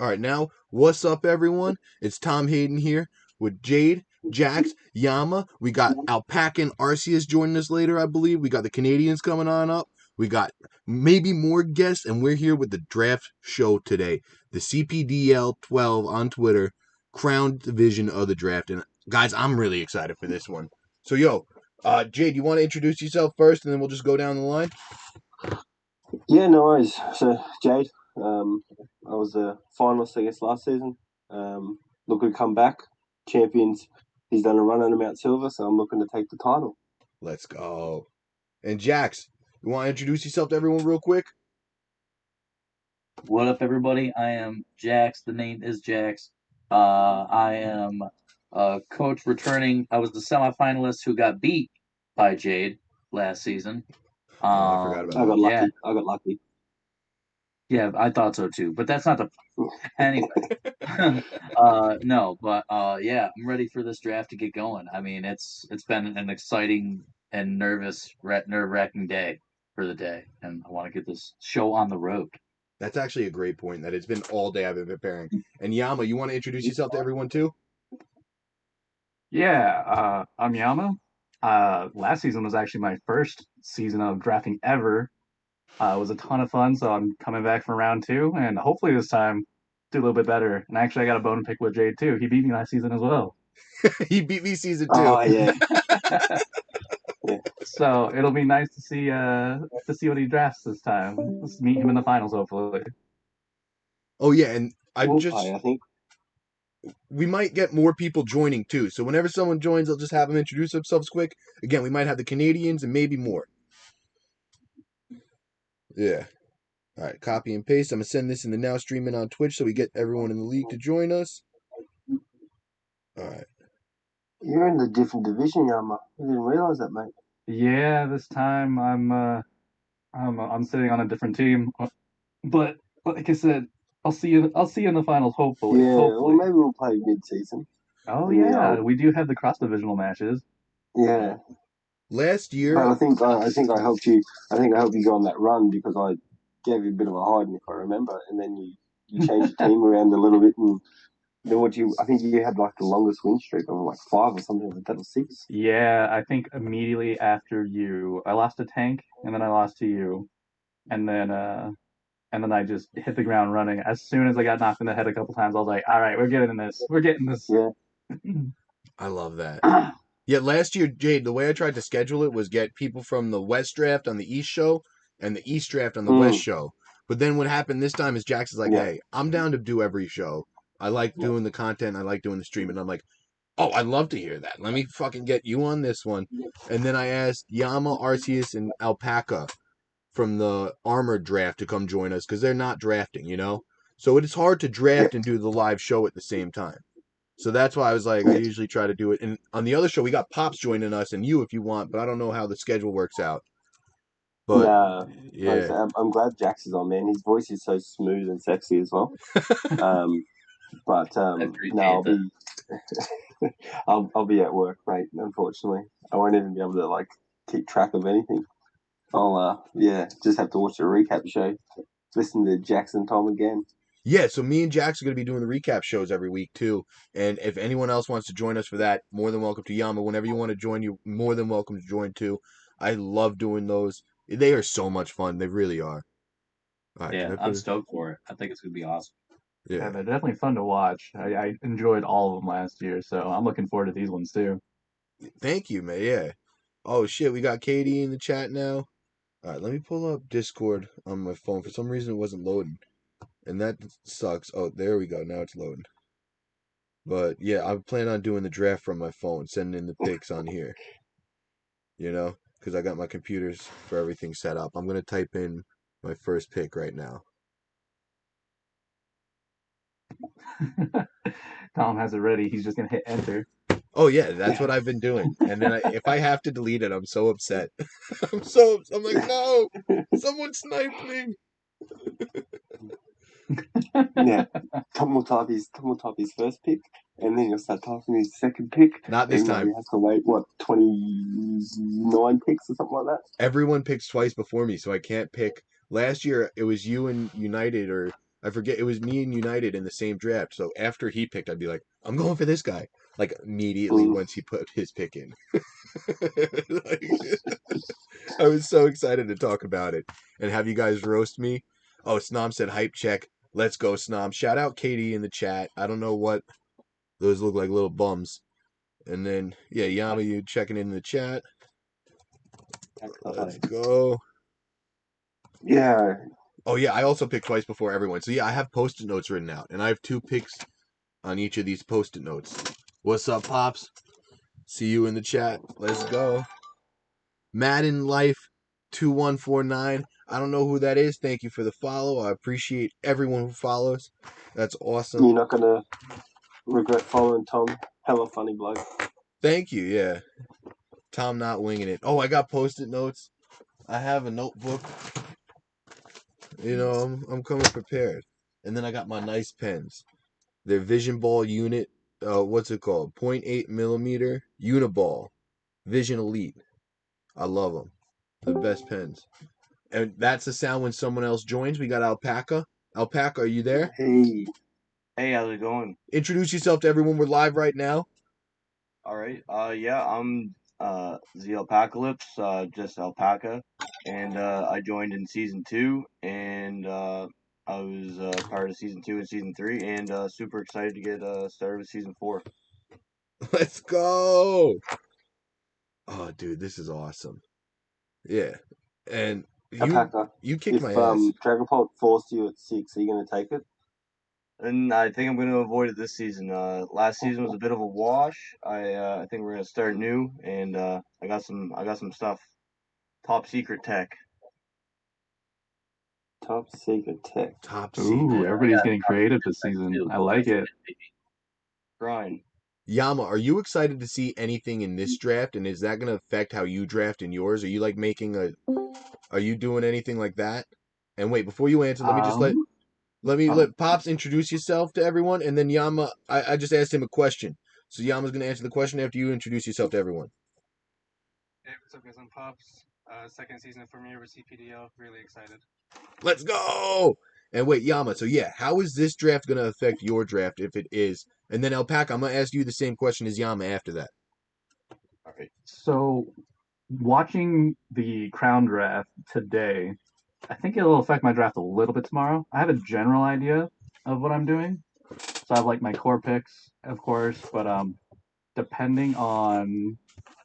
All right, now, what's up, everyone? It's Tom Hayden here with Jade, Jax, Yama. We got Alpaca and Arceus joining us later, I believe. We got the Canadians coming on up. We got maybe more guests, and we're here with the draft show today. The CPDL 12 on Twitter, crowned division of the draft. And guys, I'm really excited for this one. So, Jade, you want to introduce yourself first, and then we'll just go down the line? Yeah, no worries. So, Jade, I was a finalist, I guess, last season. Looking to come back. Champions, he's done a run under Mount Silver, so I'm looking to take the title. Let's go. And Jax, you want to introduce yourself to everyone real quick? What up, everybody? I am Jax. The name is Jax. I am a coach returning. I was the semifinalist who got beat by Jade last season. I forgot about I got lucky. Yeah. I got lucky. Yeah, I thought so too. But that's not the anyway. No, but yeah, I'm ready for this draft to get going. I mean, it's been an exciting and nerve-wracking day for the day, and I want to get this show on the road. That's actually a great point. That it's been all day I've been preparing. And Yama, you want to introduce yourself to everyone too? Yeah, I'm Yama. Last season was actually my first season of drafting ever. It was a ton of fun, so I'm coming back for round two, and hopefully this time do a little bit better. And actually, I got a bone to pick with Jade too. He beat me last season as well. He beat me season 2. Oh, yeah. So it'll be nice to see what he drafts this time. Let's meet him in the finals, hopefully. Oh yeah, and I think. we might get more people joining too. So whenever someone joins, I'll just have them introduce themselves quick. Again, we might have the Canadians and maybe more. Yeah. All right, copy and paste. I'm gonna send this in the now streaming on Twitch so we get everyone in the league to join us. All right. You're in a different division, Yama. I didn't realize that, mate. Yeah, this time I'm sitting on a different team, but like I said, I'll see you in the finals. Hopefully, Yeah, hopefully. well, maybe we'll play mid-season. Oh Yeah. yeah, we do have the cross divisional matches. Yeah. Last year, But I think I helped you. I think I helped you go on that run because I gave you a bit of a hiding, if I remember, and then you changed the team around a little bit, and then I think you had like the longest win streak of like 5 or something like that, or 6. Yeah, I think immediately after you, I lost a tank, and then I lost to you, and then I just hit the ground running. As soon as I got knocked in the head a couple times, I was like, "All right, we're getting this. We're getting this." Yeah. I love that. Yeah, last year, Jade, the way I tried to schedule it was get people from the West draft on the East show and the East draft on the West show. But then what happened this time is Jax is like, Yeah. hey, I'm down to do every show. I like doing the content. I like doing the stream. And I'm like, oh, I'd love to hear that. Let me fucking get you on this one. And then I asked Yama, Arceus, and Alpaca from the Armored draft to come join us because they're not drafting, you know? So it's hard to draft and do the live show at the same time. So that's why I was like, I usually try to do it. And on the other show, we got Pops joining us and you if you want, but I don't know how the schedule works out. But yeah, I'm glad Jax is on, man. His voice is so smooth and sexy as well. But no, I'll be at work, mate. Unfortunately, I won't even be able to like keep track of anything. I'll just have to watch a recap show, listen to Jackson Tom again. Yeah, so me and Jax are going to be doing the recap shows every week too. And if anyone else wants to join us for that, more than welcome to. Yama. Whenever you want to join, you're more than welcome to join too. I love doing those. They are so much fun. They really are. All right, yeah, I'm stoked for it. I think it's going to be awesome. Yeah, they're definitely fun to watch. I enjoyed all of them last year, so I'm looking forward to these ones too. Thank you, man. Yeah. Oh shit, we got Katie in the chat now. All right, let me pull up Discord on my phone. For some reason, it wasn't loading. And that sucks. Oh, there we go. Now it's loading. But yeah, I plan on doing the draft from my phone, sending in the picks on here. You know, because I got my computers for everything set up. I'm going to type in my first pick right now. Tom has it ready. He's just going to hit enter. Oh, yeah, that's what I've been doing. And then if I have to delete it, I'm so upset. I'm like, no, someone sniped me. Yeah, Tom will type his first pick, and then he'll start typing his second pick. Not this time. He has to wait 29 picks or something like that. Everyone picks twice before me, so I can't pick. Last year it was you and United, or I forget, it was me and United in the same draft. So after he picked, I'd be like, I'm going for this guy. Like immediately once he put his pick in. Like, I was so excited to talk about it and have you guys roast me. Oh, Snom said hype check. Let's go, Snom. Shout out Katie in the chat. I don't know what those look like, little bums. And then, yeah, Yama, you checking in the chat. Let's go. Yeah. Oh, yeah, I also picked twice before everyone. So, yeah, I have Post-it notes written out. And I have 2 picks on each of these Post-it notes. What's up, Pops? See you in the chat. Let's go. Madden Life 2149. I don't know who that is. Thank you for the follow. I appreciate everyone who follows. That's awesome. You're not going to regret following Tom. Hella funny bloke. Thank you, yeah. Tom not winging it. Oh, I got Post-it notes. I have a notebook. You know, I'm coming prepared. And then I got my nice pens. They're Vision Ball unit. What's it called? 0.8 millimeter Uniball. Vision Elite. I love them. The best pens. And that's the sound when someone else joins. We got Alpaca. Alpaca, are you there? Hey. Hey, how's it going? Introduce yourself to everyone. We're live right now. All right. Yeah, I'm the Alpacalypse, just Alpaca, and I joined in season 2, and I was part of season 2 and season 3, and super excited to get started with season 4. Let's go. Oh, dude, this is awesome. Yeah. And Alpaca, you kicked if my ass. Dragon Pulse forced you at 6, are you going to take it? And I think I'm going to avoid it this season. Last season was a bit of a wash. I think we're going to start new, and I got some stuff, top secret tech. Top secret tech. Top Ooh, secret. everybody's getting creative this season. I like it. Grind. Yama, are you excited to see anything in this draft? And is that going to affect how you draft in yours? Are you like are you doing anything like that? And wait, before you answer, let me just let Pops introduce yourself to everyone. And then Yama, I just asked him a question. So Yama's going to answer the question after you introduce yourself to everyone. Hey, what's up, guys? I'm Pops. Second season for me with CPDL. Really excited. Let's go! And wait, Yama, so yeah, how is this draft going to affect your draft if it is? And then Alpaca, I'm going to ask you the same question as Yama after that. All right. So, watching the Crown draft today, I think it'll affect my draft a little bit tomorrow. I have a general idea of what I'm doing. So I have like my core picks, of course, but depending on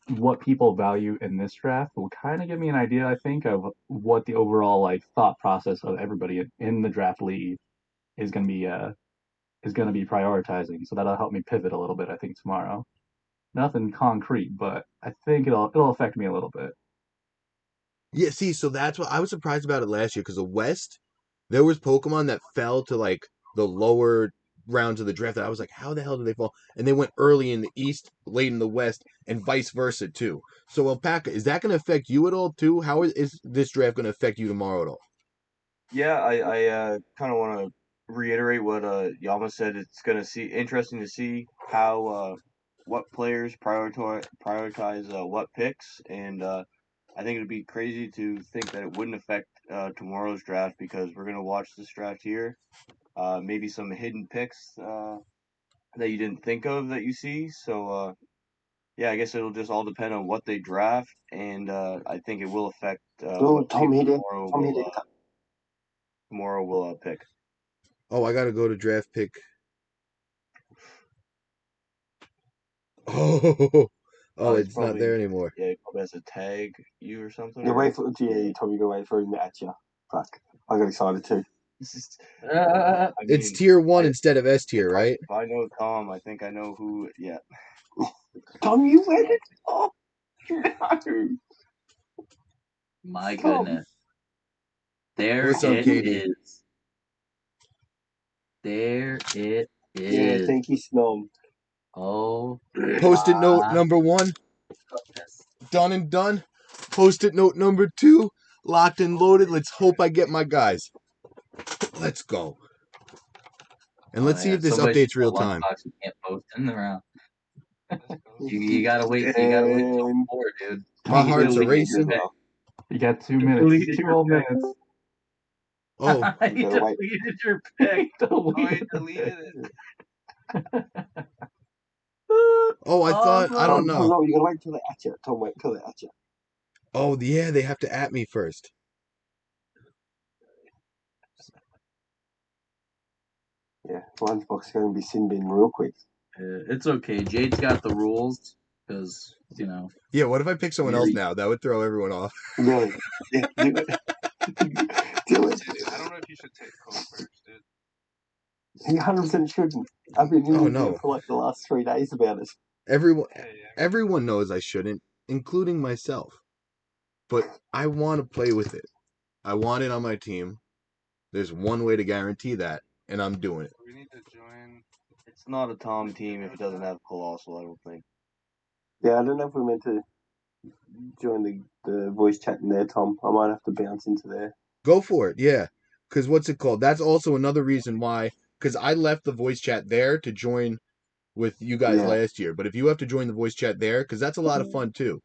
what people value in this draft will kind of give me an idea, I think, of what the overall like thought process of everybody in the draft league is going to be prioritizing. So that'll help me pivot a little bit, I think, tomorrow. Nothing concrete, but I think it'll affect me a little bit. Yeah, see, so that's what I was surprised about it last year because the West, there was Pokemon that fell to like the lower rounds of the draft that I was like, how the hell did they fall? And they went early in the East, late in the West, and vice versa too. So Alpaca, is that going to affect you at all too? How is this draft going to affect you tomorrow at all? Yeah, I kind of want to reiterate what Yama said. It's gonna see interesting to see how what players prioritize what picks, and I think it'd be crazy to think that it wouldn't affect tomorrow's draft because we're gonna watch this draft here. Maybe some hidden picks that you didn't think of that you see. So yeah, I guess it'll just all depend on what they draft, and I think it will affect what Tom people Hayden. tomorrow will pick. Oh, I got to go to draft pick. Oh, it's probably, not there anymore. Yeah, he probably has to tag you or something. Yeah, wait for Tom. You go wait for him to at you. Fuck, I got excited too. It's tier 1 instead of S tier, right? If I know Tom, I think I know who. Yeah. Tom, you read it? Oh, no. My Tom. goodness. There What's up, it Katie? is. There it is. Yeah, thank you, Snom. Oh, Post-it note number 1. goodness. Done and done. Post-it note number 2. Locked and loaded. Let's hope I get my guys. Let's go. And let's see if this update's real time. You can't post in the round. you gotta wait. You gotta wait till 4, dude. My heart's a racing. You got 2 minutes. 2 whole minutes. Oh, I You gotta wait. deleted your pick. Oh, I Deleted the deleted pick. it. oh, I thought, I Tom, don't Tom, know. no, you gotta wait till they at you. Tom, wait till they at you. Oh, yeah, they have to at me first. Yeah, Lunchbox is gonna be sin bin real quick. It's okay. Jade's got the rules because Yeah, what if I pick someone else Very- now? That would throw everyone off. Really? Yeah, do it. Do it. Dude, I don't know if you should take Cole first, dude. He 100% shouldn't. I've been Oh, interviewing no. for like the last 3 days about it. Everyone, Hey, I mean, everyone knows I shouldn't, including myself. But I want to play with it. I want it on my team. There's one way to guarantee that, and I'm doing it. we need to join. It's not a Tom team if it doesn't have Colossal, I don't think. Yeah, I don't know if we're meant to join the voice chat in there, Tom. I might have to bounce into there. Go for it, yeah. Because what's it called? That's also another reason why. Because I left the voice chat there to join with you guys Yeah. last year. But if you have to join the voice chat there, because that's a lot of fun too.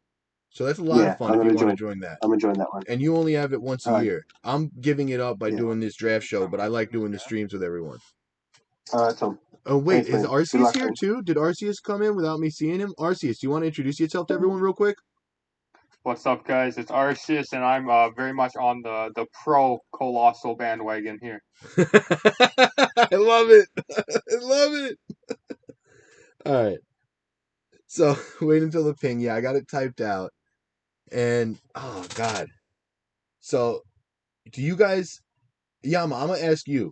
So that's a lot Yeah, of fun I'm if you gonna want to join that. I'm gonna join that one. And you only have it once a Alright. year. I'm giving it up by Yeah. doing this draft show, but I like doing the streams with everyone. Alright, Tom. Oh, wait, Thanks, is man. Good Arceus luck, here man. too? Did Arceus come in without me seeing him? Arceus, do you want to introduce yourself to everyone real quick? What's up, guys? It's Arceus, and I'm very much on the pro Colossal bandwagon here. I love it. I love it. All right. So wait until the ping. Yeah, I got it typed out. And oh god. So do you guys, Yama, I'm gonna ask you,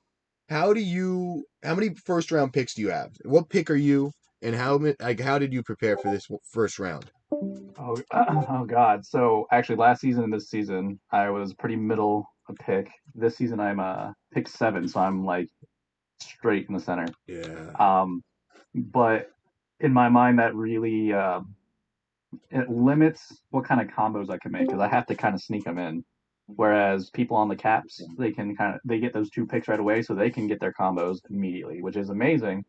how many first round picks do you have? What pick are you, and how did you prepare for this first round? Oh, oh God. So actually, last season and this season, I was pretty middle a pick. This season, I'm pick 7, so I'm like straight in the center. Yeah. But in my mind, that really it limits what kind of combos I can make because I have to kind of sneak them in. Whereas people on the caps, they get those 2 picks right away, so they can get their combos immediately, which is amazing.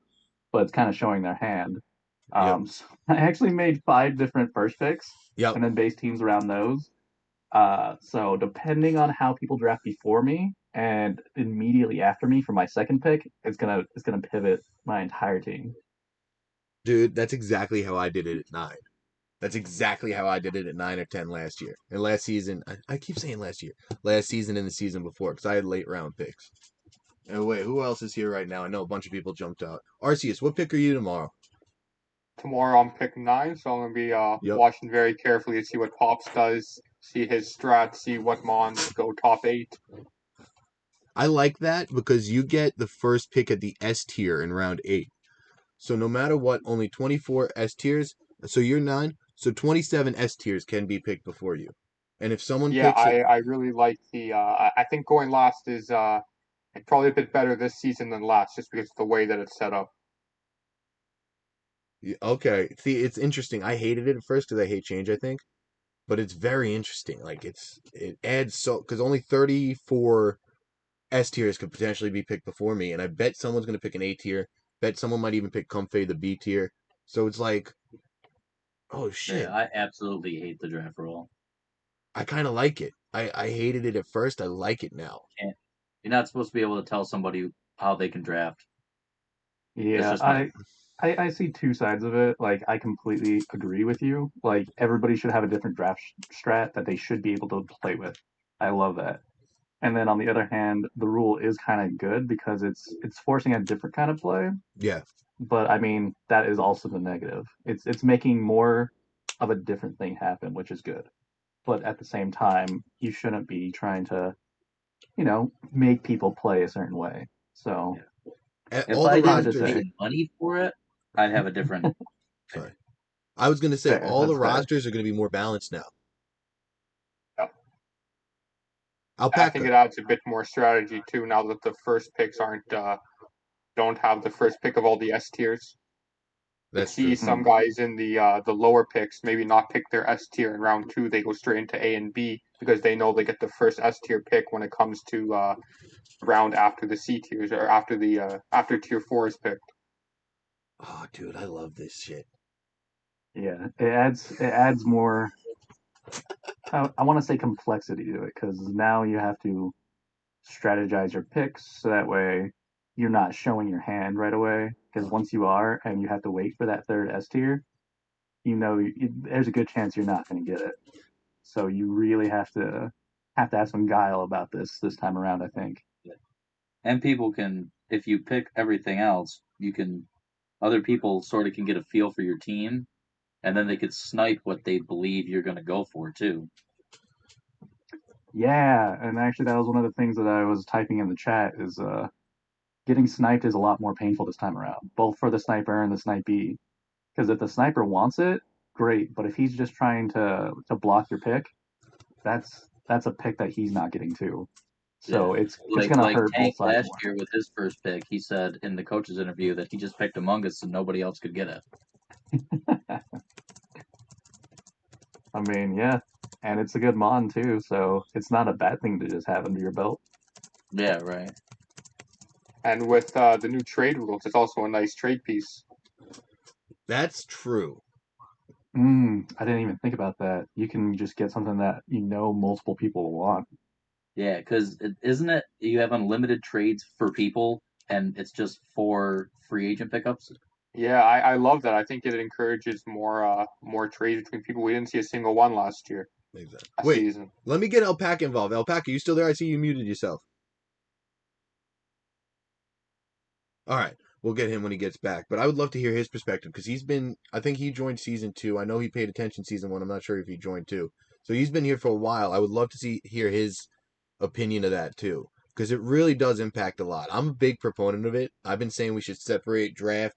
But it's kind of showing their hand. So I actually made 5 different first picks, Yep. and then base teams around those. So depending on how people draft before me and immediately after me for my second pick, it's gonna pivot my entire team. Dude, that's exactly how I did it at 9. That's exactly how I did it at 9 or 10 last year. And last season, I keep saying last year. Last season and the season before, because I had late round picks. And wait, who else is here right now? I know a bunch of people jumped out. Arceus, what pick are you tomorrow? Tomorrow I'm pick 9, so I'm gonna be watching very carefully to see what Pops does, see his strat, see what Mons go top 8. I like that because you get the first pick at the S tier in round 8. So no matter what, only 24 S tiers. So you're 9. So 27 S tiers can be picked before you. And if someone Yeah, picks it, I really like the. I think going last is probably a bit better this season than last, just because of the way that it's set up. okay. See, it's interesting. I hated it at first because I hate change, I think. But it's very interesting. Like it adds so because only 34 S tiers could potentially be picked before me, and I bet someone's gonna pick an A tier. Bet someone might even pick Comfey the B tier. So it's like, oh shit, I absolutely hate the draft rule. I kind of like it. I hated it at first. I like it now. You're not supposed to be able to tell somebody how they can draft. Yeah, just my- I see 2 sides of it. Like I completely agree with you. Like everybody should have a different draft strat that they should be able to play with. I love that. And then on the other hand, the rule is kind of good because it's forcing a different kind of play. Yeah. But I mean, that is also the negative. It's making more of a different thing happen, which is good. But at the same time, you shouldn't be trying to, make people play a certain way. So And If all I the didn't rosters. pay money for it, I'd have a different. Sorry, I was gonna say fair, all the that's fair. rosters are gonna be more balanced now. Yep. I Alpaca. think it adds a bit more strategy too now that the first picks don't have the first pick of all the S tiers. That's See true. some guys in the lower picks maybe not pick their S tier in round 2. They go straight into A and B because they know they get the first S tier pick when it comes to round after the C tiers or after tier 4 is picked. Oh, dude, I love this shit. Yeah, it adds more. I want to say complexity to it because now you have to strategize your picks so that way you're not showing your hand right away. Because once you are and you have to wait for that third S tier, there's a good chance you're not going to get it. So you really have to have some guile about this time around, I think. And people can, if you pick everything else, other people sort of can get a feel for your team, and then they could snipe what they believe you're going to go for too. Yeah, and actually that was one of the things that I was typing in the chat is getting sniped is a lot more painful this time around, both for the sniper and the snipee. Because if the sniper wants it, great, but if he's just trying to block your pick, that's a pick that he's not getting to. So it's gonna hurt Tank both sides last more. year with his first pick, he said in the coach's interview that he just picked Among Us and nobody else could get it. I mean, yeah, and it's a good mon too, so it's not a bad thing to just have under your belt. Yeah, right. And with the new trade rules, it's also a nice trade piece. That's true. I didn't even think about that. You can just get something that multiple people will want. Yeah, because isn't it you have unlimited trades for people, and it's just for free agent pickups? Yeah, I love that. I think it encourages more trades between people. We didn't see a single one last year. Exactly. Last Wait, season. let me get Alpaca involved. Alpaca, you still there? I see you muted yourself. All right, we'll get him when he gets back. But I would love to hear his perspective because I think he joined season 2. I know he paid attention season 1. I'm not sure if he joined 2. So he's been here for a while. I would love to hear his opinion of that too because it really does impact a lot. I'm a big proponent of it. I've been saying we should separate draft,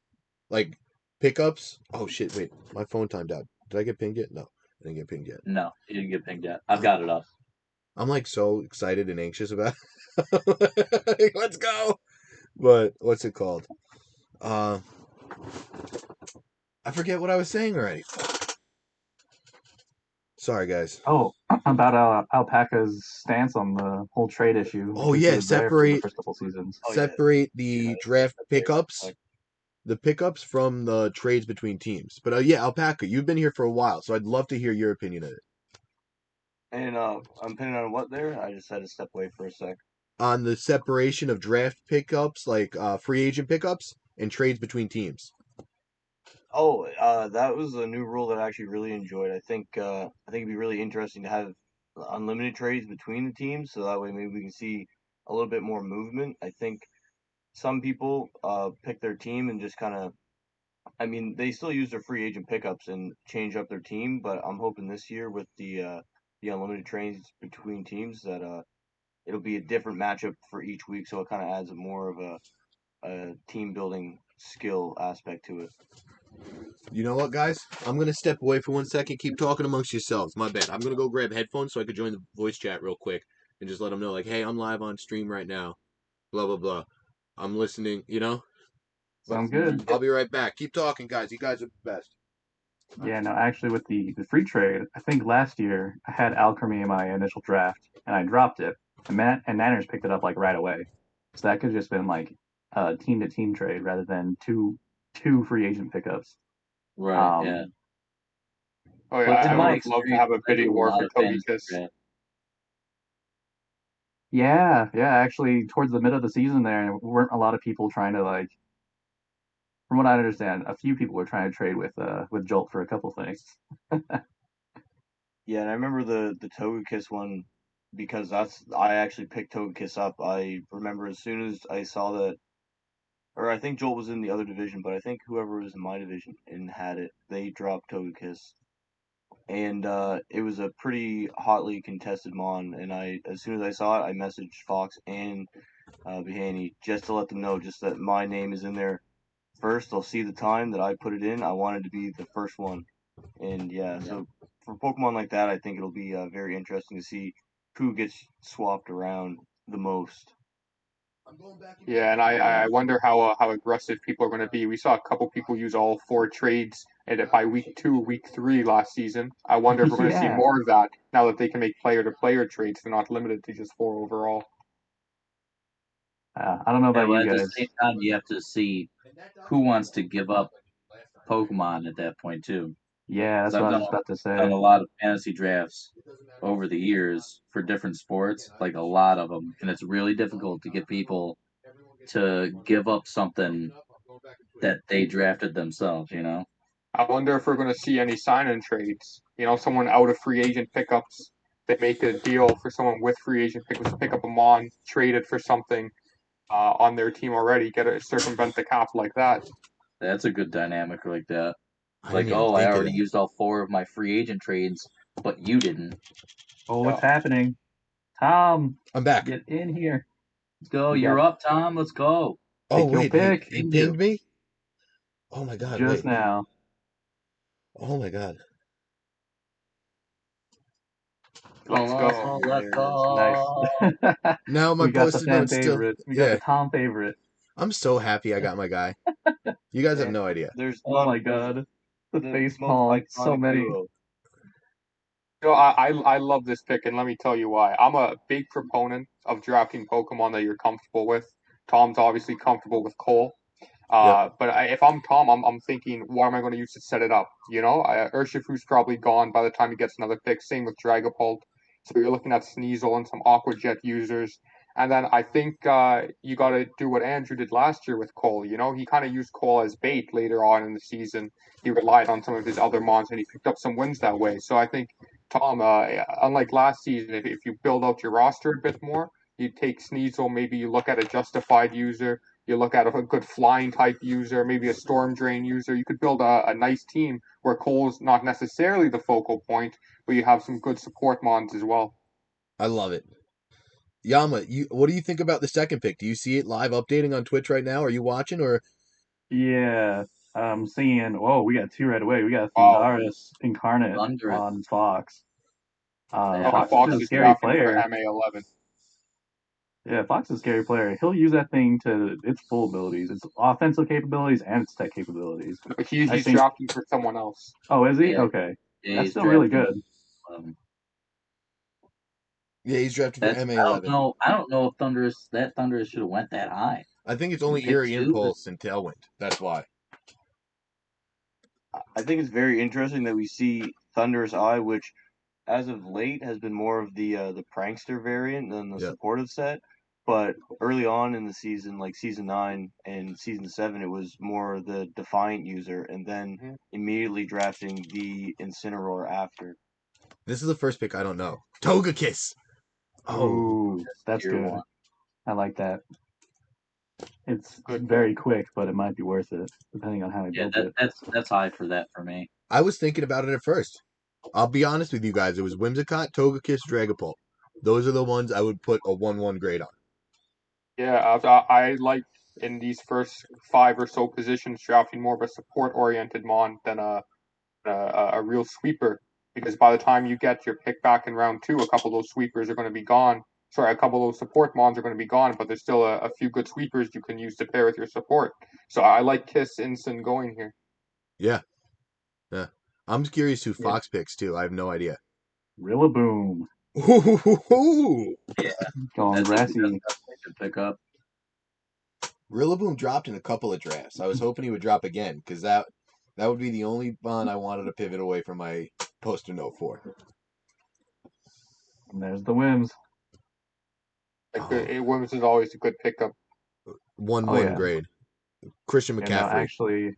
like pickups. Oh shit! Wait, my phone timed out. Did I get pinged yet? No, I didn't get pinged yet. No, you didn't get pinged yet. I've got it up. I'm like so excited and anxious about it. Let's go. But what's it called? I forget what I was saying already. Sorry, guys. Oh, about Alpaca's stance on the whole trade issue. Oh because yeah, he was there for the first couple seasons. separate the draft pickups, the pickups from the trades between teams. But yeah, Alpaca, you've been here for a while, so I'd love to hear your opinion of it. And I'm pinning on what there? I just had to step away for a sec. On the separation of draft pickups, like free agent pickups, and trades between teams. Oh, that was a new rule that I actually really enjoyed. I think it'd be really interesting to have unlimited trades between the teams, so that way maybe we can see a little bit more movement. I think some people pick their team and just kind of, I mean, they still use their free agent pickups and change up their team, but I'm hoping this year with the unlimited trades between teams that it'll be a different matchup for each week, so it kind of adds more of a team building skill aspect to it. You know what, guys? I'm gonna step away for 1 second. Keep talking amongst yourselves. My bad. I'm gonna go grab headphones so I could join the voice chat real quick and just let them know, like, hey, I'm live on stream right now. Blah blah blah. I'm listening. Sounds good. I'll be right back. Keep talking, guys. You guys are the best. Yeah, no, actually, with the free trade, I think last year I had Alchemy in my initial draft, and I dropped it, and Nanners picked it up like right away. So that could have just been like a team-to-team trade rather than two free agent pickups. Right. Yeah. Oh yeah, But in I my would love to have a bidding war for Togekiss. Yeah, actually, towards the mid of the season there, weren't a lot of people trying to like. From what I understand, a few people were trying to trade with Jolt for a couple things. Yeah, and I remember the Togekiss one because I actually picked Togekiss up. I remember as soon as I saw that, or I think Jolt was in the other division, but I think whoever was in my division and had it, they dropped Togekiss, and it was a pretty hotly contested mon. And as soon as I saw it, I messaged Fox and Behani just to let them know just that my name is in there first. They'll see the time that I put it in. I wanted to be the first one, and yeah. So for Pokemon like that, I think it'll be very interesting to see who gets swapped around the most. Yeah, and I wonder how aggressive people are going to be. We saw a couple people use all 4 trades and by week 2, week 3 last season. I wonder if we're going to see Yeah. more of that now that they can make player-to-player trades. They're not limited to just 4 overall. I don't know about you At guys. the same time, you have to see who wants to give up Pokemon at that point too. Yeah, that's So what I've I was done just about to done say. a lot of fantasy drafts over the years for different sports, like a lot of them, and it's really difficult to get people to give up something that they drafted themselves. I wonder if we're going to see any sign-in trades. Someone out of free agent pickups. They make a deal for someone with free agent pickups, pick up a Mon, trade it for something on their team already, circumvent the cap like that. That's a good dynamic like that. I Like, didn't even oh, I think of already that. used all 4 of my free agent trades, but you didn't. Oh, Yeah. what's happening? Tom, I'm back. get in here. Let's go. We You're got up, Tom. Let's go. Oh pick your wait, he pick he pinged me. Oh my god, just wait. now. Oh my god. Let's go. Let's There it is. Nice. go. Now my We got the post-it fan note's still. favorite. We got the Yeah, Tom favorite. I'm so happy I got my guy. You guys have Yeah. no idea. There's Oh my there's god. The the face most palm. So iconic many. duo. I love this pick, and let me tell you why. I'm a big proponent of drafting Pokemon that you're comfortable with. Tom's obviously comfortable with Cole. Yep. But if I'm Tom, I'm thinking, what am I going to use to set it up? Urshifu's probably gone by the time he gets another pick. Same with Dragapult. So you're looking at Sneasel and some Aqua Jet users. And then I think you got to do what Andrew did last year with Cole. He kind of used Cole as bait later on in the season. He relied on some of his other mons, and he picked up some wins that way. So I think, Tom, unlike last season, if you build out your roster a bit more, you take Sneasel, maybe you look at a justified user, you look at a good flying type user, maybe a storm drain user. You could build a nice team where Cole's not necessarily the focal point, but you have some good support mons as well. I love it. Yama, what do you think about the second pick? Do you see it live updating on Twitch right now? Are you watching or Yeah. I'm seeing. Whoa, we got 2 right away. We got Wow. Thundaris Incarnate Thunderous. on Fox. Yeah. Fox Fox is a is scary drafting for player. MA11. Yeah, Fox is a scary player. He'll use that thing to its full abilities, its offensive capabilities and its tech capabilities. I He's think. drafting for someone else. Oh, is he? Yeah. Okay, Yeah, that's he's still really drafting. good. yeah, he's drafted for I don't MA11. know. I don't know if Thunderous should have went that high. I think it's He only picked Eerie 2. Impulse and Tailwind. That's why. I think it's very interesting that we see Thunderous Eye, which as of late has been more of the prankster variant than the Yep. supportive set. But early on in the season, like season 9 and season 7, it was more the Defiant user, and then immediately drafting the Incineroar after. This is the first pick I don't know. Togekiss. Oh, Ooh, that's Tier good. 1. I like that. It's Good very quick, but it might be worth it depending on how he Yeah, builds it. that's high for that for me. I was thinking about it at first. I'll be honest with you guys. It was Whimsicott, Togekiss, Dragapult. Those are the ones I would put a 1-1 grade on. Yeah, I like in these first 5 or so positions drafting more of a support-oriented mon than a real sweeper, because by the time you get your pick back in round 2, a couple of those sweepers are going to be gone. Sorry, a couple of those support mons are going to be gone, but there's still a few good sweepers you can use to pair with your support. So I like Kiss Instant going here. Yeah. Yeah. I'm curious who Yeah. Fox picks too. I have no idea. Rillaboom. Ooh. Yeah, Going that's grassy. definitely a good pickup. Rillaboom dropped in a couple of drafts. I was hoping he would drop again because that would be the only bond I wanted to pivot away from my poster note for. And there's the whims. Williams is always a good pickup. 1-1 Oh, yeah. grade. Christian And now, McCaffrey. actually,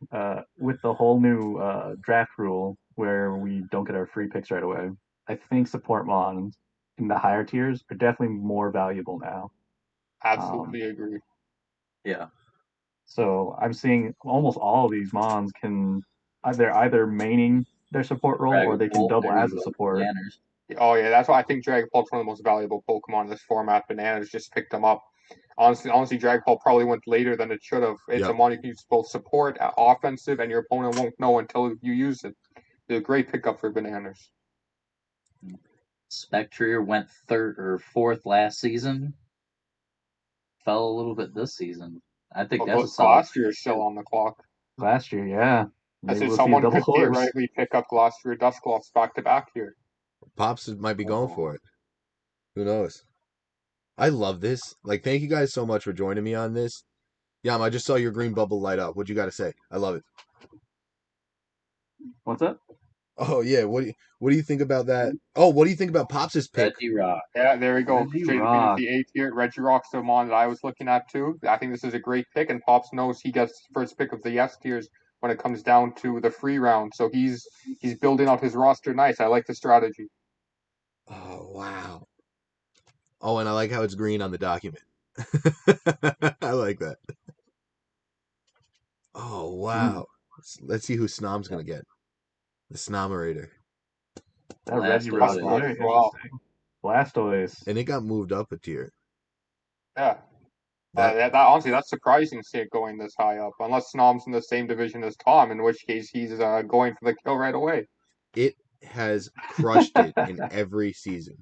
with the whole new draft rule where we don't get our free picks right away, I think support mons in the higher tiers are definitely more valuable now. Absolutely agree. Yeah. So I'm seeing almost all of these mons can either maining their support role or they can Dragapult, double there as you a go. support. Banners. Oh yeah, that's why I think Dragapult's one of the most valuable Pokemon in this format. Bananas just picked them up. Honestly, Dragapult probably went later than it should have. It's a Yep. mon you can use both support, offensive, and your opponent won't know until you use it. It's a great pickup for Bananas. Spectrier went 3rd or 4th last season. Fell a little bit this season. I think that's a solid. Glastrier is still on the clock. Last year, yeah. I Maybe said we'll see a someone double could horse. theoretically pick up Glastrier Dusclops back to back here. Pops might be going for it. Who knows? I love this. Like, thank you guys so much for joining me on this. Yam, I just saw your green bubble light up. What you got to say? I love it. What's up? Oh yeah, what do you think about that? Oh, what do you think about Pops' pick? Regirock. Yeah, there we go. Reggie Jade looking Rock. at the A tier. Reggie Rock's the one that I was looking at too. I think this is a great pick, and Pops knows he gets the first pick of the S tiers when it comes down to the free round. So he's building out his roster nice. I like the strategy. Oh wow. Oh, and I like how it's green on the document. I like that. Oh wow. Let's see who Snom's gonna get. The Snomerator. That Reggie Rock is Blastoise. very Wow. interesting. Blastoise. And it got moved up a tier. Yeah. That That honestly, that's surprising to see it going this high up. Unless Snom's in the same division as Tom, in which case he's going for the kill right away. it has crushed it in every season.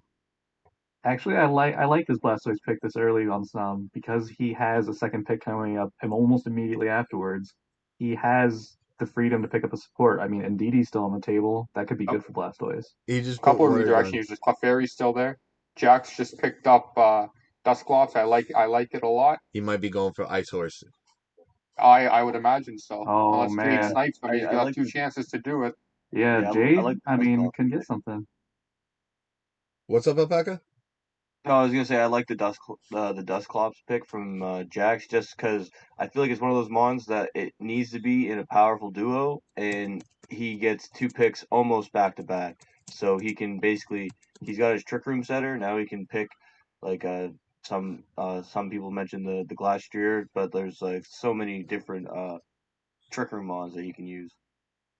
Actually, I like this Blastoise pick this early on some because he has a second pick coming up and almost immediately afterwards. He has the freedom to pick up a support. I mean, Ndidi's still on the table. That could be good for Blastoise. He just A put couple of water gun. redirections. Just Clefairy's still there. Jax just picked up Dusclops. I like it a lot. He might be going for Ice Horse. I would imagine so. Oh Unless Jade man, snipes him, he's I got like two the chances to do it. yeah, I Jade. like I the mean, Dusclops can get pick. something. What's up, Alpaca? No, I was gonna say I like the Dusclops pick from Jax just because I feel like it's one of those mons that it needs to be in a powerful duo, and he gets two picks almost back to back. So he can basically he's got his Trick Room setter now. He can pick like some people mentioned the Glastrier, but there's like so many different Trick Room mons that he can use.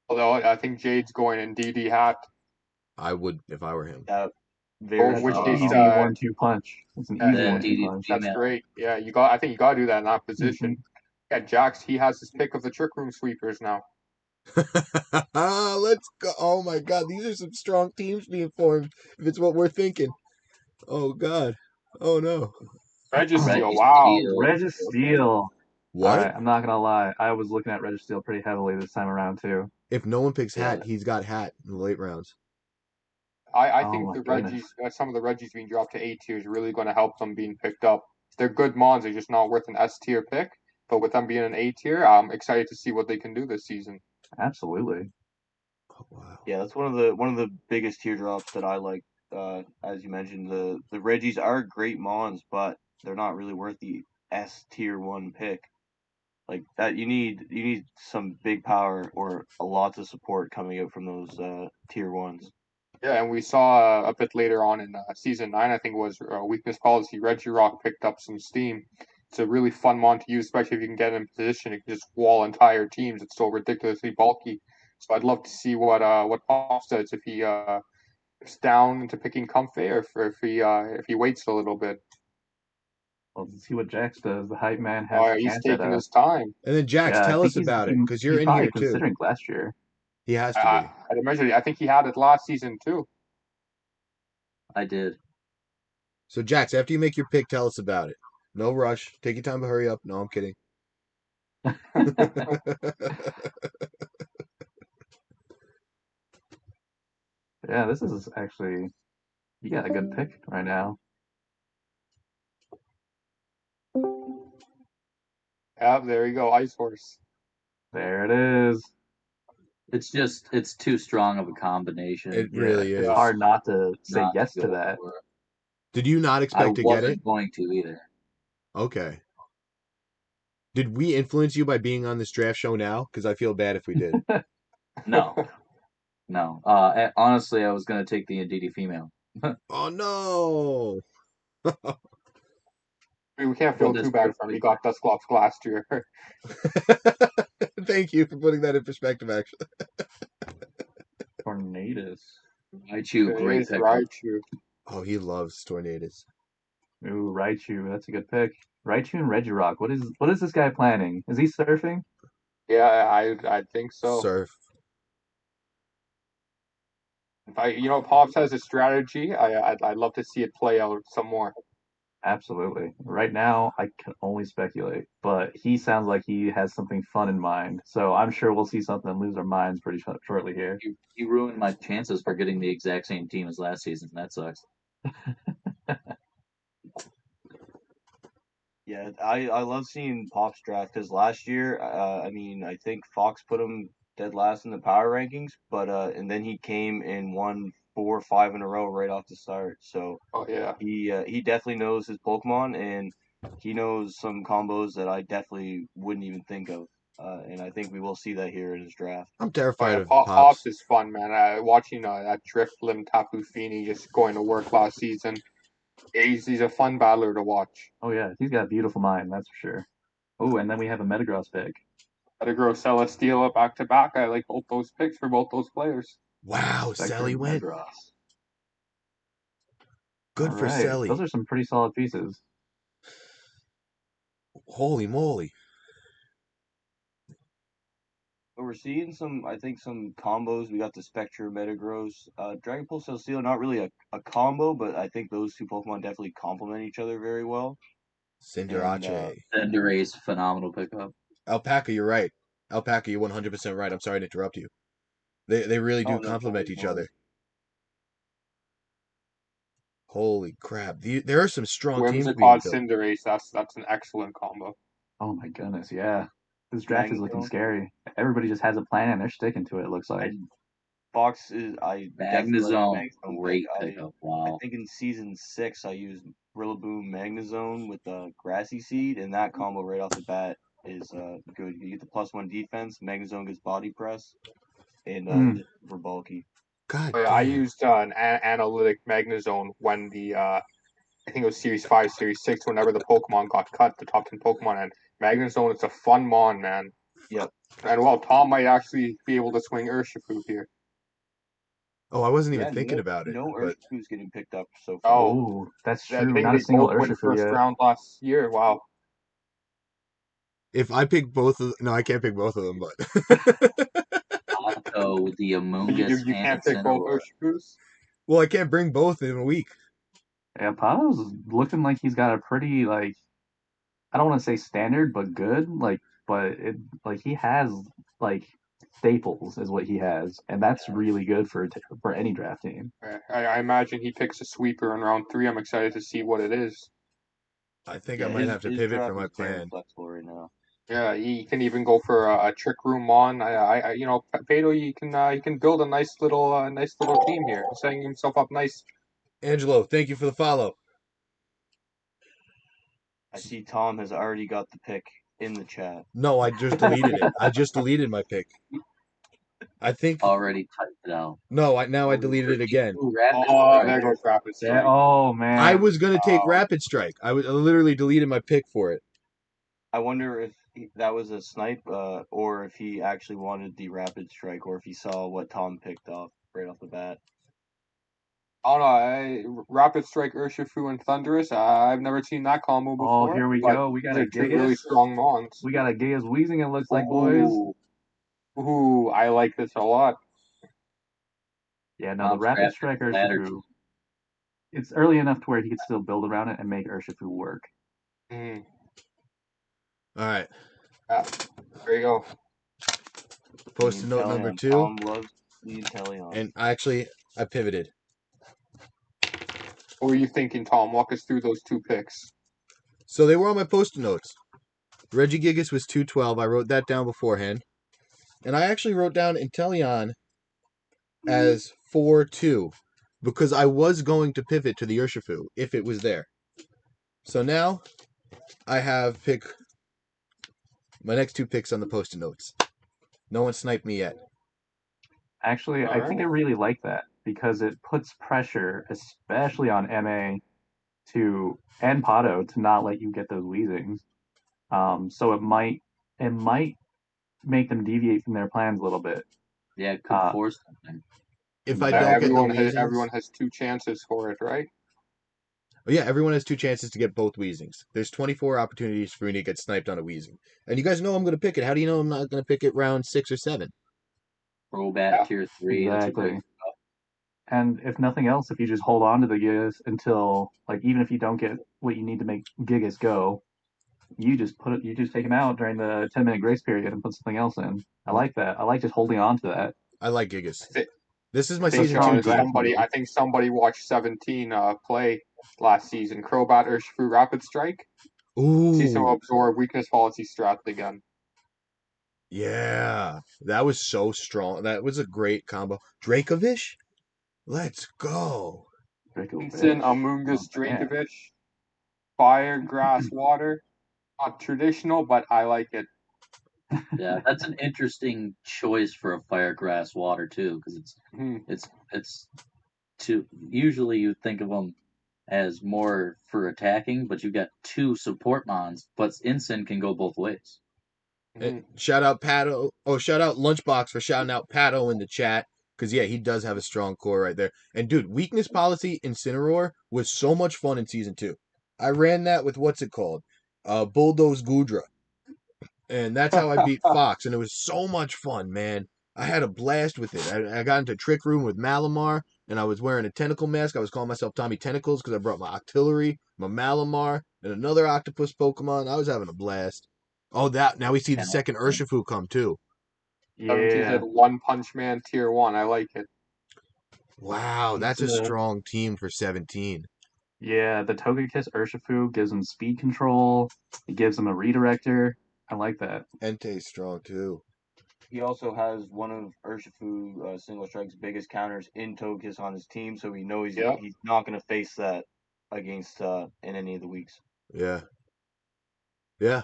Although I think Jade's going in DD hat, I would if I were him. Very which That's an strong. case easy 1-2 punch. It's an easy Then 1-2 DD punch. that's female. great. Yeah, I think you got to do that in that position. Mhm. Yeah, Jax, he has his pick of the Trick Room sweepers now. Let's go. Oh my god, these are some strong teams being formed if it's what we're thinking. Oh god. Oh no. Registeel, Reggie wow. Steel. Registeel. All What? right, I'm not gonna lie. I was looking at Registeel pretty heavily this time around too. If no one picks Yeah. Hat, he's got Hat in the late rounds. I Oh think my the goodness. Reggies, some of the Reggies being dropped to A tier is really going to help them being picked up. They're good mons, they're just not worth an S tier pick. But with them being an A tier, I'm excited to see what they can do this season. Absolutely. Oh wow. Yeah, that's one of the biggest teardrops that I like. As you mentioned, the Reggies are great mons, but they're not really worth the S tier one pick. Like that, you need some big power or a lot of support coming out from those tier ones. Yeah, and we saw a bit later on in season 9, I think it was weakness policy. Regirock picked up some steam. It's a really fun mon to use, especially if you can get in position. It can just wall entire teams. It's so ridiculously bulky. So I'd love to see what Pops does if he dips down into picking Comfey or if he waits a little bit. Well, let's see what Jax does. The hype man has a He's chance at taking a. his time. And then Jax, Yeah, I tell think us about it, because you're he's in probably here too. considering Glastrier. He has to be. I'd imagine. I think he had it last season too. I did. So Jax, after you make your pick, tell us about it. No rush. Take your time to hurry up. No, I'm kidding. Yeah, this is actually you got a good pick right now. Yeah, there you go, Ice Horse. There it is. It's too strong of a combination. It Yeah, really it's is. hard not to say Not yes to to go that. for it. Did you not I expect to get it? wasn't going to either. Okay. Did we influence you by being on this draft show now? Because I feel bad if we did. No, no. Honestly, I was going to take the Ndidi female. Oh no! I mean, we can't feel Well, too that's bad for him. He got Dusclops last year. Thank you for putting that in perspective. Actually, Tornadus. Raichu, great It's pickup. Raichu. oh, he loves tornadoes. Ooh, Raichu. That's a good pick. Raichu and Regirock. What is this guy planning? Is he surfing? Yeah, I think so. Surf. Pops has a strategy. I'd love to see it play out some more. Absolutely. Right now, I can only speculate, but he sounds like he has something fun in mind. So I'm sure we'll see something and lose our minds pretty shortly here. You ruined my chances for getting the exact same team as last season. That sucks. Yeah, I love seeing Pop's draft because last year, I mean, I think Fox put him dead last in the power rankings, but and then he came and won 4 or 5 in a row right off the start. So Oh yeah. he definitely knows his Pokemon, and he knows some combos that I definitely wouldn't even think of. And I think we will see that here in his draft. I'm Oh, terrified yeah, of Pops Pops. is fun, man. Watching that Drifblim Tapu Fini just going to work last season. He's a fun battler to watch. Oh yeah, he's got a beautiful mind, that's for sure. Oh, and then we have a Metagross pick. Metagross Celesteela back to back. I like both those picks for both those players. Wow, Spectre Sally went. Metagross. Good All for right, Sally. those are some pretty solid pieces. Holy moly. But we're seeing I think some combos. We got the Spectre, Metagross, Dragon Pulse, Celesteela. Not really a combo, but I think those two Pokemon definitely complement each other very well. Cinderace. Cinderace, phenomenal pickup. Alpaca, you're right. Alpaca, you're 100% right. I'm sorry to interrupt you. They really do Oh, no, complement no each worries. other. Holy crap. There are some strong teams being Whimsicott built. Cinderace. That's an excellent combo. Oh my goodness, yeah. This draft is looking Magneton. scary. Everybody just has a plan and they're sticking to it, it looks like. Fox is I definitely Magnezone, like Magnezone great pick. pickup. I Wow. think in season 6 I used Rillaboom Magnezone with the Grassy Seed, and that combo right off the bat is good. You get the +1 defense, Magnezone gets body press, and we're bulky. God But I damn. used an analytic Magnezone when I think it was Series 5, Series 6, whenever the Pokemon got cut, the top 10 Pokemon, and Magnezone is a fun mon, man. Yep. And well, Tom might actually be able to swing Urshifu here. Oh, I wasn't even Yeah, thinking about it. no But Urshifu's getting picked up so far. Oh, that's I true. think Not a they single both went Urshifu first yet. round last year. Wow. if I pick both of no, I can't pick both of them, but I'll go with the Amoonguss You and can't pick both Incineroar. Urshifus? well, I can't bring both in a week. Yeah, Pato's looking like he's got a pretty like I don't want to say standard, but good. But it like he has like staples is what he has, and that's really good for any draft team. I imagine he picks a sweeper in round 3. I'm excited to see what it is. I think I Yeah, might have to his pivot from draft my is very plan. flexible right now. Yeah, he can even go for a trick room mon. Pato, you can build a nice little team here, setting himself up nice. Angelo, thank you for the follow. I see Tom has already got the pick in the chat. No, I just deleted it. I just deleted my pick. I think Already typed it out. no, I deleted it again. Ooh, Rapid Oh, Strike. there goes Rapid Yeah, Strike. oh man. I was gonna take Rapid Strike. I literally deleted my pick for it. I wonder if that was a snipe, or if he actually wanted the Rapid Strike, or if he saw what Tom picked off right off the bat. Oh no, Rapid Strike, Urshifu, and Thunderous. I've never seen that combo before. Oh, here we but go. We got these a are two Gigas. really strong mons. We got a Gigas Wheezing, it looks like, boys. Ooh, I like this a lot. Yeah, no, the Tom's Rapid drafted Strike the ladder Urshifu. team. It's early enough to where he could still build around it and make Urshifu work. Mm. All right. There you go. Post-it note number 2. Tom loves the Inteleon. And I pivoted. What were you thinking, Tom? Walk us through those 2 picks. So they were on my post-it notes. Regigigas was 212. I wrote that down beforehand. And I actually wrote down Inteleon as 4-2 because I was going to pivot to the Urshifu if it was there. So now I have my next 2 picks on the post-it notes. No one sniped me yet. Actually, I think I really like that because it puts pressure, especially on MA and Pato to not let you get those wheezings. So it might make them deviate from their plans a little bit. Yeah, it could force something. If I don't get the wheezings, everyone has 2 chances for it, right? Oh, yeah, everyone has 2 chances to get both wheezings. There's 24 opportunities for me to get sniped on a wheezing. And you guys know I'm going to pick it. How do you know I'm not going to pick it round 6 or 7? Crobat tier 3. Exactly. And if nothing else, if you just hold on to the Gigas until, like, even if you don't get what you need to make Gigas go, you just take them out during the 10-minute grace period and put something else in. I like that. I like just holding on to that. I like Gigas. This is my season 2 I think somebody watched 17 play last season. Crobat, Urshifu, Rapid Strike. Ooh. See some absorb weakness policy strat again. Yeah, that was so strong. That was a great combo. Dracovish, let's go. Vincent Amungus Dracovic, fire, grass, water. Not traditional, but I like it. Yeah, that's an interesting choice for a fire, grass, water too, because it's to usually you think of them as more for attacking, but you've got two support mons, but Incin can go both ways. Shout out Pato. Oh, shout out Lunchbox for shouting out Pato in the chat. Because, yeah, he does have a strong core right there. And, dude, weakness policy Incineroar was so much fun in Season 2. I ran that with, what's it called? Bulldoze Gudra. And that's how I beat Fox. And it was so much fun, man. I had a blast with it. I got into Trick Room with Malamar, and I was wearing a tentacle mask. I was calling myself Tommy Tentacles because I brought my Octillery, my Malamar, and another octopus Pokemon. I was having a blast. Oh, now we see the second Urshifu come, too. 17 said One Punch Man Tier 1. I like it. Wow, that's a strong team for 17. Yeah, the Togekiss Urshifu gives him speed control. It gives him a redirector. I like that. Entei's strong, too. He also has one of Urshifu Single Strike's biggest counters in Togekiss on his team, so he knows he's not going to face that against in any of the weeks. Yeah. Yeah.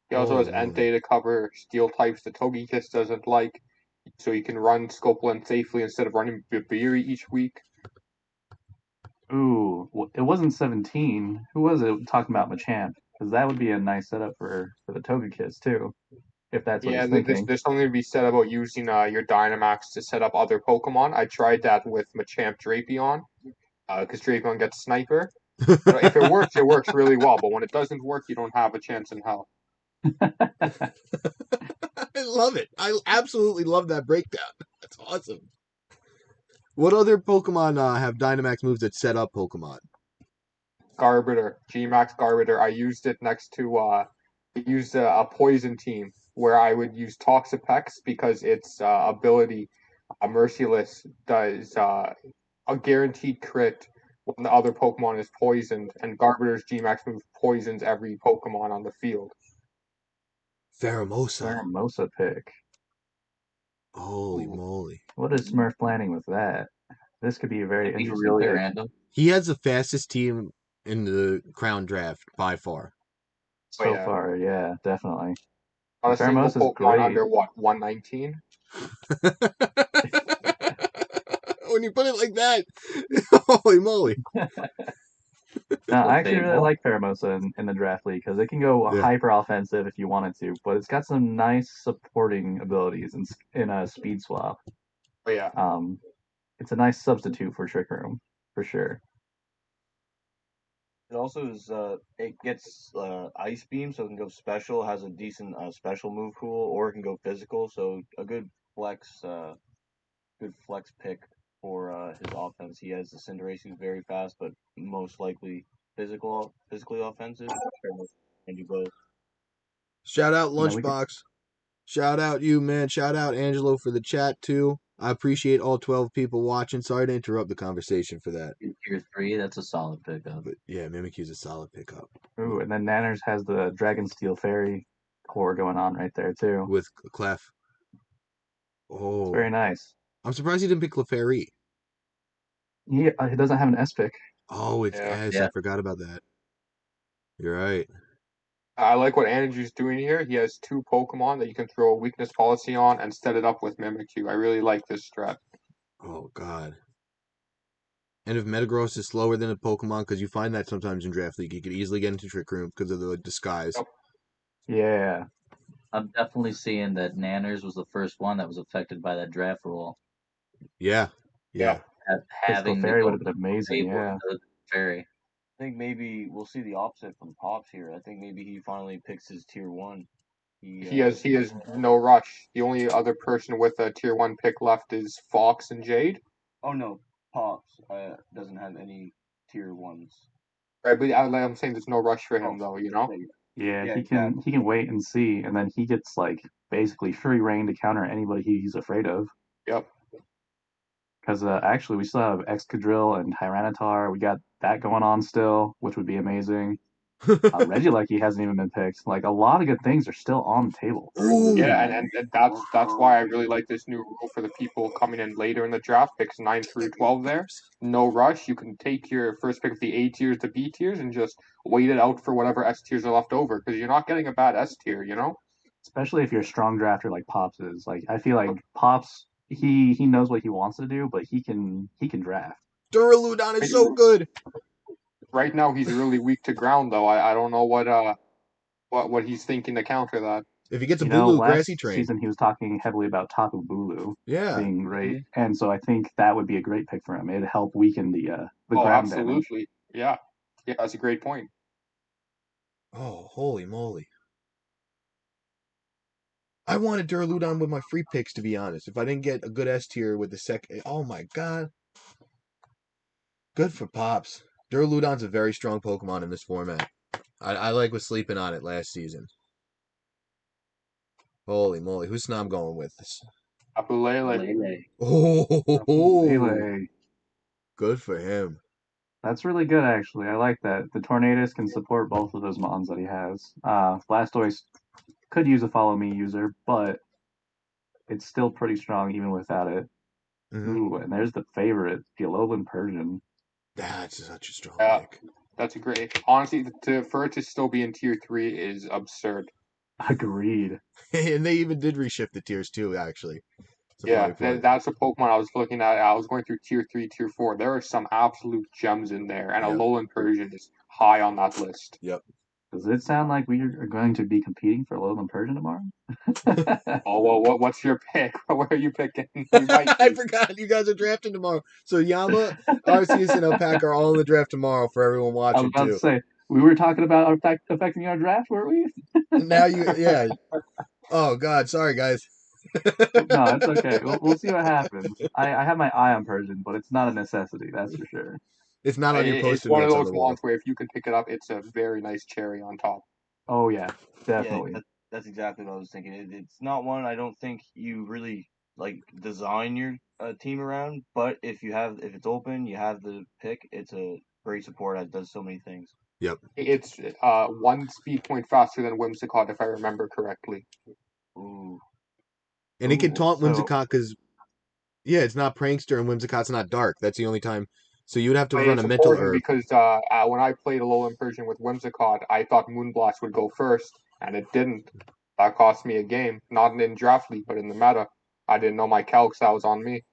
He also has Entei to cover steel types the Togekiss doesn't like, so he can run Scopeland safely instead of running Bibiri each week. Ooh, it wasn't 17. Who was it talking about Machamp? Because that would be a nice setup for the Togekiss, too, if that's what he's thinking. There's something to be said about using your Dynamax to set up other Pokemon. I tried that with Machamp Drapion, because Drapion gets Sniper. If it works, it works really well, but when it doesn't work, you don't have a chance in hell. I love it. I absolutely love that breakdown. That's awesome. What other Pokemon have Dynamax moves that set up Pokemon? Garbiter, G-Max Garbiter. I used it next to a poison team where I would use Toxapex because its ability, Merciless, does a guaranteed crit when the other Pokemon is poisoned, and Garbiter's G-Max move poisons every Pokemon on the field. Pheromosa pick. Holy moly. What is Smurf planning with that? This could be a very interesting pick. Random. He has the fastest team in the Crown Draft by far. So far, yeah, definitely. On a single Pheromosa's Pokemon great. under, 119? When you put it like that, holy moly. No, I actually really like Pheromosa in the draft league because it can go hyper offensive if you wanted to, but it's got some nice supporting abilities in a speed swap. Oh yeah. It's a nice substitute for Trick Room for sure. It also is it gets Ice Beam, so it can go special. Has a decent special move pool, or it can go physical. So a good flex pick for his offense. He has the Cinderace, who's very fast, but most likely physically offensive. And you both. Shout out Lunchbox. Shout out you, man. Shout out Angelo for the chat too. I appreciate all 12 people watching. Sorry to interrupt the conversation for that. Tier 3, that's a solid pickup. But yeah, Mimikyu's a solid pickup. Ooh, and then Nanners has the Dragon Steel Fairy core going on right there too. With Clef. Oh. It's very nice. I'm surprised he didn't pick Clefairy. Yeah, he doesn't have an S pick. Oh, it's S. Yeah. I forgot about that. You're right. I like what Andrew's doing here. He has two Pokemon that you can throw a weakness policy on and set it up with Mimikyu. I really like this strat. Oh, God. And if Metagross is slower than a Pokemon, because you find that sometimes in Draft League, you could easily get into Trick Room because of the disguise. Yep. Yeah. I'm definitely seeing that Nanners was the first one that was affected by that draft rule. Yeah. Having Fairy would have been amazing, yeah. Fairy. I think maybe we'll see the opposite from Pops here. I think maybe he finally picks his tier 1. He has no rush. The only other person with a tier 1 pick left is Fox and Jade. Oh no, Pops doesn't have any tier 1s. Right, but I'm saying there's no rush for him though, you know? Yeah, he can wait and see, and then he gets like basically free reign to counter anybody he's afraid of. Yep. Because actually, we still have Excadrill and Tyranitar. We got that going on still, which would be amazing. Regieleki hasn't even been picked. Like a lot of good things are still on the table. Ooh. Yeah, and that's why I really like this new rule for the people coming in later in the draft, picks 9 through 12 there. No rush. You can take your first pick of the A tiers, the B tiers, and just wait it out for whatever S tiers are left over, because you're not getting a bad S tier, you know? Especially if you're a strong drafter like Pops is. Like I feel like Pops he knows what he wants to do, but he can draft. Duraludon is so good. Right now he's really weak to ground though. I don't know what he's thinking to counter that. If he gets a Bulu Grassy Last train. season he was talking heavily about Tapu Bulu being great, and so I think that would be a great pick for him. It'd help weaken the ground damage. Absolutely. Yeah, that's a great point. Oh, holy moly. I wanted Duraludon with my free picks, to be honest. If I didn't get a good S tier with the second... Oh, my God. Good for Pops. Duraludon's a very strong Pokemon in this format. I was sleeping on it last season. Holy moly. Who's Snom going with this? Lele. Oh, good for him. That's really good, actually. I like that. The Tornadus can support both of those mons that he has. Blastoise could use a Follow Me user, but it's still pretty strong even without it. Mm-hmm. Ooh, and there's the favorite, the Alolan Persian. That's such a strong pick. That's a great. Honestly, for it to still be in tier 3 is absurd. Agreed. And they even did reshift the tiers too, actually. Yeah, that's a Pokemon I was looking at. I was going through tier 3, tier 4. There are some absolute gems in there, and Alolan Persian is high on that list. Yep. Does it sound like we are going to be competing for Alolan Persian tomorrow? Oh, well, what's your pick? Where are you picking? I forgot. You guys are drafting tomorrow. So Yama, Arceus, and Alpaca are all in the draft tomorrow for everyone watching, I was about to say, we were talking about affecting our draft, weren't we? Yeah. Oh, God. Sorry, guys. No, it's okay. We'll see what happens. I have my eye on Persian, but it's not a necessity, that's for sure. It's not on your post-it It's one of notes on those the wall. ones where if you can pick it up, it's a very nice cherry on top. Oh, yeah, definitely. Yeah, that's exactly what I was thinking. It's not one I don't think you really like design your team around, but if it's open, you have the pick. It's a great support. It does so many things. Yep. It's 1 speed point faster than Whimsicott, if I remember correctly. Ooh. And it can taunt Whimsicott because, it's not Prankster and Whimsicott's not Dark. That's the only time. So you would have to run a mental herb. Because when I played Alolan Persian with Whimsicott, I thought Moonblast would go first, and it didn't. That cost me a game. Not in Draft League, but in the meta. I didn't know my calcs. That was on me.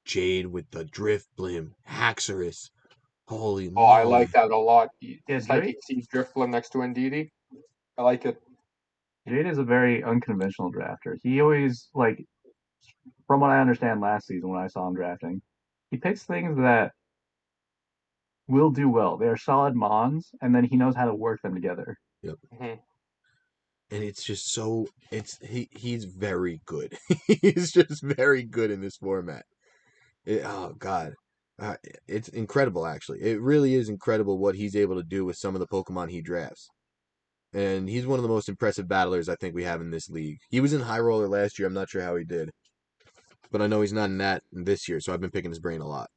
Jade with the Drift Blim. Haxorus. Holy moly. Oh, I like that a lot. Jade Drift Blim next to Indeedee. I like it. Jade is a very unconventional drafter. He always, from what I understand last season when I saw him drafting, he picks things that will do well. They are solid mons, and then he knows how to work them together. Yep. Mm-hmm. And it's just so he's very good. He's just very good in this format. Oh God, it's incredible. Actually, it really is incredible what he's able to do with some of the Pokemon he drafts. And he's one of the most impressive battlers I think we have in this league. He was in High Roller last year. I'm not sure how he did, but I know he's not in that this year. So I've been picking his brain a lot.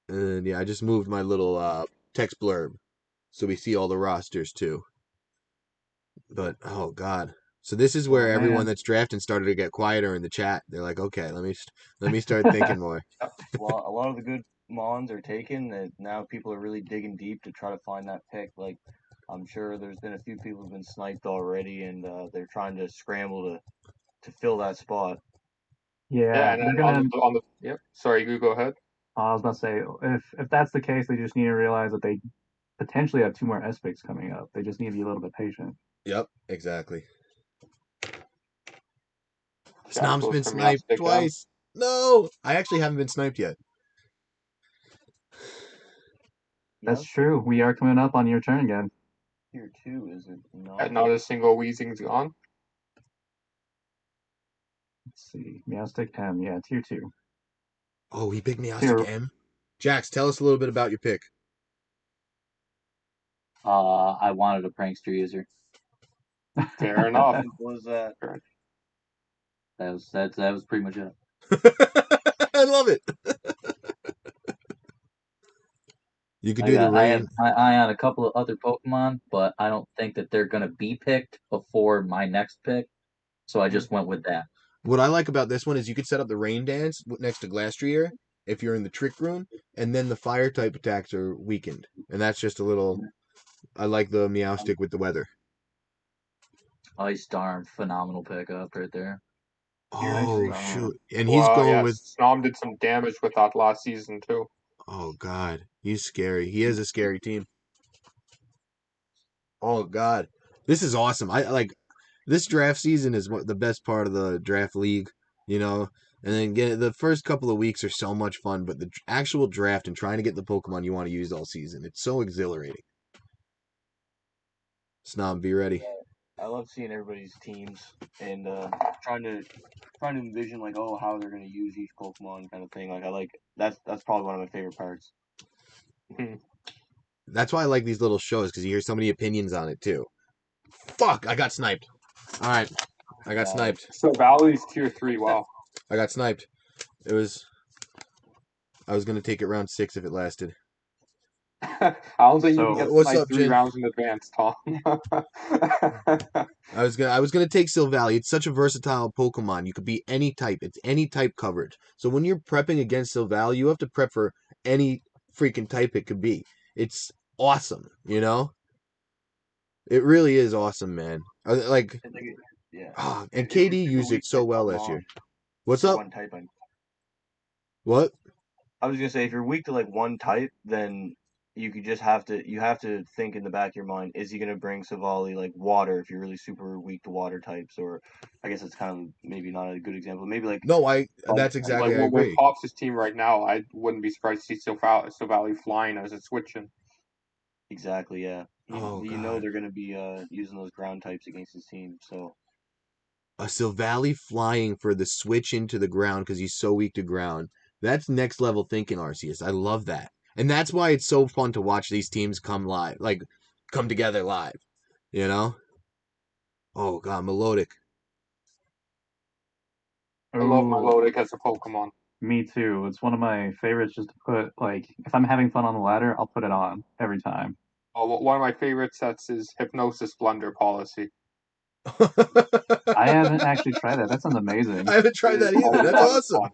And yeah, I just moved my little text blurb so we see all the rosters too. But oh God. So this is where everyone that's drafting started to get quieter in the chat. They're like, okay, let me start thinking more. Well, a lot of the good mons are taken, and now people are really digging deep to try to find that pick. Like, I'm sure there's been a few people who've been sniped already, and they're trying to scramble to fill that spot. Yeah, and then yep. Sorry, you go ahead. I was about to say, if that's the case, they just need to realize that they potentially have 2 more S picks coming up. They just need to be a little bit patient. Yep, exactly. Snom's been sniped twice. No, I actually haven't been sniped yet. That's true. We are coming up on your turn again. Tier 2, is it not? Not a single Weezing's gone. Let's see. Meowstic M. Yeah, tier 2. Oh, he picked Meowstic M? Jax, tell us a little bit about your pick. I wanted a prankster user. Fair enough. What was that? That was pretty much it. I love it. You could do the I have rain. my eye on a couple of other Pokemon, but I don't think that they're gonna be picked before my next pick. So I just went with that. What I like about this one is you could set up the rain dance next to Glastrier if you're in the trick room, and then the fire type attacks are weakened. And that's just a little. I like the meow stick with the weather. Ice Darm, phenomenal pickup right there. Oh Nice. shoot! And he's Well, going yeah, with. Snom did some damage with that last season too. Oh god, he's scary. He has a scary team. Oh god, this is awesome. I like this draft season is the best part of the draft league. You know, and then get the first couple of weeks are so much fun, but the actual draft and trying to get the Pokemon you want to use all season, it's so exhilarating. Snob, be ready. I love seeing everybody's teams and trying to envision like how they're gonna use each Pokemon kind of thing. Like I like that's probably one of my favorite parts. That's why I like these little shows because you hear so many opinions on it too. Fuck! I got sniped. All right, I got sniped. So Valley's tier 3. Wow. I got sniped. It was. I was gonna take it round 6 if it lasted. I don't think you So- can get What's sniped up, 3 Jin? rounds in advance, Tom. I was gonna take Silvally. It's such a versatile Pokemon. You could be any type. It's any type coverage. So when you're prepping against Silvally, you have to prep for any freaking type it could be. It's awesome, you know? It really is awesome, man. Like, I think yeah. and If KD you're used weak it so to well one last year. mon- What's or up? One type. What? I was gonna say if you're weak to like one type, then you could just have to think in the back of your mind, is he gonna bring Savali like water if you're really super weak to water types, or I guess it's kind of maybe not a good example. Maybe like No, type. that's exactly, I Like with agree. Pops' team right now, I wouldn't be surprised to see Silvally flying as a switching. Exactly, yeah. Oh, You know God. they're gonna be using those ground types against his team, so A Silvally flying for the switch into the ground because he's so weak to ground. That's next level thinking, Arceus. I love that. And that's why it's so fun to watch these teams come live, like come together live. You know? Oh god, melodic. I love Ooh, Melodic as a Pokemon. me too. It's one of my favorites just to put, like, if I'm having fun on the ladder, I'll put it on every time. One of my favorite sets is Hypnosis Blunder Policy. I haven't actually tried that. That sounds amazing. I haven't tried that either. That's awesome.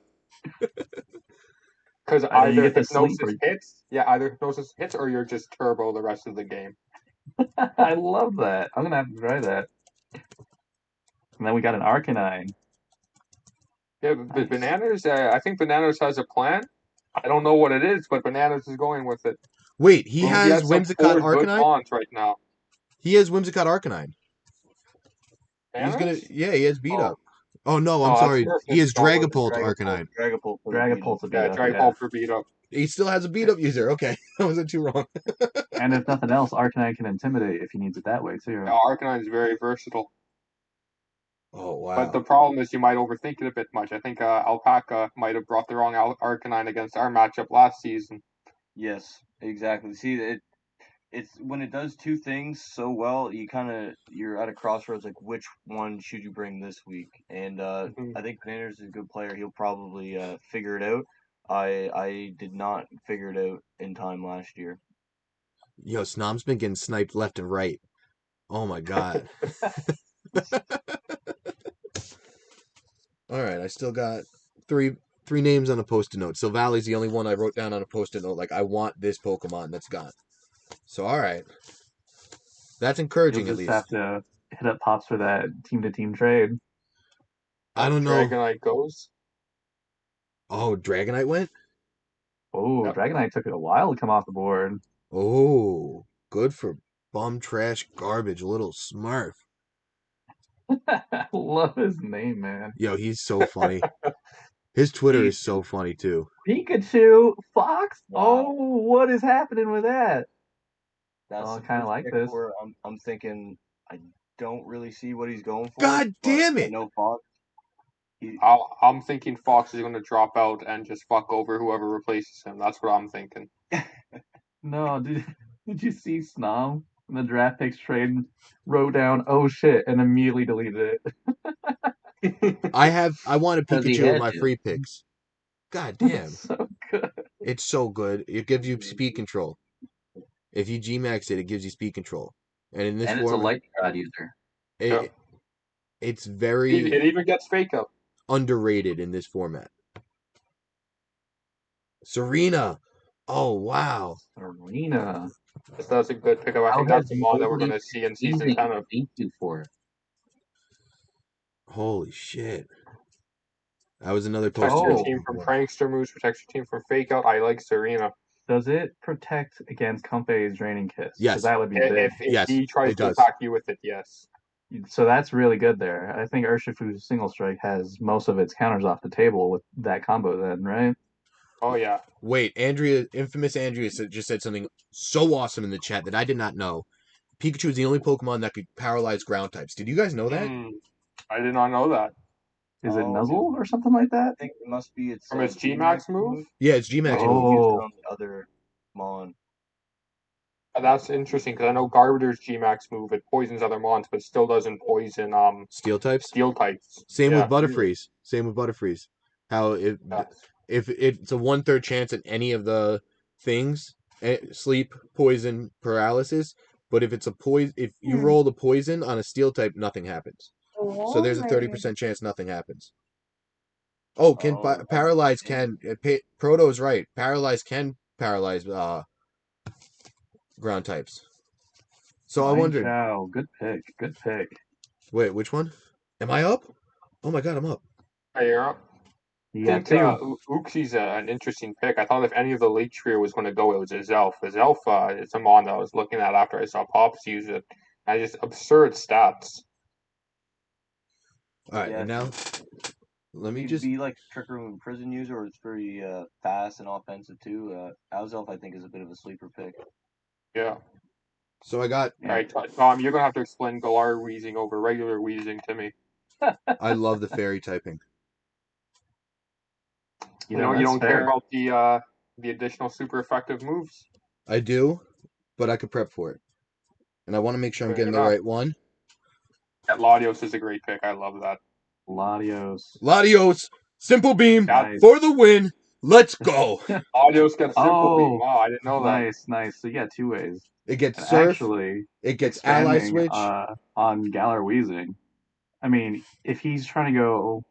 Because You either get to sleep Hypnosis or- hits, either Hypnosis hits or you're just turbo the rest of the game. I love that. I'm gonna have to try that. And then we got an Arcanine. Yeah, but Nice. Bananas, I think Bananas has a plan. I don't know what it is, but Bananas is going with it. Wait, he Well, has some Whimsicott 4 good Arcanine? bonds right now. He has Whimsicott Arcanine. He's gonna Bananas? he has beat Oh. up. Oh no, I'm No, that's sorry. Smurf He has that's going with it. Dragapult Arcanine. Dragapult. Dragapult's a beat Yeah, up, Drag yeah. Ball for beat up. He still has a beat up user. Okay. I wasn't too wrong. And if nothing else, Arcanine can intimidate if he needs it that way too. Yeah, Arcanine is very versatile. Oh wow. But the problem is you might overthink it a bit much. I think Alpaca might have brought the wrong Arcanine against our matchup last season. Yes, exactly. See, it's when it does two things so well, you're at a crossroads like which one should you bring this week? And I think Bananas is a good player. He'll probably figure it out. I did not figure it out in time last year. Yo, Snom's been getting sniped left and right. Oh my god. All right, I still got three names on a post-it note. Silvally's the only one I wrote down on a post-it note. Like I want this Pokemon that's gone. So all right, that's encouraging You'll at just least. have to hit up Pops for that team-to-team trade. I don't know. Dragonite goes. Oh, Dragonite went. Oh, Yep. Dragonite took a while to come off the board. Oh, good for bum trash garbage little Smurf. I love his name, man. Yo, he's so funny. His Twitter is so funny too. Pikachu, Fox. Wow. Oh, what is happening with that? That's Oh, I the kinda first like pick this. where I'm thinking I don't really see what he's going for. God but damn I it! know Fox. I'm thinking Fox is going to drop out and just fuck over whoever replaces him. That's what I'm thinking. No, did you see Snom in the draft picks trade wrote down "oh shit" and immediately deleted it? I want a 'Cause he Pikachu with had my to. free picks. God damn. So good. It's so good. It gives you speed control. If you G-Max it, it gives you speed control. And in this And it's a format, lightning rod user. it's It very even gets fake up. underrated in this format. Serena. Oh, wow. Serena. That's a good pickup. I How think that's has the mon that we're nobody going to see in season using 10 of. beat you for it? Holy shit. That was another Protects poster. your Oh. team from prankster moves, protects your team from fake out. I like Serena. Does it protect against Compe's Draining Kiss? Yes. Because that would be big. If Yes, he tries it to does. attack you with it, yes. So that's really good there. I think Urshifu's Single Strike has most of its counters off the table with that combo then, right? Oh, yeah. Wait, infamous Andrea just said something so awesome in the chat that I did not know. Pikachu is the only Pokemon that could paralyze ground types. Did you guys know that? I did not know that. Is it Nuzzle or something like that? I think it must be its From its G-Max move? Yeah, it's G-Max Yeah, move. you use Oh. it on the other Mon. That's interesting because I know Garbiter's G-Max move, it poisons other mons, but still doesn't poison Steel types? steel types. Same Yeah. with Butterfreeze. Same with Butterfreeze. How if it's a 1/3 chance at any of the things, sleep, poison, paralysis. But if it's if you roll the poison on a steel type, nothing happens. So there's a 30% chance nothing happens. Oh, paralyze can Proto is right. Paralyze can paralyze ground types. So I wondered. Chow. Good pick. Good pick. Wait, which one? Am I up? Oh my god, I'm up. Hey, you're up. You I got think two. Uxi's an interesting pick. I thought if any of the late trio was going to go, it was Azelf. Azelf is a mon that I was looking at after I saw Pops use it. And just absurd stats. All right, Yeah, and now let me He'd just be like a Trick Room Prison user, or it's pretty fast and offensive too. Alzelf, I think, is a bit of a sleeper pick. Yeah. So I got. All right, Tom, you're going to have to explain Galar Wheezing over regular Wheezing to me. I love the fairy typing. You don't care about the additional super effective moves? I do, but I could prep for it. And I want to make sure I'm getting the right one. Yeah, Latios is a great pick. I love that. Latios, Simple Beam Nice. for the win. Let's go. Latios gets Simple Beam. Wow, I didn't know that. Nice. So you got two ways. It gets And Surf. actually, It gets Ally expanding Switch. on Galar Wheezing. I mean, if he's trying to go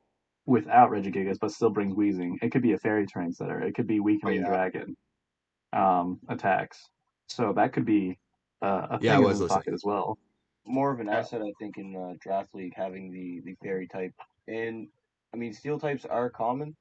without Regigigas but still brings Wheezing, it could be a Fairy Terrain setter. It could be Weakening Dragon attacks. So that could be a thing in his pocket as well. More of an asset, I think, in Draft League, having the Fairy type. And, I mean, Steel types are common,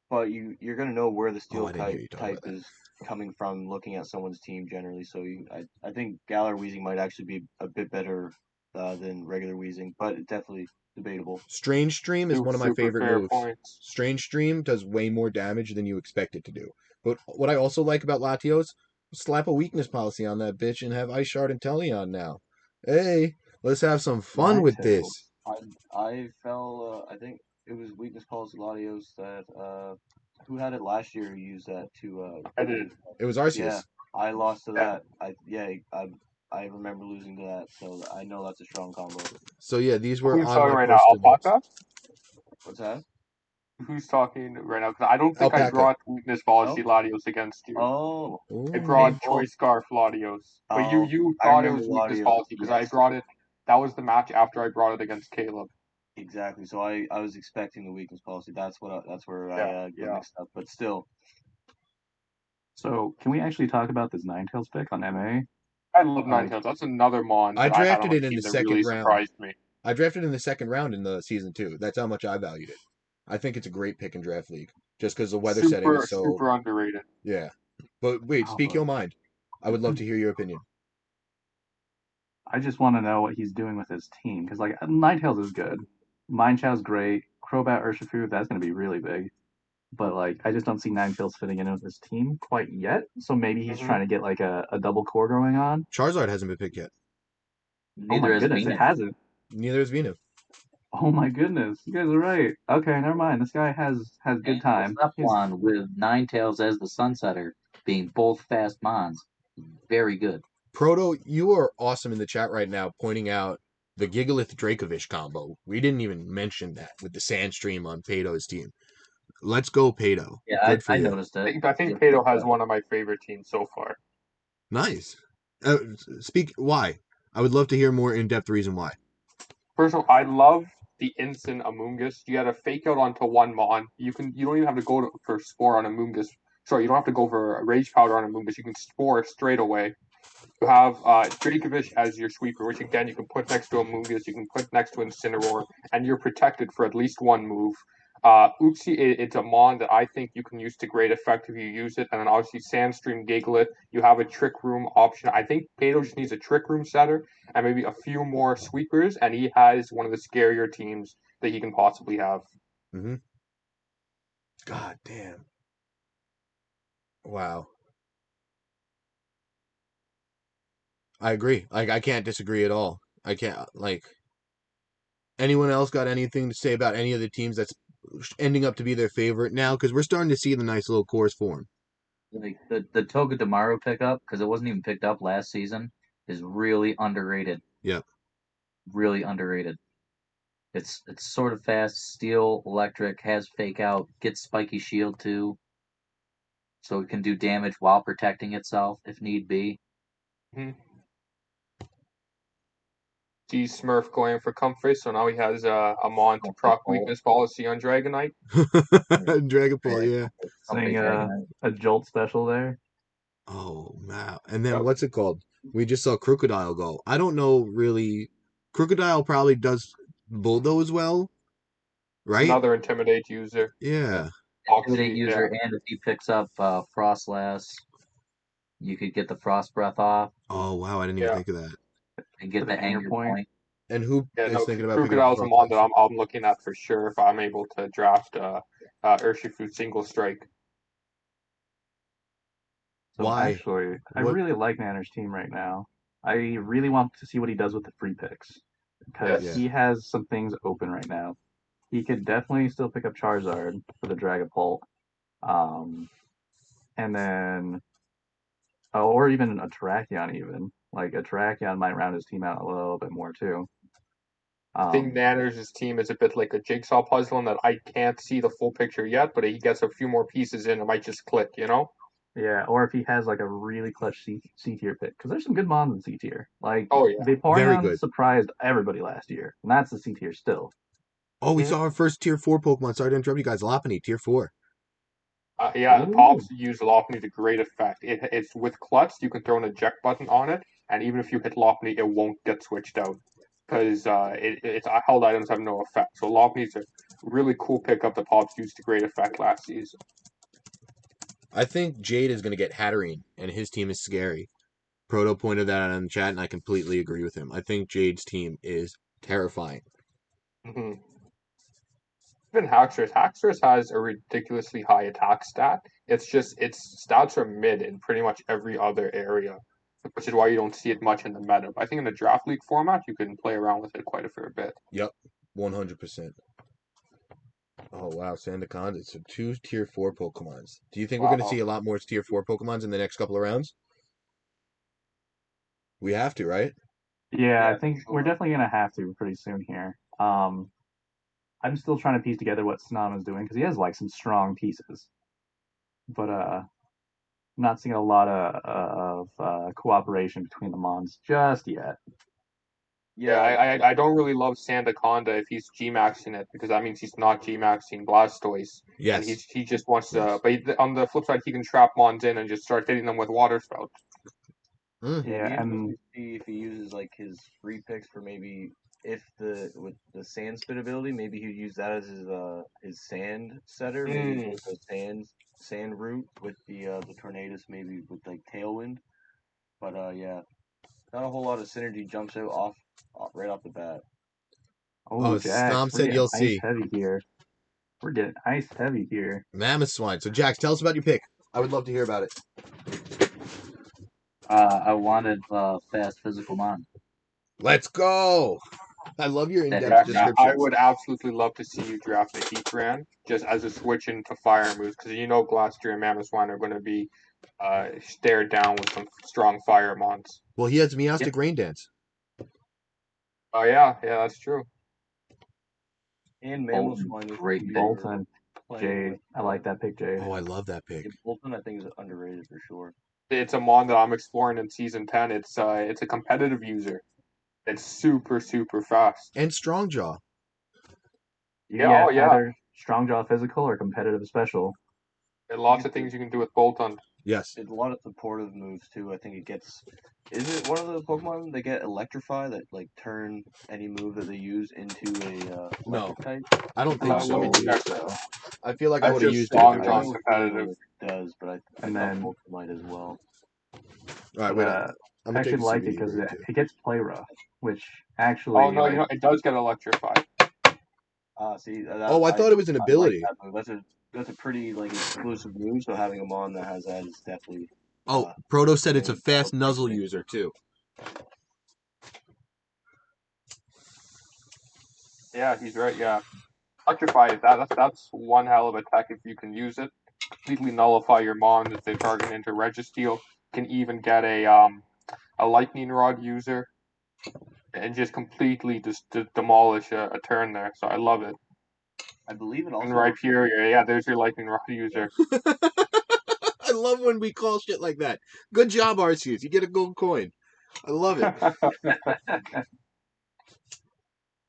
but you're going to know where the Steel type is coming from looking at someone's team generally. So I think Galar Wheezing might actually be a bit better than regular Wheezing, but it's definitely debatable. Strange Stream is one of my favorite moves. Points. Strange Stream does way more damage than you expect it to do. But what I also like about Latios, slap a weakness policy on that bitch and have Ice Shard and Teleon now. Hey, let's have some fun with this. I fell, I think it was weakness policy Latios that, who had it last year who used that to, I did. It was Arceus. Yeah, I lost to that. I remember losing to that, so I know that's a strong combo. So yeah, these were Who's on talking my right now? Alpaca? What's that? Who's talking right now? Because I don't think Alpaca. I brought weakness policy Latios against you. Oh. I brought Choice Scarf Latios. But you thought it was weakness policy because I brought it. That was the match after I brought it against Caleb. Exactly. So I was expecting the weakness policy. That's where I get mixed up. But still. So can we actually talk about this Ninetales pick on MA? I love Ninetales. That's another mon. I drafted it in the that second really round. Surprised me. I drafted in the second round in the season 2. That's how much I valued it. I think it's a great pick in Draft League, just because the weather setting is so super underrated. Yeah, but wait, speak your mind. I would love to hear your opinion. I just want to know what he's doing with his team because like Ninetales is good, Mindchow's great, Crobat Urshifu, that's going to be really big. But like, I just don't see Ninetales fitting in with his team quite yet. So maybe he's trying to get like a double core going on. Charizard hasn't been picked yet. Neither is Venus. It hasn't. Neither is Venus. Oh my goodness, you guys are right. Okay, never mind. This guy has good time. One with Ninetales as the Sunsetter, being both fast mons, very good. Proto, you are awesome in the chat right now, pointing out the Gigalith Dracovish combo. We didn't even mention that with the Sandstream on Pato's team. Let's go, Pato. Yeah, I noticed that. I think Pato has one of my favorite teams so far. Nice. Speak why. I would love to hear more in-depth reason why. First of all, I love the instant Amoonguss. You gotta fake out onto one Mon. You don't even have to go for Spore on Amoonguss. Sorry, you don't have to go for a Rage Powder on Amoonguss. You can Spore straight away. You have Dracovish as your sweeper, which again you can put next to Amoonguss, you can put next to Incineroar, and you're protected for at least one move. Uxie, it's a Mon that I think you can use to great effect if you use it, and then obviously Sandstream, Gigalith, you have a Trick Room option. I think Beto just needs a Trick Room setter and maybe a few more sweepers, and he has one of the scarier teams that he can possibly have. Mm-hmm. God damn. Wow. I agree. Like, I can't disagree at all. I can't, like, anyone else got anything to say about any of the teams that's ending up to be their favorite now? Because we're starting to see the nice little course form. Like the Toga Damaru pickup, because it wasn't even picked up last season, is really underrated. Yep. Really underrated. It's sort of fast, steel, electric, has fake out, gets spiky shield too, so it can do damage while protecting itself if need be. Mm-hmm. G Smurf going for comfort, so now he has a Mon to proc weakness policy on Dragonite. Dragon Ball, yeah. Saying a Jolt special there. Oh, wow. And then what's it called? We just saw Crocodile go. I don't know really. Crocodile probably does Bulldoze well, right? Another Intimidate user. Yeah. Intimidate user, and if he picks up Frostlass, you could get the Frost Breath off. Oh, wow. I didn't even think of that. And get the anger point. And who is thinking about picking up Crocodile's a Mon that I'm looking at for sure if I'm able to draft Urshifu single strike. So why? Actually, I really like Nanner's team right now. I really want to see what he does with the free picks because he has some things open right now. He could definitely still pick up Charizard for the Dragapult, and then or even a Terrakion. Even like a Terrakion might round his team out a little bit more too. I think Nanners' team is a bit like a jigsaw puzzle in that I can't see the full picture yet, but he gets a few more pieces in, it might just click, you know? Yeah, or if he has like a really clutch C tier pick, because there's some good mons in C tier. Like, oh yeah, Vaporeon surprised everybody last year, and that's the C tier still. Oh, we saw our first tier 4 Pokemon. Sorry to interrupt you guys. Lopunny, tier 4. Pops use Lopunny to great effect. It's with Klutz, you can throw an eject button on it, and even if you hit Lopunny, it won't get switched out. Because it's held items have no effect. So Lopunny's a really cool pickup that Pops used to great effect last season. I think Jade is going to get Hatterene, and his team is scary. Proto pointed that out in the chat, and I completely agree with him. I think Jade's team is terrifying. Mm-hmm. Even Haxorus has a ridiculously high attack stat. It's just its stats are mid in pretty much every other area, which is why you don't see it much in the meta. But I think in the draft league format, you can play around with it quite a fair bit. Yep, 100%. Oh wow, Sandaconda. So 2 tier 4 Pokemons. Do you think we're going to see a lot more tier 4 Pokemons in the next couple of rounds? We have to, right? Yeah, I think we're definitely going to have to pretty soon here. I'm still trying to piece together what Sanam is doing because he has like some strong pieces, but I'm not seeing a lot of cooperation between the Mons just yet. Yeah, I don't really love Sandaconda if he's G-maxing it because that means he's not G-maxing Blastoise. Yes. And he just wants to. But on the flip side, he can trap Mons in and just start hitting them with Water Spout. Yeah, and see if he uses like his free picks for maybe with the sand spit ability, maybe he'd use that as his sand setter, maybe go the sand route with the Tornadus, maybe with like Tailwind. But yeah, not a whole lot of synergy jumps out right off the bat. Oh, Jax, Snom said you'll see. Heavy here. We're getting ice heavy here. Mammoth Swine. So Jax, tell us about your pick. I would love to hear about it. I wanted fast physical mon. Let's go. I love your in-depth description. I would absolutely love to see you draft a Heatran just as a switch into fire moves because you know Glastrier and Mammoth Swine are going to be stared down with some strong fire mons. Well, he has Meowstic Rain Dance. Oh yeah, that's true. And Mammoth Swine is great Bolton. Jade, I like that pick, Jade. Oh, I love that pick. Bolton, I think, is underrated for sure. It's a mon that I'm exploring in season 10. It's a competitive user. It's super super fast. And strong jaw. You Yeah, can get oh, yeah. either strong jaw physical or competitive special. And lots of things you can do with Boltund. Yes. It's a lot of supportive moves too. I think it gets. Is it one of the Pokemon that get Electrify that like turn any move that they use into a No. electric type? I don't think Let so. me check. I feel like I That's would have just used it if strong it I jaw was. know competitive. it does, but I And thought then- Pokemon might as well. All right, But, wait. I'm I gonna take actually the like it CBD because break, too. it gets play rough, which actually Oh no, it does get electrified. See. Oh, I thought it was an I like ability. that move. That's a pretty like exclusive move. So having a mon that has that is definitely. Oh, Proto said it's a really fast powerful nuzzle thing. user too. Yeah, he's right. Yeah, electrify. That's one hell of a tech if you can use it. Completely nullify your mons if they target into Registeel. Can even get a lightning rod user and just completely demolish a turn there. So I love it. I believe it also. And Rhyperior, yeah, there's your lightning rod user. I love when we call shit like that. Good job, Arceus. You get a gold coin. I love it.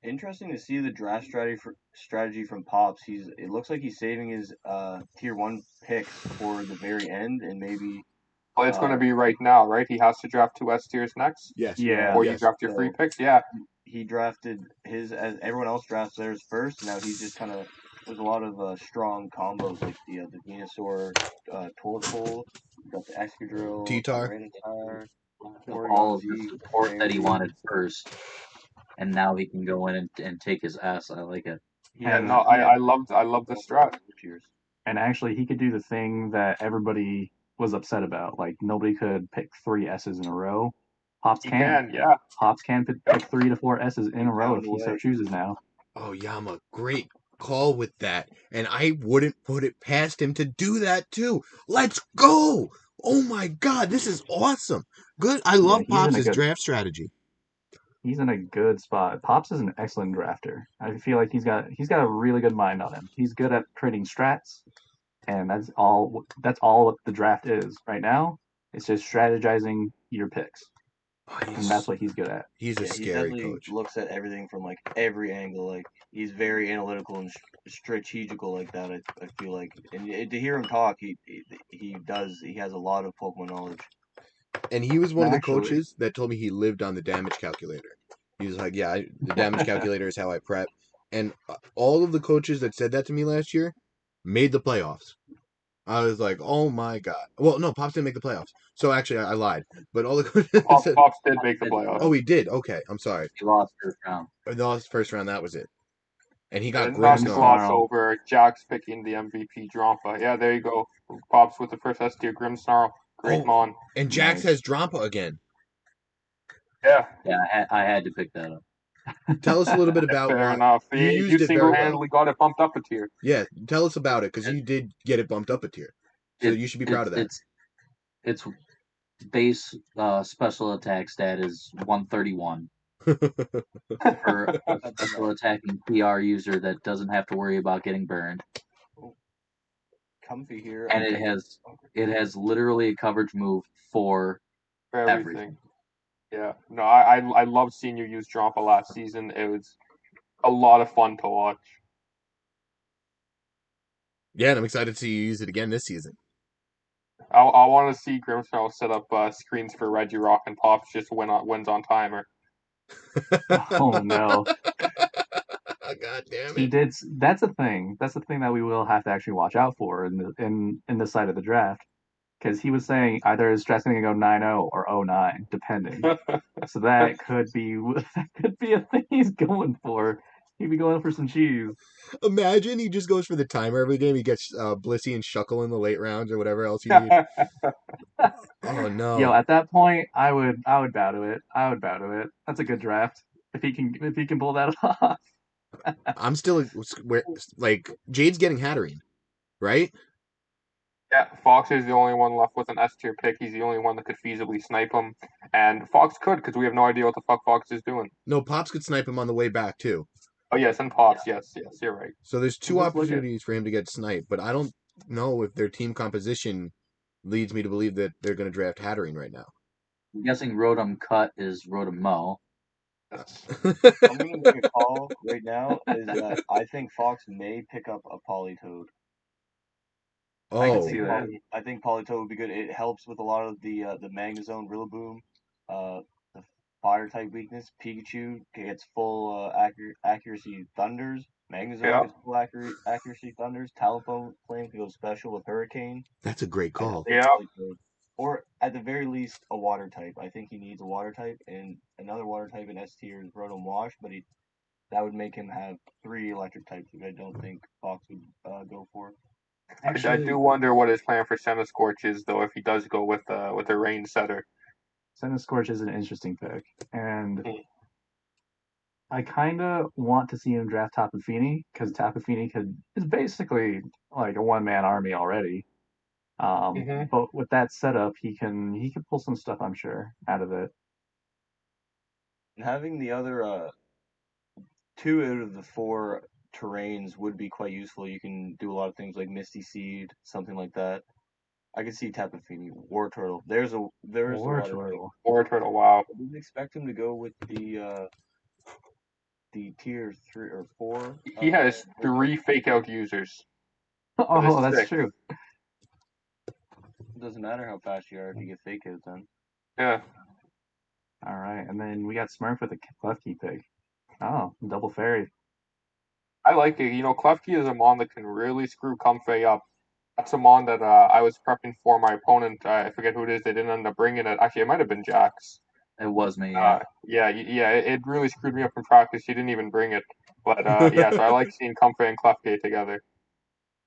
Interesting to see the draft strategy from Pops. It looks like he's saving his tier 1 picks for the very end, and maybe Well, it's going to be right now, right? He has to draft 2 S tiers next. Yes. Yeah. Or you Yes. draft your free So- picks. Yeah. he drafted his as everyone else drafts theirs first. Now he's just kind of there's a lot of strong combos like the Venusaur, Torkoal, got the Excadrill, T-Tar. Tyranitar, All of the Z, support that he Fairy. wanted first, and now he can go in and take his ass. I like it. Yeah, And- no, I love the strat. Tiers. And actually, he could do the thing that everybody was upset about. Like, nobody could pick 3 S's in a row. Pops He can. can, yeah. Pops can pick 3 to 4 S's in a row found if a he so way. chooses now. Oh, Yama, great call with that. And I wouldn't put it past him to do that too. Let's go! Oh my god, this is awesome. Good. I love he's in a Pops' good- draft strategy. He's in a good spot. Pops is an excellent drafter. I feel like he's got a really good mind on him. He's good at creating strats, and that's all the draft is right now. It's just strategizing your picks, Oh, and that's what he's good at. He's a Yeah, he scary definitely coach. looks at everything from like every angle. Like he's very analytical and strategical like that. I feel like, and to hear him talk, he has a lot of Pokemon knowledge. And he was one of the Actually- coaches that told me he lived on the damage calculator. He was like, yeah, the damage calculator is how I prep. And all of the coaches that said that to me last year made the playoffs. I was like, oh my god. Well, no, Pops didn't make the playoffs. So actually, I lied. But all the coaches said, Pops did make the playoffs. oh, he did. Okay, I'm sorry. He lost first round. The last first round, that was it. And he got And not to Grimmsnarl. gloss over Jack's picking the MVP Drampa. Yeah, there you go. Pops with the first S tier Grimmsnarl. Great Oh. mon. And Jax has Drampa again. Yeah, Yeah, I had to pick that up. Tell us a little bit about fair why enough. you used You it very well. single-handedly got it bumped up a tier. Yeah, tell us about it, because you did get it bumped up a tier. So you should be proud of that. Its base special attack stat is 131 for a special attacking PR user that doesn't have to worry about getting burned, Comfy here, and it has literally a coverage move for For everything. everything. Yeah. No, I love seeing you use Drampa last season. It was a lot of fun to watch. Yeah, and I'm excited to see you use it again this season. I want to see Grimmsnarl set up screens for Regirock and Pops just wins on timer. Oh no. God damn He it. did. That's a thing. That's the thing that we will have to actually watch out for in the side of the draft, because he was saying either his strat's going to go 9-0 or 0-9, depending. So that could be a thing he's going for. He'd be going for some cheese. Imagine he just goes for the timer every game. He gets Blissey and Shuckle in the late rounds or whatever else you need. Oh no. Yo, at that point, I would bow to it. I would bow to it. That's a good draft if he can pull that off. I'm still like Jade's getting Hatterene, right? Yeah, Fox is the only one left with an S tier pick. He's the only one that could feasibly snipe him, and Fox could because we have no idea what the fuck Fox is doing. No, Pops could snipe him on the way back too. Oh yes, and Pops, yes, you're right. So there's two Let's look at- opportunities for him to get sniped, but I don't know if their team composition leads me to believe that they're going to draft Hatterene right now. I'm guessing Rotom Cut is Rotom Mo. Yes. I'm gonna make a call right now. Is that I think Fox may pick up a Politoed. I can Oh, see that. I think Politoed would be good. It helps with a lot of the Magnezone, Rillaboom, the fire type weakness. Pikachu gets full accuracy Thunders. Magnezone Yeah. gets full accuracy Thunders. Talonflame can go special with Hurricane. that's a great And I call. think Yeah. Politoed, or at the very least, a water type. I think he needs a water type, and another water type in S tier is Rotom Wash, but that would make him have 3 electric types, which I don't think Fox would go for. I Actually, do wonder what his plan for Scorch is, though, if he does go with a rain setter. Scorch is an interesting pick, and Hmm. I kind of want to see him draft Tapu Fini because Tapu Fini is basically like a one-man army already. Mhm. But with that setup, he can pull some stuff, I'm sure, out of it. And having the other 2 out of the 4 terrains would be quite useful. You can do a lot of things like Misty Seed, something like that. I could see Tapu Fini, War Turtle. There's the War water type. Turtle. War Turtle, wow. I didn't expect him to go with the tier 3 or 4. He has 3 fake out users. Oh, that's 6. true. It doesn't matter how fast you are if you get fake out then. Yeah. All right, and then we got Smurf with a Klefki pick. Oh, double fairy. I like it. Klefki is a mon that can really screw Comfey up. That's a mon that I was prepping for my opponent. I forget who it is. They didn't end up bringing it. Actually, it might have been Jax. It was me, yeah. Yeah. It really screwed me up in practice. He didn't even bring it. But yeah, so I like seeing Comfey and Klefki together.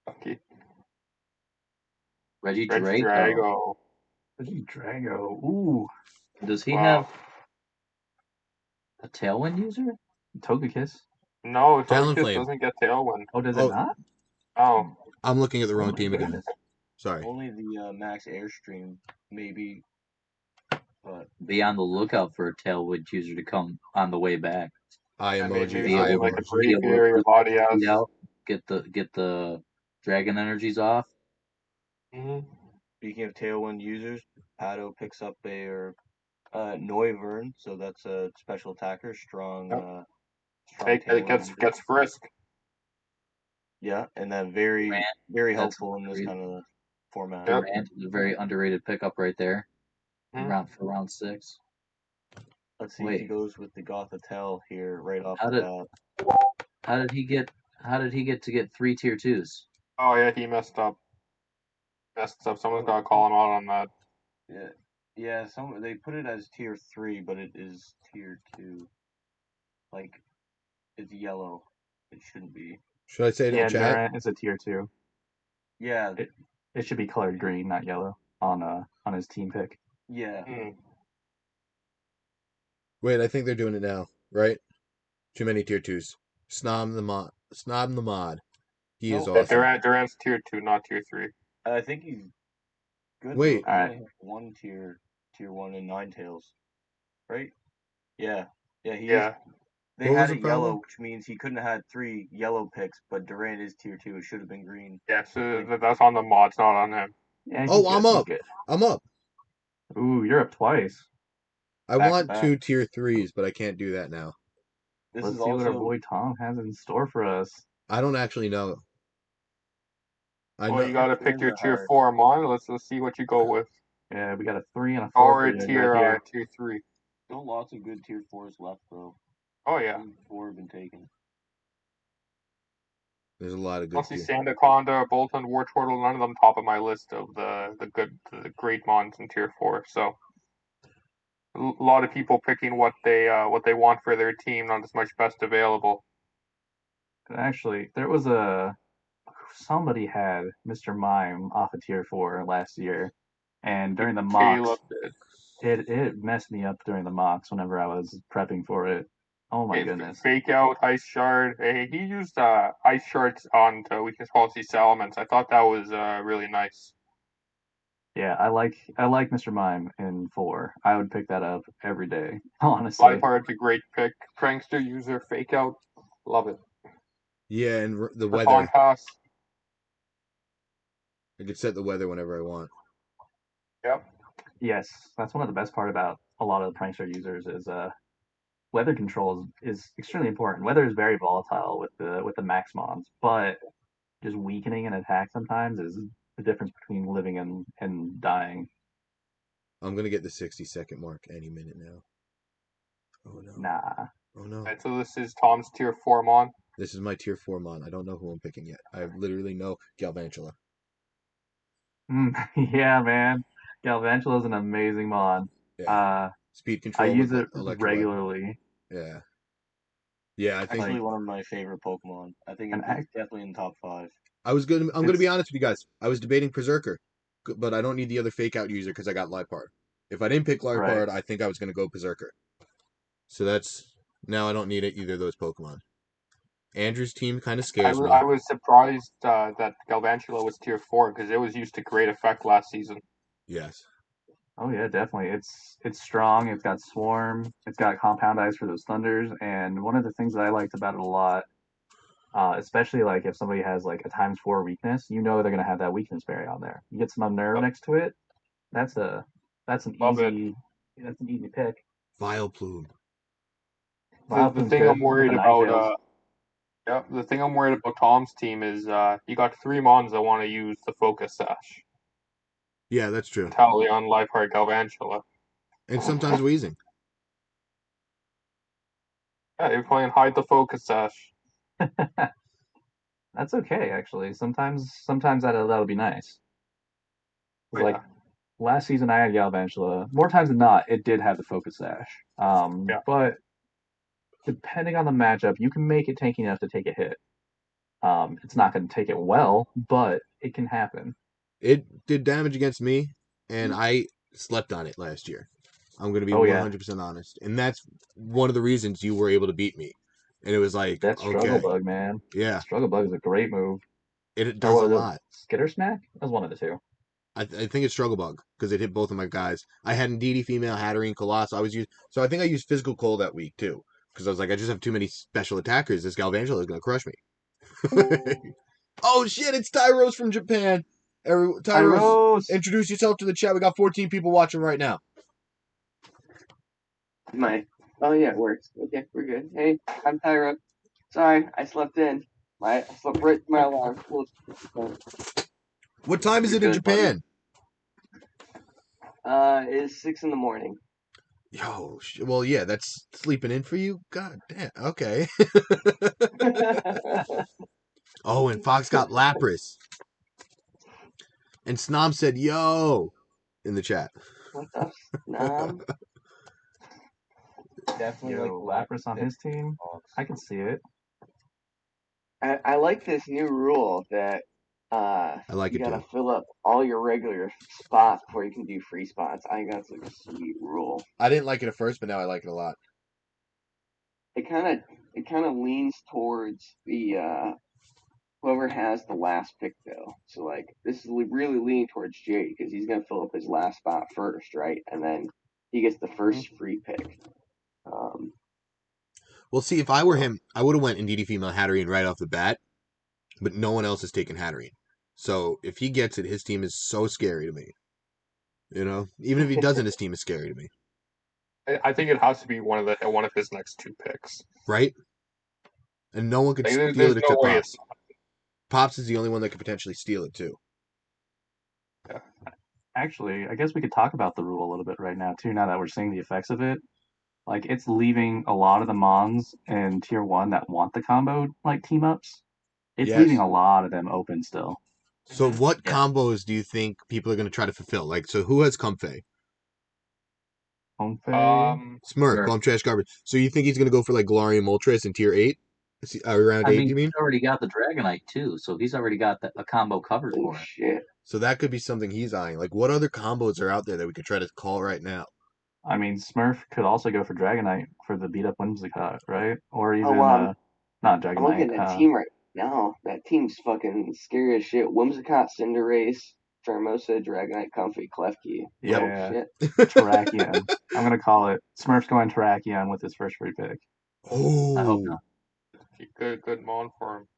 Klefki. Regidrago. Regidrago. Ooh. Does he Wow. have a Tailwind user? Togekiss. No, Togekiss Talonflame. doesn't get Tailwind. Oh, does it Oh. not? Oh. I'm looking at the Oh wrong my team again. goodness. Sorry. Only the Max Airstream, maybe. But Be on the lookout for a Tailwind user to come on the way back. Eye I mean, emoji. maybe Eye something like a emoji. Brave Fairy or Body Speed Ass. out, get the dragon energies off. Mhm. speaking of Tailwind users, Pato picks up a Noivern, so that's a special attacker, strong. Yep. Strong It Tailwind gets user. gets Frisk. Yeah, and then very Durant, that's helpful in this great. kind of format. Yep. Durant is a very underrated pickup right there. Mhm. For round 6. Let's see if he Wait, goes with the Gothitelle here right off how the did bat. how did he get to get 3 tier 2s? Oh yeah, he messed up. Someone's got to call him out on that. Yeah. They put it as tier 3, but it is tier 2. Like it's yellow. It shouldn't be. Should I say it in Yeah, chat? Durant is a tier 2. Yeah. It should be colored green, not yellow, on his team pick. Yeah. Wait, I think they're doing it now, right? Too many tier 2s. Snob the mod. He is Nope. Yeah, awesome. Durant's tier 2, not tier 3. I think he's good. Wait. Though. He only has 1 tier 1 and Ninetales, right? Yeah. Yeah. He is. They What was had the it yellow, problem? which means he couldn't have had 3 yellow picks, but Durant is tier 2. It should have been green. Yeah, so that's on the mods, not on him. Yeah, Oh, he's I'm good. up. I'm up. Ooh, you're up twice. I Back to want back. 2 tier 3s, but I can't do that now. This Let's is see what our also boy Tom has in store for us. I don't actually know. I Well, know. you got to pick Tiers your are tier hard. 4 mod. Let's see what you go with. Yeah, we got a 3 and a 4 Or for a you right tier here. tier 3. Still lots of good tier 4s left, though. Oh yeah. 4 have been taken. There's a lot of good Honestly, tier. Sandaconda, Bolton, War Turtle, none of them top of my list of the great mons in tier 4. So a lot of people picking what they want for their team, not as much best available. Actually, somebody had Mr. Mime off of tier 4 last year, and during the mocks, it messed me up during the mocks whenever I was prepping for it. Oh my goodness. Fake out, Ice Shard. Hey, he used Ice Shards on to Weakness Policy Salamence. I thought that was really nice. Yeah, I like Mr. Mime in 4. I would pick that up every day, honestly. Liepard's a great pick. Prankster user, Fake out. Love it. Yeah, and the Baton weather. Pass. I could set the weather whenever I want. Yep. Yes, that's one of the best part about a lot of the prankster users is weather control is extremely important. Weather is very volatile with the max mons, but just weakening an attack sometimes is the difference between living and dying. I'm gonna get the 60-second mark any minute now. Oh no. Nah. Oh no. Right, so this is Tom's tier 4 mon. This is my tier 4 mon. I don't know who I'm picking yet. I have literally no Galvantula. Yeah, man. Galvantula is an amazing mon. Yeah. Speed I control use with it Electroweb. regularly. Yeah. Yeah, I think Actually, Like, one of my favorite Pokemon. I think and it's definitely in the top 5. I'm gonna it's be honest with you guys. I was debating Berserker, but I don't need the other fake out user because I got Liepard. If I didn't pick right. Liepard, I think I was gonna go Berserker. So that's now I don't need either of those Pokemon. Andrew's team kind of scares me. I was surprised that Galvantula was tier 4 because it was used to great effect last season. Yes. Oh yeah, definitely. It's strong. It's got Swarm. It's got Compound Eyes for those thunders. And one of the things that I liked about it a lot, especially like if somebody has like a ×4 weakness, you know they're gonna have that weakness berry on there. You get some Unnerve Yep. next to it. That's a that's an Love it. easy that's an easy pick. Vileplume. The Vileplume's thing I'm good with worried the about Ninetales. the thing I'm worried about Tom's team is you got 3 mons that want to use the Focus Sash. Yeah, that's true. Talion, Liepard, Galvantula. And sometimes Weezing. Yeah, you're playing Hide the Focus Sash. That's okay, actually. Sometimes that'll be nice. But Like last season, I had Galvantula. More times than not, it did have the Focus Sash. Yeah. But depending on the matchup, you can make it tanky enough to take a hit. It's not going to take it well, but it can happen. It did damage against me, and I slept on it last year. I'm going to be Oh yeah, 100% honest. And that's one of the reasons you were able to beat me. And it was like, that Struggle okay, Bug, man. yeah, Struggle Bug is a great move. it Or does a was it lot. Skitter Snack? That was one of the two. I think it's Struggle Bug because it hit both of my guys. I had Indeedee female, Hatterene, Colossal. So I think I used Physical Cold that week too because I was like, I just have too many special attackers. This Galvantula is going to crush me. Oh shit! It's Tyros from Japan. Tyros, Tyros! introduce yourself to the chat. We got 14 people watching right now. Oh yeah, it works. Okay, we're good. Hey, I'm Tyra. Sorry, I slept in. I slept right through my alarm. What time is You're it in good, buddy. Japan? It's 6 in the morning. Yo, well, yeah, that's sleeping in for you. God damn. Okay. Oh, and Fox got Lapras. And Snom said, "Yo," in the chat. What the Snom? Definitely Yo, like Lapras on his team. I can see it. I like this new rule that I like you it gotta too. fill up all your regular spots before you can do free spots. I think that's like a sweet rule. I didn't like it at first, but now I like it a lot. It kind of leans towards the whoever has the last pick though. So like this is really leaning towards Jade because he's gonna fill up his last spot first, right? And then he gets the first free pick. Well, see, if I were him, I would have went Indeedee female Hatterene right off the bat, but no one else has taken Hatterene. So if he gets it, his team is so scary to me. You know, even if he doesn't, his team is scary to me. I think it has to be one of his next 2 picks. Right? And no one could Like, steal there's it no except way Pops. Pops is the only one that could potentially steal it too. Actually, I guess we could talk about the rule a little bit right now too. Now that we're seeing the effects of it, like it's leaving a lot of the Mons in Tier 1 that want the combo like team ups. It's Yes. leaving a lot of them open still. So what Yeah. combos do you think people are going to try to fulfill? Like, so who has Comfey? Comfey? Smurf, Bomb Trash Garbage. So you think he's going to go for like Galarian Moltres in Tier 8? Around 8, you mean? He's already got the Dragonite too, so he's already got a combo covered Oh for it. shit! So that could be something he's eyeing. Like, what other combos are out there that we could try to call right now? I mean, Smurf could also go for Dragonite for the beat up Whimsicott, right? Or even Oh, not I'm looking Dragonite. at that team right now. That team's fucking scary as shit. Whimsicott, Cinderace, Pheromosa, Dragonite, Comfy, Klefki. Yeah. Oh shit! Terrakion. I'm gonna call it. Smurf's going Terrakion with his first free pick. Oh, I hope not. Good mon for him.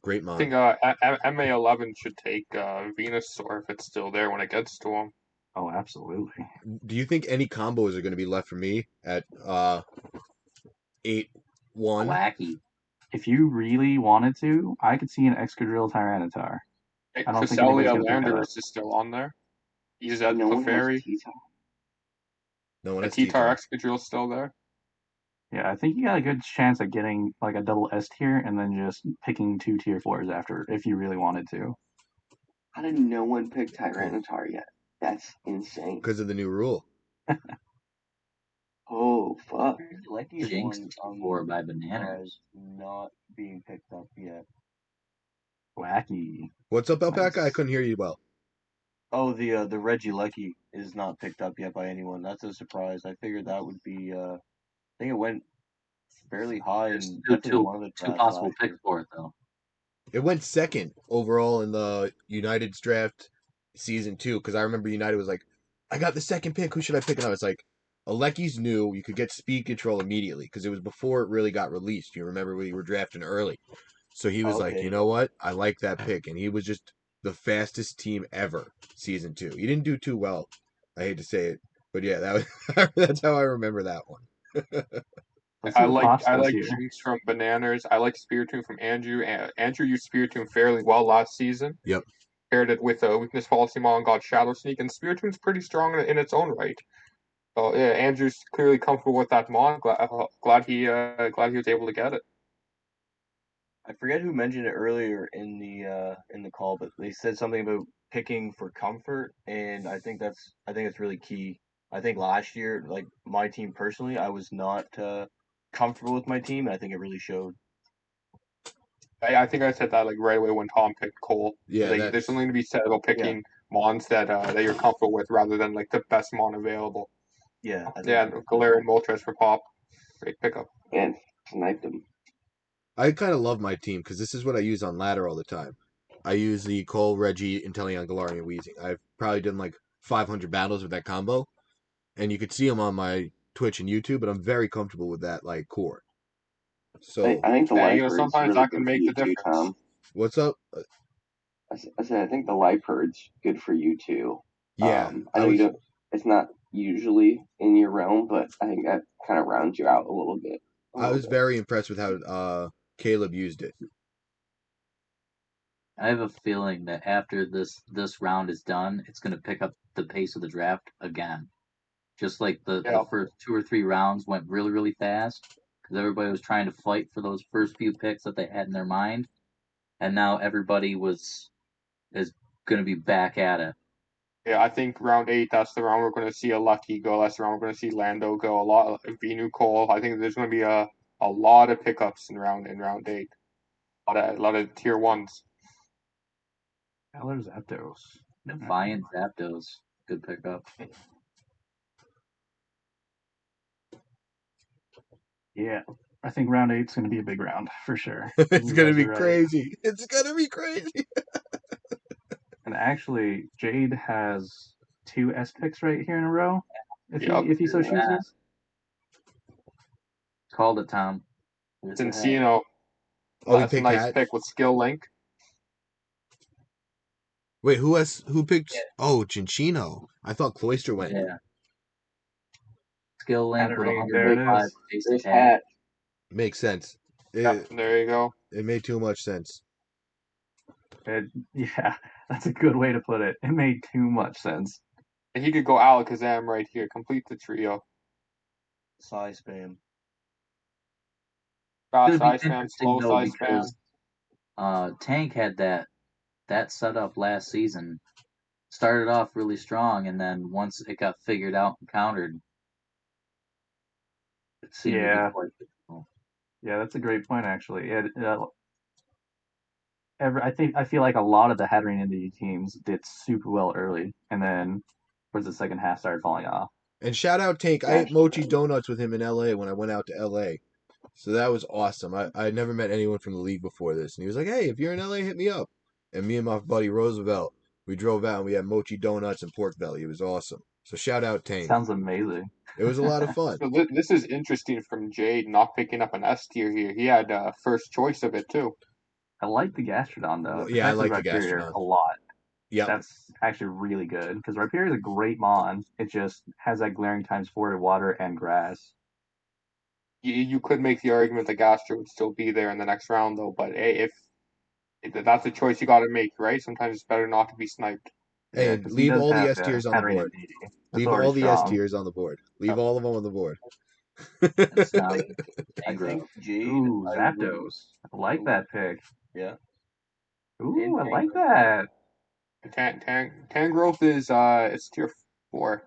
Great I mon. think MA11 should take Venusaur if it's still there when it gets to him. Oh, absolutely. Do you think any combos are going to be left for me at 8-1? Wacky. If you really wanted to, I could see an Excadrill Tyranitar. I don't think anybody's Cresselia going to pick that up. Landorus is still on there. He's at No one has Clefairy. T-Top. No one The has T-Tar T-Tar. Excadrill's still there. Yeah, I think you got a good chance at getting like a double S tier and then just picking 2 tier 4s after if you really wanted to. How did no one pick Tyranitar yet? That's insane. Because of the new rule. Oh, fuck. Lucky is Jinxed one before by bananas. not being picked up yet. Wacky. What's up, Alpaca? Nice. I couldn't hear you well. Oh, the Reggie Lucky is not picked up yet by anyone. That's a surprise. I figured that would be. I think it went fairly high There's and two, definitely one of the two drafts possible last picks year. for it, though. It went second overall in the United's draft season 2, because I remember United was like, I got the second pick. Who should I pick? And I was like, Alecki's new. You could get speed control immediately because it was before it really got released. You remember we were drafting early. So he was like, Okay. you know what? I like that pick. And he was just the fastest team ever season 2. He didn't do too well. I hate to say it. But yeah, that was that's how I remember that one. Let's see I what like Pops does here. Jinx from Bananas. I like Spiritomb from Andrew. Andrew used Spiritomb fairly well last season. Yep. Paired it with a Weakness Policy Mon, got Shadow Sneak, and Spiritomb's pretty strong in its own right. So yeah, Andrew's clearly comfortable with that Mon. Glad he was able to get it. I forget who mentioned it earlier in the call, but they said something about picking for comfort, and I think it's really key. I think last year, like my team personally, I was not comfortable with my team, and I think it really showed. I think I said that like right away when Tom picked Cole. Yeah, Like, that's there's something to be said about picking Mons that you're comfortable with rather than like the best Mon available. Yeah. Yeah, Galarian Moltres for Pop. Great pickup. And sniped him. I kind of love my team because this is what I use on ladder all the time. I use the Cole, Reggie, Inteleon, Galarian, Weezing. I've probably done like 500 battles with that combo, and you could see them on my Twitch and YouTube. But I'm very comfortable with that like core. So I think the Yeah, life you know, herd's sometimes really that can good for make you the too, difference. Tom. what's up? I said I think the life herd's good for you too. Yeah, I know you don't. It's not usually in your realm, but I think that kind of rounds you out a little bit. I was very impressed with how Caleb used it. I have a feeling that after this round is done, it's going to pick up the pace of the draft again. Just like the first 2 or 3 rounds went really, really fast because everybody was trying to fight for those first few picks that they had in their mind, and now everybody is going to be back at it. Yeah, I think round 8, that's the round we're going to see a Lucky go. That's the round we're going to see Lando go. A lot of Venu Cole. I think there's going to be a lot of pickups in round 8. A lot of tier 1s. Galar Zapdos. Defiant Zapdos. Good pickup. Yeah, I think round 8's going to be a big round for sure. It's You gonna guys be are right. crazy. It's gonna be crazy. And actually, Jade has 2 S picks right here in a row. If he so chooses. Called it, Tom. Cincino. Oh, That's a nice pick with Skill Link. Wait, who picked? Yeah. Oh, Cinchino. I thought Cloyster went. Yeah. Skill Link with there it 105 is. basic hat. Makes sense. There you go. It made too much sense. Yeah, that's a good way to put it. It made too much sense. And he could go Alakazam right here. Complete the trio. Size spam. It's Fast gonna size be spam, slow size spam. Because Tank had that setup last season. Started off really strong, and then once it got figured out and countered, it seemed to be quite difficult. Yeah, that's a great point, actually. I feel like a lot of the Hatterene Indie teams did super well early, and then towards the second half started falling off. And shout out Tank. I ate mochi donuts with him in LA when I went out to LA. So that was awesome. I had never met anyone from the league before this. And he was like, hey, if you're in LA, hit me up. And me and my buddy Roosevelt, we drove out and we had mochi donuts and pork belly. It was awesome. So shout out Tank. Sounds amazing. It was a lot of fun. So this is interesting from Jade not picking up an S tier here. He had first choice of it too. I like the Gastrodon though. Yeah, I like the Gastrodon a lot. Yep. That's actually really good because Rhyperior is a great mon. It just has that glaring ×4 to water and grass. You could make the argument that Gastro would still be there in the next round, though. But hey, if that's a choice you got to make, right? Sometimes it's better not to be sniped. Hey, Yeah, and because he leave does all the have S tiers on the Henry and board. Didi. That's Leave already all the S strong. tiers on the board. Leave all of them on the board. It's not I think Jade. Ooh, I would- Zapdos. I like that pick. Yeah. Ooh, I And like that. Tangrowth is it's tier 4.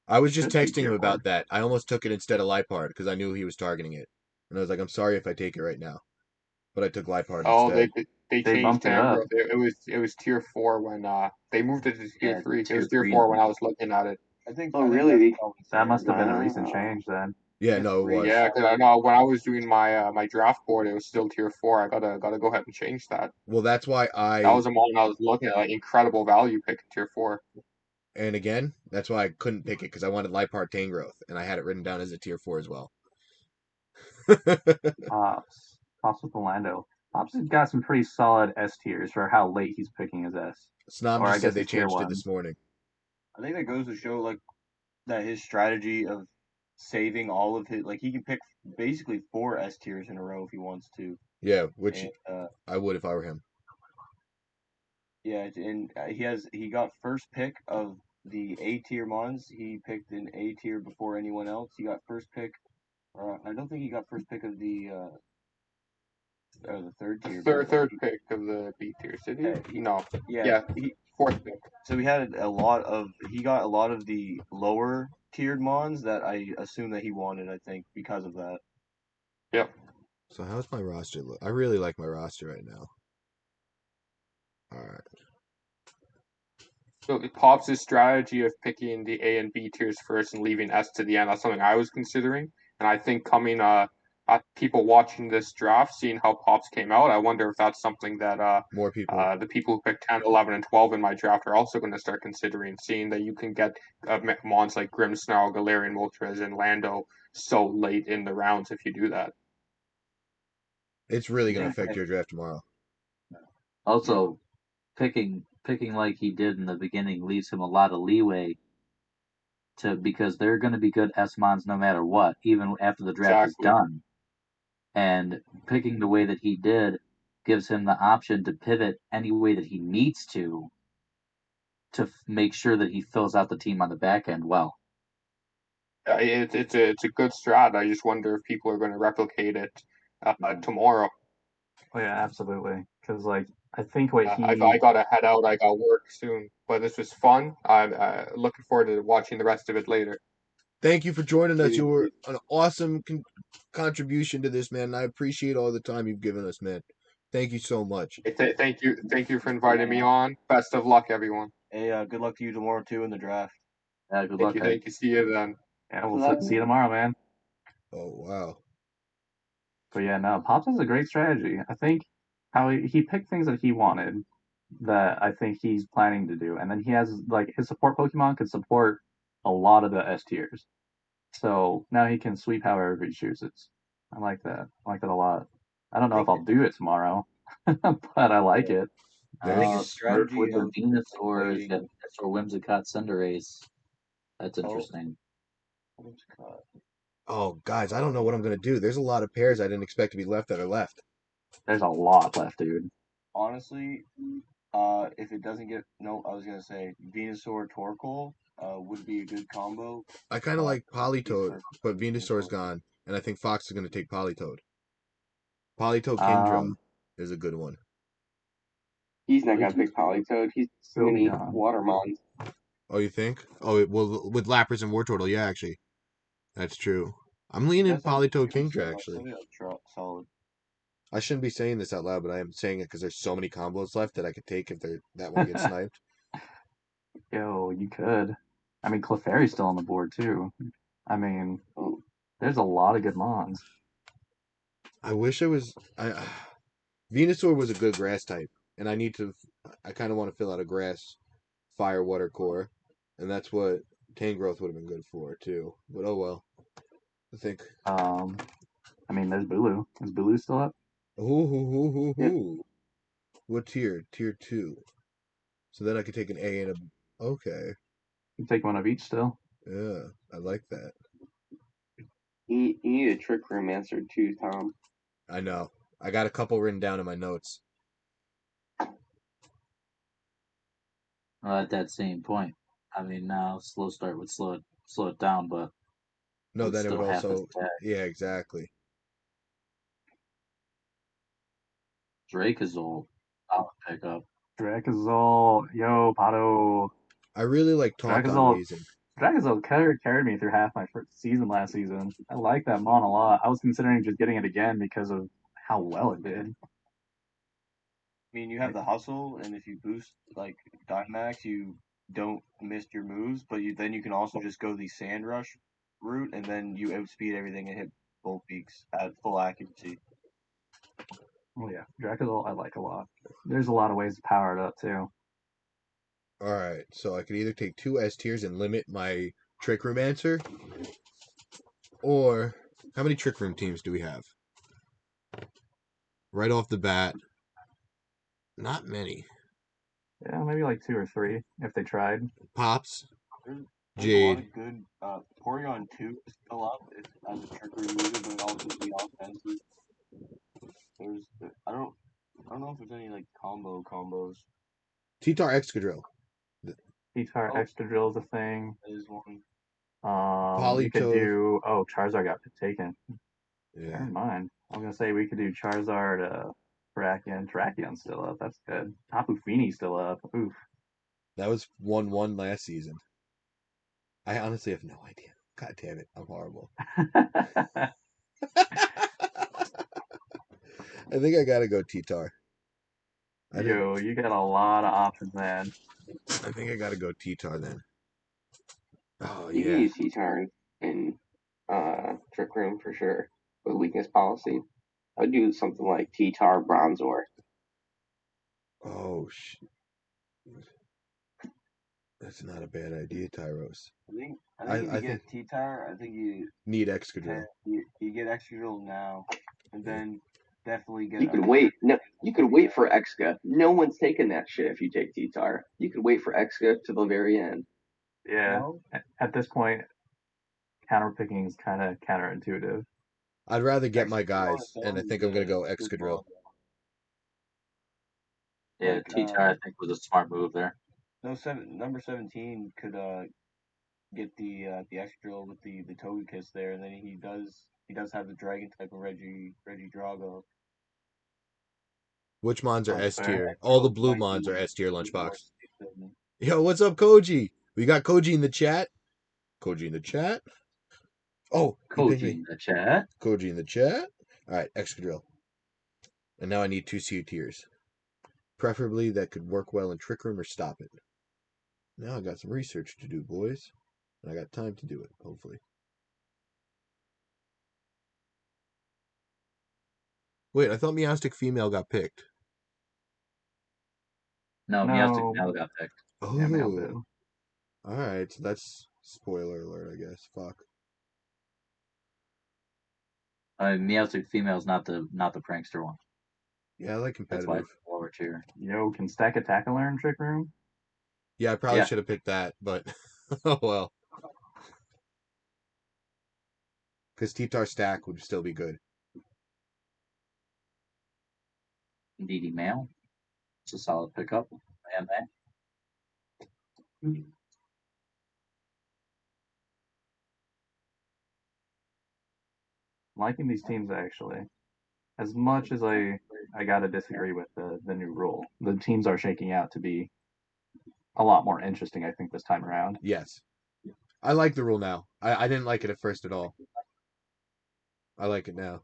I was just Should be texting him tier about 4. that. I almost took it instead of Lipard because I knew he was targeting it. And I was like, I'm sorry if I take it right now. But I took Lipard Oh, instead. they They changed bumped it up. Tangrowth. It was tier 4 when they moved it to tier Yeah, 3. It tier was tier 3 4 now. when I was looking at it. I think. Oh, I think really? that's probably That fair. must have been a recent Wow. change then. Yeah, no, it was. Yeah, because I know when I was doing my my draft board, it was still tier 4. I gotta go ahead and change that. Well, that's why That was a moment I was looking at, like incredible value pick in tier 4. and again, that's why I couldn't pick it because I wanted Lipard Tangrowth, and I had it written down as a tier 4 as well. Pops. Pops with Orlando. Pops has got some pretty solid S tiers for how late he's picking his S. Snob Or I just said guess they it's tier changed it 1. this morning. I think that goes to show like that his strategy of saving all of his he can pick basically 4 S tiers in a row if he wants to. Yeah, which And, I would if I were him. yeah, and he got first pick of the A tier mons. He picked an A tier before anyone else. He got first pick. I don't think he got first pick of the or the third tier. Third pick of the B tier. Did he? No. Yeah. Fourth pick. So he got a lot of the lower tiered mons that I assume that he wanted. I think because of that. Yep. So how's my roster look? I really like my roster right now. All right. So Pops' strategy of picking the A and B tiers first and leaving S to the end, that's something I was considering. And I think coming at people watching this draft, seeing how Pops came out, I wonder if that's something that More people. the people who picked 10, 11, and 12 in my draft are also going to start considering, seeing that you can get mons like Grimmsnarl, Galarian Moltres, and Lando so late in the rounds if you do that. It's really going to affect your draft tomorrow. Also, picking like he did in the beginning leaves him a lot of leeway because they're going to be good S-Mons no matter what, even after the draft is done. And picking the way that he did gives him the option to pivot any way that he needs to make sure that he fills out the team on the back end well. It's a good strat. I just wonder if people are going to replicate it tomorrow. Oh yeah, absolutely. Because I think what he. I gotta head out. I got work soon, but this was fun. I'm looking forward to watching the rest of it later. Thank you for joining us. You were an awesome contribution to this, man. And I appreciate all the time you've given us, man. Thank you so much. Thank you for inviting me on. Best of luck, everyone. Hey, good luck to you tomorrow too in the draft. Good luck. Thank you. See you then. Yeah, we'll see you tomorrow, man. Oh wow. But yeah, no, Pops has a great strategy. I think how he picked things that he wanted that I think he's planning to do, and then he has his support Pokemon could support a lot of the S tiers. So now he can sweep however he chooses. I like that. I like that a lot. I don't know if I'll do it tomorrow, but I like it. I think his strategy with the of Venusaur, waiting- or Whimsicott Cinderace. That's interesting. Oh, guys, I don't know what I'm gonna do. There's a lot of pairs I didn't expect to be left that are left. There's a lot left, dude. Honestly, if it doesn't get I was gonna say Venusaur Torkoal would be a good combo. I kind of like Politoed, but Venusaur's gone, and I think Fox is gonna take Politoed. Politoed Kingdra is a good one. He's not gonna pick Politoed. He's gonna need Watermon. Oh, you think? Oh, well, with Lapras and Wartortle, yeah, actually, that's true. I'm leaning Politoed Kingdra, actually. Solid. I shouldn't be saying this out loud, but I am saying it because there's so many combos left that I could take if that one gets sniped. Yo, you could. I mean, Clefairy's still on the board, too. I mean, there's a lot of good mons. I wish it was... Venusaur was a good grass type, and I kind of want to fill out a grass fire water core, and that's what Tangrowth would have been good for, too. But oh well. I think... I mean, there's Bulu. Is Bulu still up? Ooh. What tier? Tier 2. So then I could take an A and a... Okay. You take one of each still. Yeah, I like that. You need a Trick Room answer too, Tom. I know. I got a couple written down in my notes. At that same point, I mean, now slow start would slow it down, but No, then it would still have to also... stack. Yeah, exactly. Drake is old. I'll pick up. Drakazol, yo, Pato. I really like Tauntaun Drakazol, Raising. Drakazol carried me through half my first season last season. I like that mon a lot. I was considering just getting it again because of how well it did. I mean, you have the hustle, and if you boost like Dynamax, you don't miss your moves. But then you can also just go the Sand Rush route, and then you outspeed everything and hit both peaks at full accuracy. Oh yeah, Drakazol I like a lot. There's a lot of ways to power it up too. Alright, so I could either take 2 S tiers and limit my Trick Room answer, or... How many Trick Room teams do we have? Right off the bat, not many. Yeah, maybe like 2 or 3 if they tried. Pops, There's a lot Jade. of good. Porygon 2 is still up as a Trick Room user, but also the offensive. I don't know if there's any like combos. T-Tar Excadrill. T-Tar Oh. Extra Drill is a thing. That is one. You could Politoed. do... Oh, Charizard got taken. Yeah. Never mind. I was going to say we could do Charizard, Terrakion. Terrakion's still up. That's good. Tapu Fini's still up. Oof. That was 1-1 last season. I honestly have no idea. God damn it. I'm horrible. I think I gotta go T-Tar. Yo, you got a lot of options, man. I think I gotta go T-Tar then. Oh, You can yeah. use T-Tarn in Trick Room for sure with weakness policy. I would do something like T-Tar Bronzor. Oh, shit. That's not a bad idea, Tyros. I think I if you think- get T-Tar, I think you Need Excadrill. get Excadrill now, and then definitely get. You could wait. No, you could wait for Exca. No one's taking that shit if you take T-Tar. You could wait for Exca to the very end. Yeah. No? At this point, counterpicking is kind of counterintuitive. I'd rather get my Excadrill guys, on its and I own think is I'm gonna a go good Excadrill. combo. Yeah, Like, T-Tar I think was a smart move there. Number 17 could get the Excadrill with the Togekiss there, and then he does have the Dragon type of Reggie Drago. Which mons are That's S fair. tier? All the Excadrill blue might mons be are S tier, more Lunchbox. safe than- Yo, what's up, Koji? We got Koji in the chat. Koji in the chat. Oh, he pinged Koji me. in the chat. Koji in the chat. Alright, Excadrill. And now I need 2 C tiers. Preferably that could work well in Trick Room or stop it. Now I got some research to do, boys. And I got time to do it, hopefully. Wait, I thought Meowstic Female got picked. No, No. Meowstic now got picked. Yeah, Mail did. Oh. Alright, so that's spoiler alert, I guess. Fuck. Meowstic female is not the prankster one. Yeah, I like That's why competitive. it's lower tier. Yo, can Stack Attack learn Trick Room? Yeah, I probably Yeah. should have picked that, but oh well. Because T-Tar Stack would still be good. Needy male. It's a solid pickup. Man. Liking these teams actually. As much as I gotta disagree with the new rule, the teams are shaking out to be a lot more interesting, I think, this time around. Yes. I like the rule now. I didn't like it at first at all. I like it now.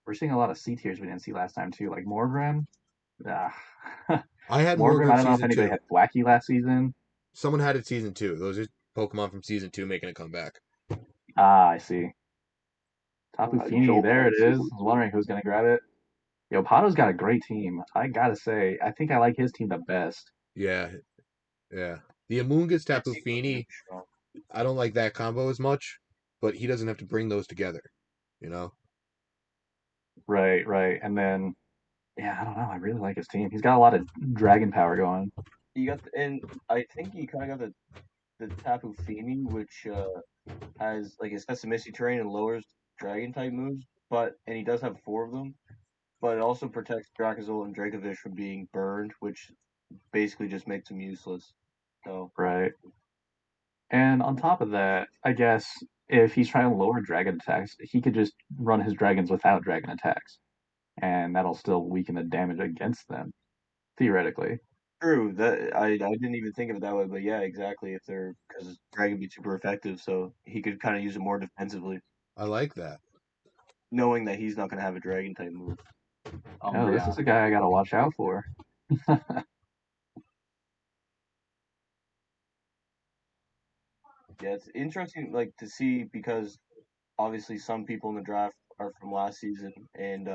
We're seeing a lot of C tiers we didn't see last time too, like Morgrem. I had Morgrem, I don't know if season anybody 2. had Thwacky last season. Someone had it season 2. Those are Pokemon from season 2 making a comeback. Ah, I see. Tapu Fini, Joel there it had is. I season was wondering who's gonna grab it. Yo, Pato's got a great team. I gotta say, I think I like his team the best. Yeah. Yeah. The Amoonguss Tapu Fini, I don't like that combo as much, but he doesn't have to bring those together, you know? Right. And then, yeah, I don't know. I really like his team. He's got a lot of dragon power going. And I think he kind of got the Tapu Fini, which has like it's got some misty terrain and lowers dragon type moves, and he does have 4 of them. But it also protects Dracozolt and Dracovish from being burned, which basically just makes them useless. So Right. And on top of that, I guess if he's trying to lower dragon attacks, he could just run his dragons without dragon attacks, and that'll still weaken the damage against them, theoretically. true that I didn't even think of it that way, but yeah, exactly. If they're because dragon be super effective, so he could kind of use it more defensively, I like that. knowing that he's not going to have a dragon type move. Oh, this is a guy I gotta watch out for. Yeah, it's interesting, like to see because obviously some people in the draft are from last season, and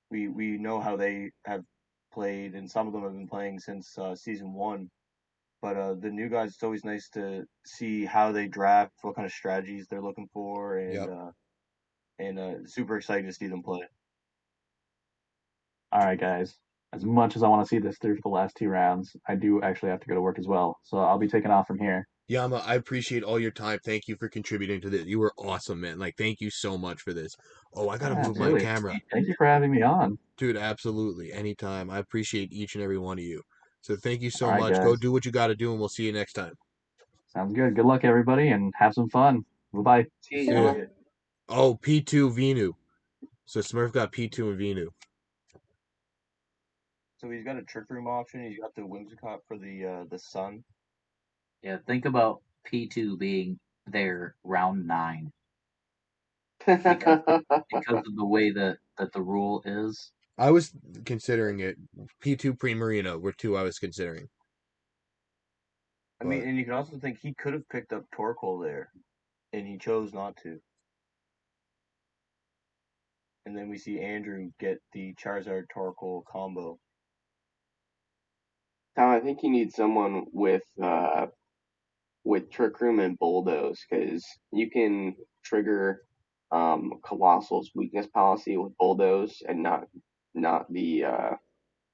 we know how they have played, and some of them have been playing since season 1. But the new guys, it's always nice to see how they draft, what kind of strategies they're looking for, Yep. and super excited to see them play. All right, guys. As much as I want to see this through for the last 2 rounds, I do actually have to go to work as well. So I'll be taking off from here. Yama, I appreciate all your time. Thank you for contributing to this. You were awesome, man. Like, thank you so much for this. Oh, I gotta move my Absolutely. camera. Thank you for having me on. Dude, absolutely. Anytime. I appreciate each and every one of you. So thank you so All right, much. Go guys. do what you gotta do, and we'll see you next time. Sounds good. Good luck, everybody, and have some fun. Bye-bye. See See you, ya. Yama. Oh, P2 Venu. So Smurf got P2 and Venu. So he's got a Trick Room option. He's got the Whimsicott for the Sun. Yeah, think about P2 being there round 9 because of the way that the rule is. I was considering it. P2 Primarina were 2 I was considering. I mean, and you can also think he could have picked up Torkoal there, and he chose not to. And then we see Andrew get the Charizard Torkoal combo. Tom, I think you need someone with Trick Room and Bulldoze because you can trigger Colossal's weakness policy with Bulldoze and not the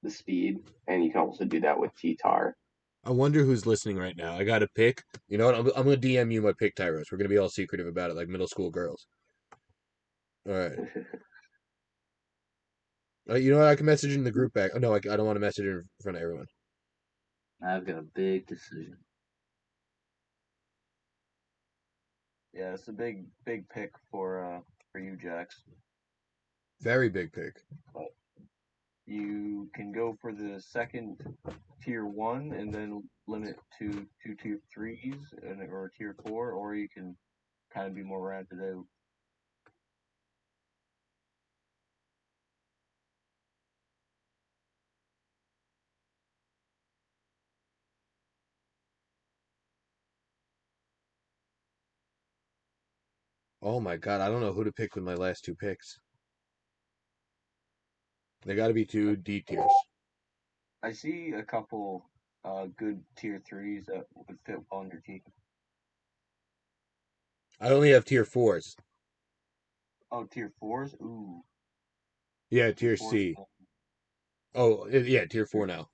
speed, and you can also do that with T-Tar. I wonder who's listening right now. I got to pick. You know what? I'm going to DM you my pick, Tyros. We're going to be all secretive about it like middle school girls. All right. You know what? I can message in the group back. Oh, no, I don't want to message in front of everyone. I've got a big decision. Yeah, it's a big pick for you, Jax. Very big pick. But you can go for the second tier 1 and then limit to 2 tier 3s or tier 4, or you can kind of be more rounded out. Oh my god, I don't know who to pick with my last 2 picks. They got to be 2 D tiers. I see a couple good tier 3s that would fit well on your team. I only have tier 4s. Oh, tier 4s? Ooh. Yeah, tier C. Oh, yeah, tier 4 now.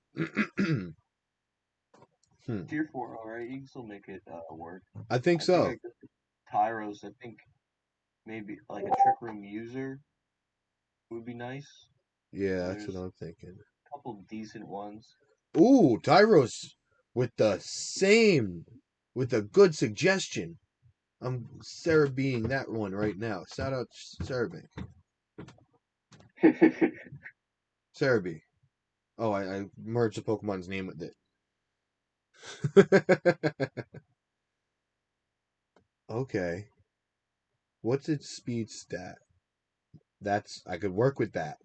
Tier 4, alright, you can still make it work. I think so. Tyros, I think maybe like a Trick Room user would be nice. Yeah, that's what I'm thinking. A couple decent ones. Ooh, Tyros with a good suggestion. I'm Cerebeing that one right now. Shout out Cerebank. Cerebi. Oh, I merged the Pokemon's name with it. Okay. What's its speed stat? I could work with that.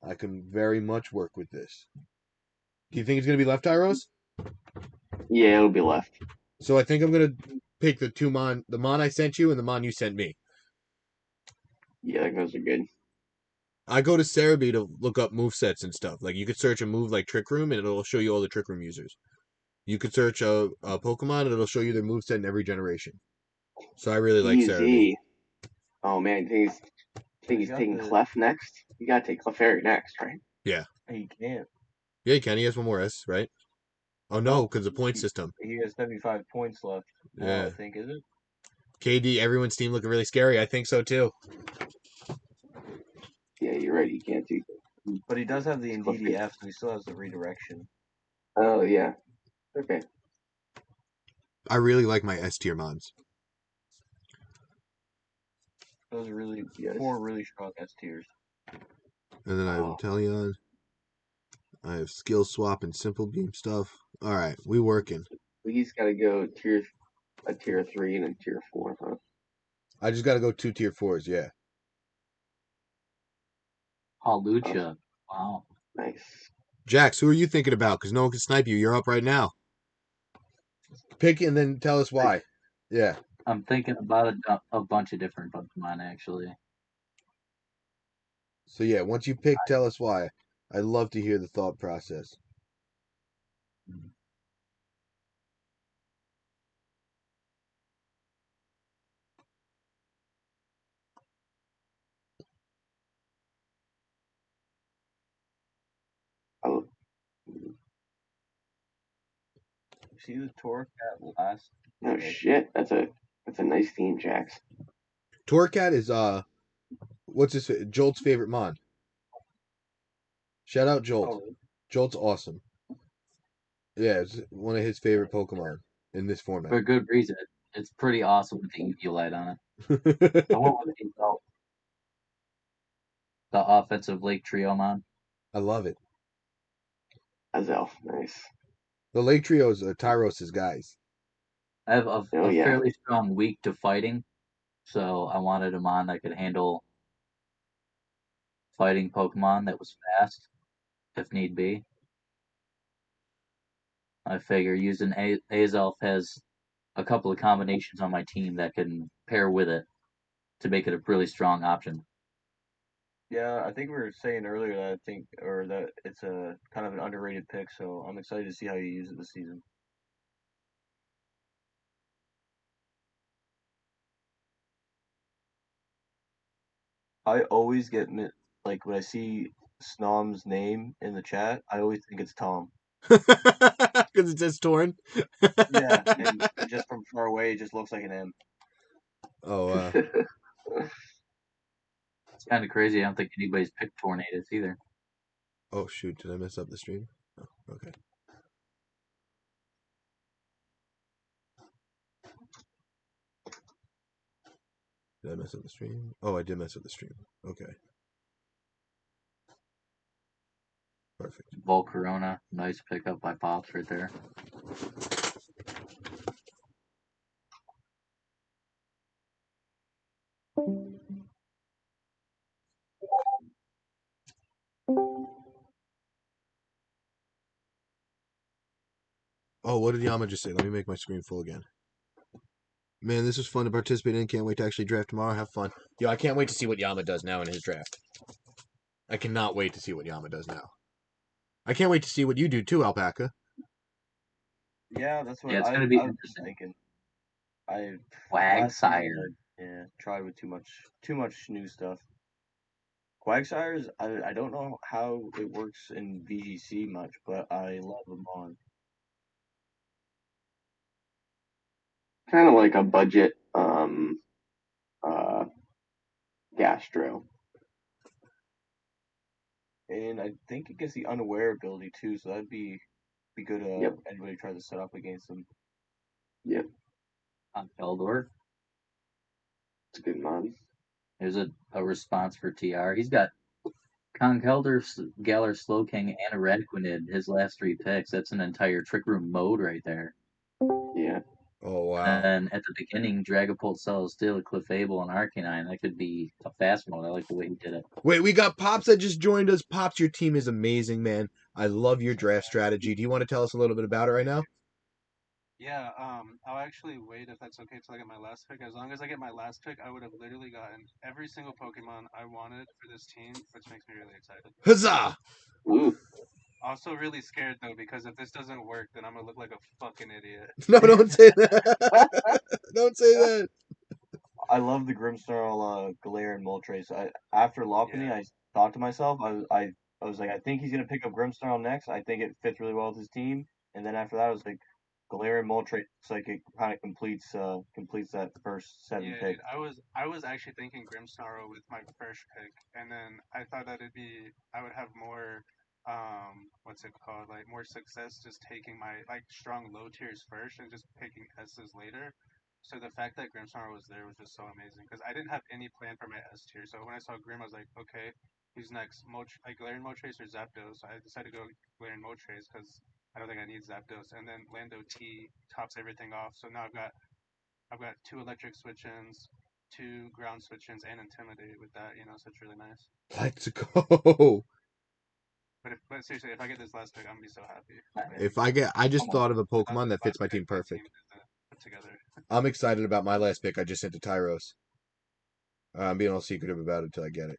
I can very much work with this. Do you think it's gonna be left Tyros? Yeah, it'll be left. So I think I'm gonna pick the Mon I sent you and the Mon you sent me. Yeah, those are good. I go to Cerebi to look up movesets and stuff. Like you could search a move like Trick Room and it'll show you all the Trick Room users. You could search a Pokemon and it'll show you their moveset in every generation. So I really like Cerebi. Easy. Oh man, think he's taking Clef next. You gotta take Clefairy next, right? He can't. Yeah, he can. He has one more S, right? Oh, no, because the point system. He has 75 points left. Now, Yeah. I think, is it? KD, everyone's team looking really scary. I think so, too. Yeah, you're right. He can't do that. But he does have the NDDF, so he still has the redirection. Oh, yeah. Okay. I really like my S tier mods. Those are really 4 really strong S tiers. And then I have Inteleon. I have Skill Swap and Simple Beam stuff. All right, we working. He's got to go a tier 3 and a tier 4, huh? I just got to go 2 tier 4s, yeah. Lucha. Wow. Nice. Jax, who are you thinking about? Because no one can snipe you. You're up right now. Pick and then tell us why. Yeah. I'm thinking about a bunch of different Pokemon, actually. So, yeah, once you pick, tell us why. I'd love to hear the thought process. Oh, See the Torcat last? no shit. That's a nice team, Jax. Torcat is, what's his, Jolt's favorite mon. Shout out Jolt. Oh, really? Jolt's awesome. Yeah, it's one of his favorite Pokemon in this format. For good reason. It's pretty awesome with the Eviolite on it. I went with the offensive Lake Triomon. I love it. Azelf, nice. The Lake Trio's Tyros' guys. I have a fairly strong weak to fighting, so I wanted a mon that could handle fighting Pokemon that was fast, if need be. I figure using Azelf has a couple of combinations on my team that can pair with it to make it a really strong option. Yeah, I think we were saying earlier that it's a kind of an underrated pick, so I'm excited to see how you use it this season. I always get like when I see Snom's name in the chat, I always think it's Tom. Because it says torn. Yeah, and just from far away, it just looks like an M. Oh, It's kind of crazy. I don't think anybody's picked Tornadus either. Oh, shoot. Did I mess up the stream? Oh, okay. Did I mess up the stream? Oh, I did mess up the stream. Okay. Perfect. Volcarona, nice pickup by Pops right there. Oh, what did Yama just say? Let me make my screen full again. Man, this was fun to participate in. Can't wait to actually draft tomorrow. Have fun. Yo, I can't wait to see what Yama does now in his draft. I cannot wait to see what Yama does now. I can't wait to see what you do too, Alpaca. Yeah, that's what it's going to be I was interesting. thinking. Quagsire. Yeah, tried with too much new stuff. Quagsires, I don't know how it works in VGC much, but I love them on. Kind of like a budget Gastro. And I think it gets the unaware ability too, so that'd be good. Anybody tries to set up against them. Yep. On Keldor. It's a good mod. There's a response for TR. He's got Conkeldurr, Galar, Slowking, and a Radquinid, his last 3 picks. That's an entire Trick Room mode right there. Yeah. Oh, wow. And at the beginning, Dragapult, Celesteela, Clefable, and Arcanine. That could be a fast mode. I like the way he did it. Wait, we got Pops that just joined us. Pops, your team is amazing, man. I love your draft strategy. Do you want to tell us a little bit about it right now? Yeah, I'll actually wait if that's okay till I get my last pick. As long as I get my last pick, I would have literally gotten every single Pokemon I wanted for this team, which makes me really excited. Huzzah! Ooh. Also really scared though, because if this doesn't work, then I'm gonna look like a fucking idiot. No, don't say that. Don't say that. I love the Grimmsnarl, Galarian Moltres. After Lopunny, Yeah. I thought to myself, I was like, I think he's gonna pick up Grimmsnarl next. I think it fits really well with his team. And then after that, I was like, Galarian Moltres looks like it kind of completes that first 7 Yeah, pick. dude. I was actually thinking Grimmsnarl with my first pick, and then I thought that I would have more, what's it called, like more success just taking my like strong low tiers first and just picking S's later. So the fact that Grimmsnarl was there was just so amazing because I didn't have any plan for my S tier. So when I saw Grim, I was like, okay, who's next? Like Galarian Moltres or Zapdos? So I decided to go Galarian Moltres because I don't think I need Zapdos. And then Lando T tops everything off. So now I've got 2 electric switch-ins, 2 ground switch-ins, and Intimidate with that, so it's really nice. Let's go. But seriously, if I get this last pick, I'm gonna be so happy. I just thought of a Pokemon that fits Last my pick team my perfect. team is put together. I'm excited about my last pick. I just sent to Tyros. I'm being all secretive about it until I get it.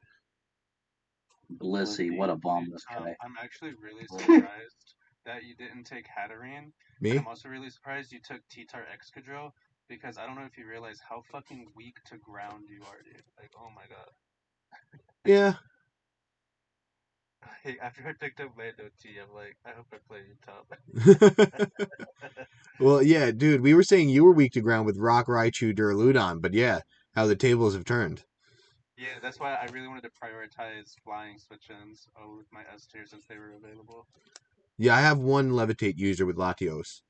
Blissey, what a bum this guy. I'm actually really surprised that you didn't take Hatterene. Me? And I'm also really surprised you took T-Tar Excadrill because I don't know if you realize how fucking weak to ground you are, dude. Like, oh my god. Yeah. After I picked up Lando T, I'm like, I hope I play you top. Well, yeah, dude, we were saying you were weak to ground with Rock, Raichu, Duraludon, but yeah, how the tables have turned. Yeah, that's why I really wanted to prioritize flying switch-ins with my S tier since they were available. Yeah, I have one Levitate user with Latios.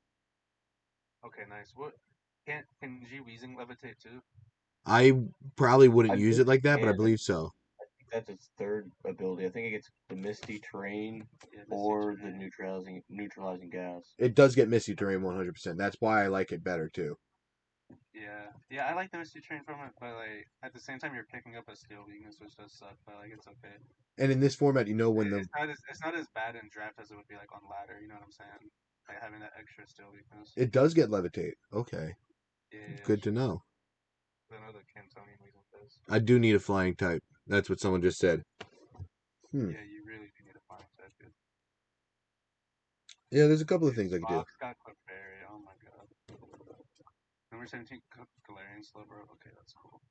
Okay, nice. What can G Weezing levitate too? I probably wouldn't I use think it like that, but I can. believe so. That's its third ability. I think it gets the Misty Terrain or the neutralizing gas. It does get Misty Terrain 100%. That's why I like it better too. Yeah, I like the Misty Train from it, but like at the same time you're picking up a steel weakness, which does suck, but like it's okay. And in this format, when the It's not as bad in draft as it would be like on ladder. You know what I'm saying? Like having that extra steel weakness. it does get Levitate. Okay, Yeah. good to know. I know the Cantonian Weasel does. I do need a flying type. That's what someone just said. Yeah, you really do need a flying type, dude. Yeah, there's a couple of things I could do. Fox got Clefairy. Oh my god. Number 17, Galarian Slowbro. Okay, that's cool.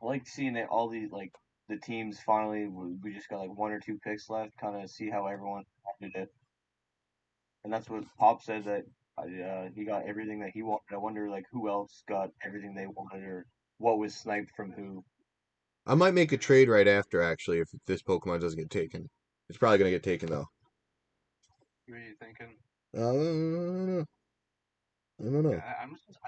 I like seeing it. All these like the teams finally. We just got like 1 or 2 picks left. Kind of see how everyone did it, and that's what Pop said that he got everything that he wanted. I wonder like who else got everything they wanted or what was sniped from who. I might make a trade right after, actually, if this Pokemon doesn't get taken. It's probably gonna get taken though. What are you thinking? I don't know. Yeah,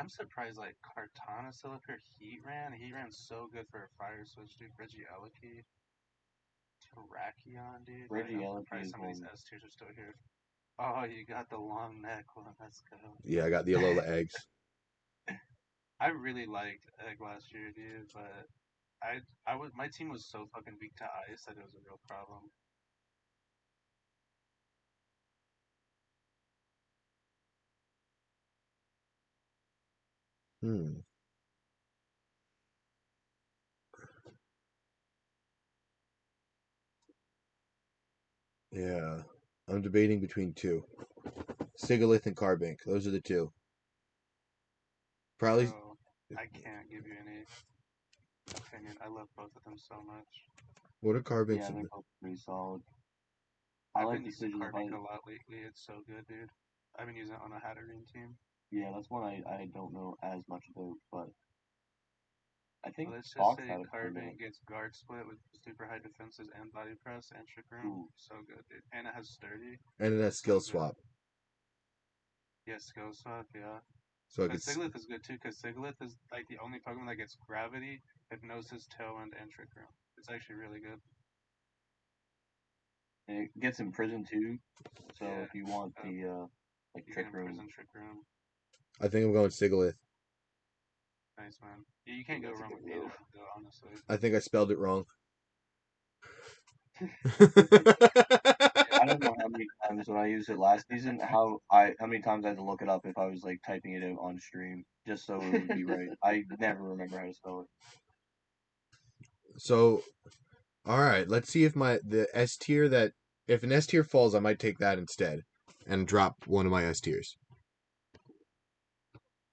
I'm surprised like Kartana still up here. He ran so good for a fire switch, dude. Reggie Eliki, Terrakion, dude. Reggie I'm Eliki surprised is some of these one. S tiers are still here. Oh, you got the long neck one. Let's go. Yeah, I got the Alola eggs. I really liked Egg last year, dude, but my team was so fucking weak to ice that it was a real problem. Hmm. Yeah, I'm debating between two. Sigalith and Carbink. Those are the two. Probably. Bro, I can't give you any opinion. I love both of them so much. What are Carbink's? Yeah, they're both pretty solid. I've like been using decisions Carbink a lot lately. It's so good, dude. I've been using it on a Hatterene team. Yeah, that's one I don't know as much about, but I think Let's just Fox say had it pretty Carbink gets guard split with super high defenses and body press and trick room. Ooh. So good, dude. And it has sturdy. And it has So skill good. swap. Yeah, skill swap, yeah. So I But could. Siglith is good too, because Siglith is like the only Pokemon that gets Gravity, Hypnosis, Tailwind, and Trick Room. It's actually really good. And it gets imprisoned too. So Yeah, if you want the like you trick can room, imprison Trick Room. I think I'm going Sigalith. Nice, man. Yeah, you can't go that's a wrong good with either, move. though, honestly. I think I spelled it wrong. I don't know how many times when I used it last season, how many times I had to look it up if I was like typing it out on stream just so it would be right. I never remember how to spell it. So All right, let's see if the S tier that if an S tier falls, I might take that instead and drop one of my S tiers.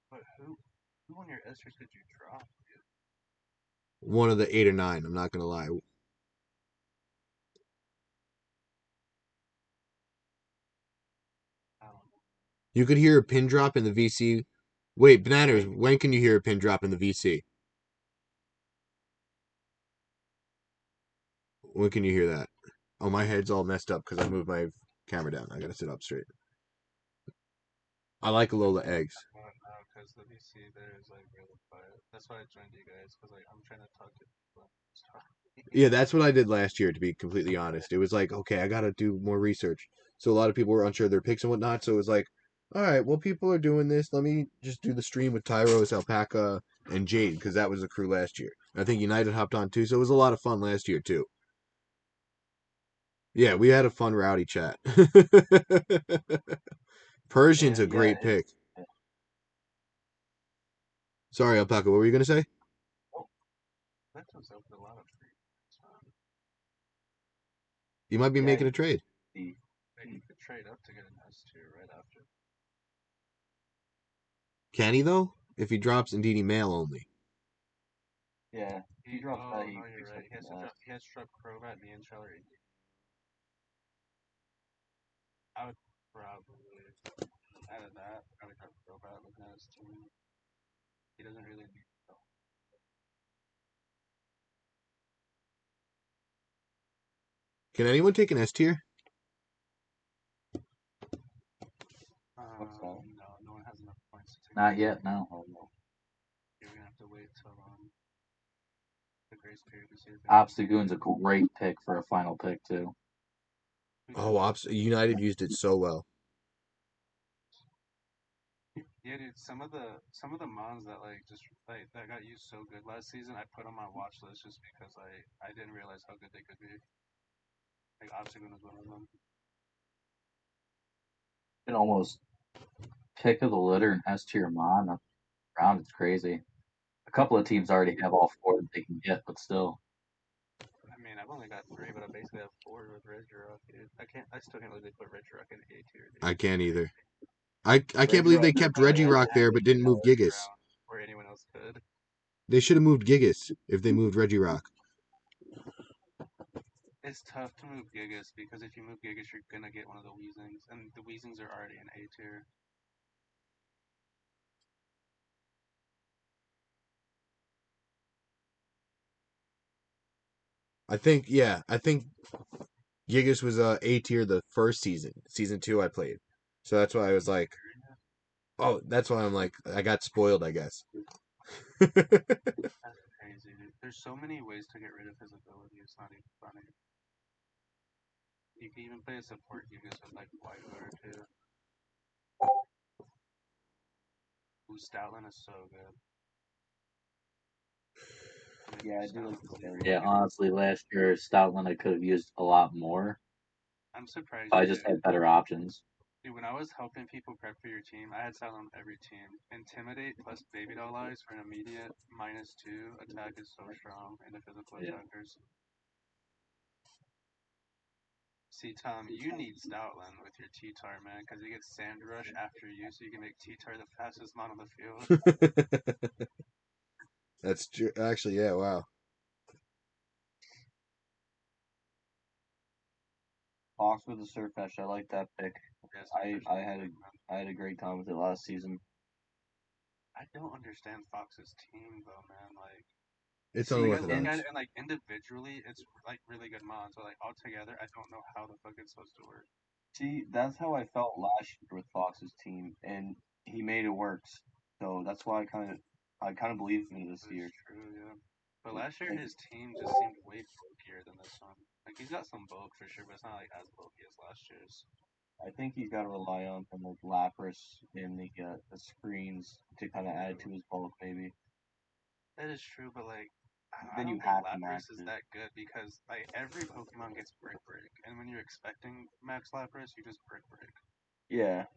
But who on your S tier could you drop? One of the 8 or 9. I'm not gonna lie. I don't know. You could hear a pin drop in the VC. Wait, Bananas, when can you hear a pin drop in the VC? When can you hear that? Oh, my head's all messed up because I moved my camera down. I gotta sit up straight. I like Lola eggs. Because the VC there is like really quiet. That's why I joined you guys because like I'm trying to talk to people. Yeah, that's what I did last year, to be completely honest. It was like, okay, I gotta do more research. So a lot of people were unsure of their picks and whatnot. So it was like, all right, well, people are doing this. Let me just do the stream with Tyros, Alpaca, and Jade because that was the crew last year. I think United hopped on too, so it was a lot of fun last year too. Yeah, we had a fun rowdy chat. Persian's a great pick. Sorry, Alpaca, what were you gonna say? That comes up with a lot of free. You might be making a trade. You could trade up to get an S tier right after. Can he though? If he drops Indeedee mail only. Yeah, he drops Oh, that. no, you're right. He has to drop Crobat, me, and Celery. I would probably out of that, I would drop Crobat with his team. He doesn't really need it. Can anyone take an S tier? What's that? No one has enough points to take. Not yet, no. You're gonna have to wait till the grace period to see if Obstagoon's a great pick for a final pick too. Oh, United used it so well. Yeah, dude. Some of the mons that that got used so good last season, I put on my watch list just because I didn't realize how good they could be. Like Obstagoon was one of them. You can almost pick of the litter and S tier mon round. It's crazy. A couple of teams already have all 4 that they can get, but still. I mean, I've only got 3, but I basically have 4 with Regirock, dude. I still can't believe they put Regirock in A tier, dude. I can't either. I can't believe they kept Regirock there but didn't move Gigas. Or anyone else could. They should have moved Gigas if they moved Regirock. It's tough to move Gigas because if you move Gigas, you're gonna get one of the Weezings, and the Weezings are already in A tier. I think Gigas was A tier the first season. Season 2 I played. So that's why I was like, oh, that's why I'm like, I got spoiled, I guess. That's crazy, dude. There's so many ways to get rid of his ability, it's not even funny. You can even play a support Gigas with like White Guard too. Ooh, Stoutland is so good. Yeah, I do like the story. Yeah, honestly, last year Stoutland I could have used a lot more. I'm surprised I you just did. had better options. Dude, when I was helping people prep for your team, I had Stoutland on every team. Intimidate plus Baby Doll Eyes for an immediate -2 attack is so strong in the physical attackers. See, Tom, you need Stoutland with your T-Tar, man, because he gets Sand Rush after you, so you can make T-Tar the fastest mon on the field. That's true. Actually, yeah, wow. Fox with the Surfetch, I like that pick. Yes, I had a great time with it last season. I don't understand Fox's team though, man. Like, It's and unorthodox. like individually, it's like really good mons, but like all together, I don't know how the fuck it's supposed to work. See, that's how I felt last year with Fox's team, and he made it work. So that's why I kind of believe in this year. True, yeah. But last year his team just seemed way bulkier than this one. Like he's got some bulk for sure, but it's not like as bulky as last year's. I think he's got to rely on from like Lapras and the screens to kind of add to his bulk, maybe. That is true, but like I Then don't you think have to Lapras max is it. that good because like every Pokemon gets Brick Break, and when you're expecting Max Lapras, you just Brick Break. Yeah,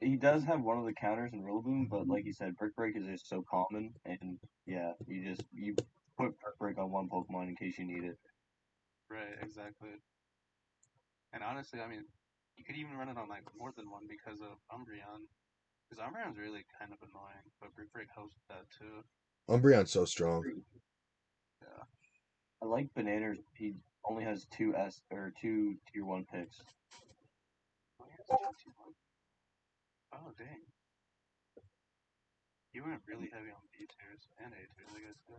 he does have one of the counters in Rillaboom, but like you said, Brick Break is just so common, and yeah, you put Brick Break on one Pokemon in case you need it. Right, exactly. And honestly, I mean, you could even run it on like more than one because of Umbreon. Because Umbreon's really kind of annoying, but Brick Break helps with that too. Umbreon's so strong. Yeah. I like Bananas. He only has two tier 1 picks. Oh, dang. You went really heavy on B tiers and A tiers, I guess. Yeah.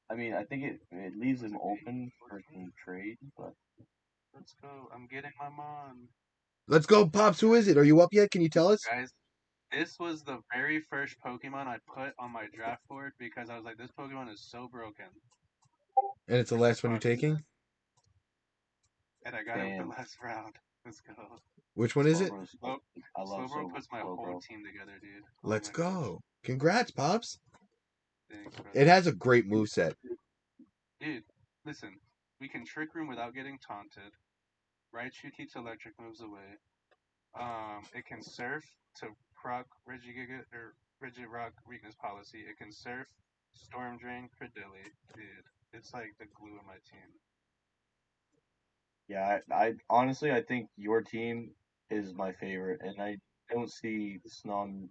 I mean, I think it leaves him open for some trade, but Let's go. I'm getting my Mon. Let's go, Pops. Who is it? Are you up yet? Can you tell us? Guys, this was the very first Pokemon I put on my draft board because I was like, this Pokemon is so broken. And it's the last one you're taking? And I got it with the last round. Let's go. Which one is it? I love Slowbro puts my whole Slowbro. team together, dude. Let's my go. gosh. Congrats, Pops. Thanks, brother. It has a great moveset. Dude, listen. We can Trick Room without getting taunted. Raichu keeps electric moves away. It can Surf to proc Rigid Rock weakness policy. It can Surf, Storm Drain, Credilli. Dude, it's like the glue in my team. Yeah, I honestly I think your team is my favorite, and I don't see Snom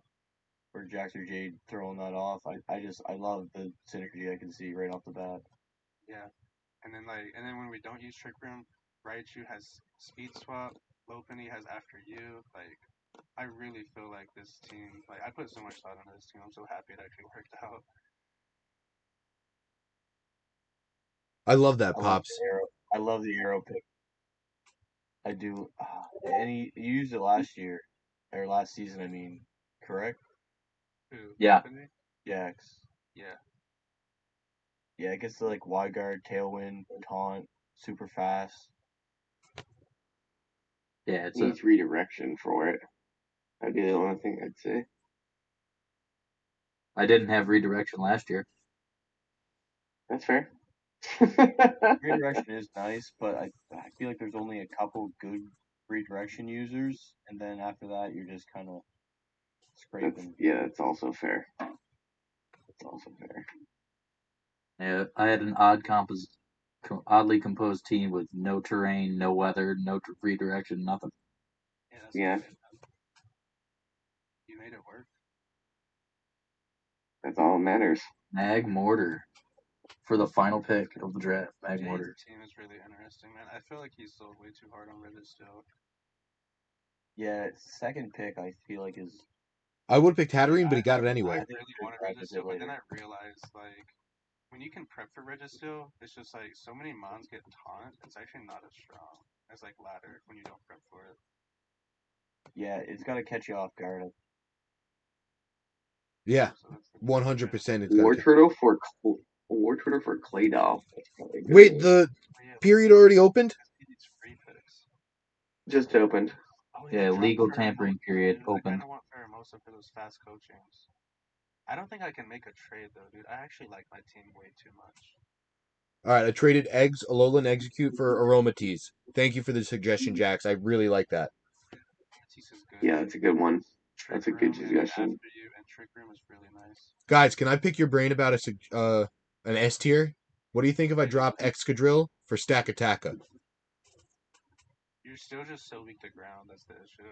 or Jax or Jade throwing that off. I love the synergy I can see right off the bat. Yeah, and then when we don't use Trick Room, Raichu has Speed Swap. Lopunny has After You. Like, I really feel like this team. Like, I put so much thought into this team. I'm so happy it actually worked out. I love that, Pops. I love the arrow pick. I do. And you used it last year, or last season, I mean, correct? Who? Yeah. Lopunny? Jax. Yeah. Yeah, it gets to like wide guard, tailwind, taunt, super fast. Yeah, it's Needs redirection for it. That'd be the only thing I'd say. I didn't have redirection last year. That's fair. Redirection is nice, but I feel like there's only a couple good redirection users, and then after that, you're just kind of scraping. It's also fair. It's also fair. Yeah, I had an oddly composed team with no terrain, no weather, no redirection, nothing. Yeah. You made it work. That's all that matters. Mag Mortar for the final pick of the draft. Mag Jade's Mortar. team is really interesting, man. I feel like he's sold way too hard on Reddit still. Yeah, second pick I feel like is. I would have picked Hatterene, but he got it anyway. I really wanted Registill, but then I realized, like, when you can prep for Registill, it's just like so many mons get taunt. It's actually not as strong as like Ladder when you don't prep for it. Yeah, it's got to catch you off guard. Yeah, 100%. War Turtle for Clay Doll. Wait, the period already opened? Just opened. Oh, yeah, legal tampering period opened. I kind of want Pheromosa for those fast coachings. I don't think I can make a trade though, dude. I actually like my team way too much. All right, I traded Eggs, Alolan Execute for Aromatisse. Thank you for the suggestion, Jax. I really like that. Aromatisse is good. Yeah, that's a good one. That's a good suggestion. And Trick Room is really nice. Guys, can I pick your brain about an S tier? What do you think if I drop Excadrill for Stack Attacka? You're still just so weak to ground. That's the issue.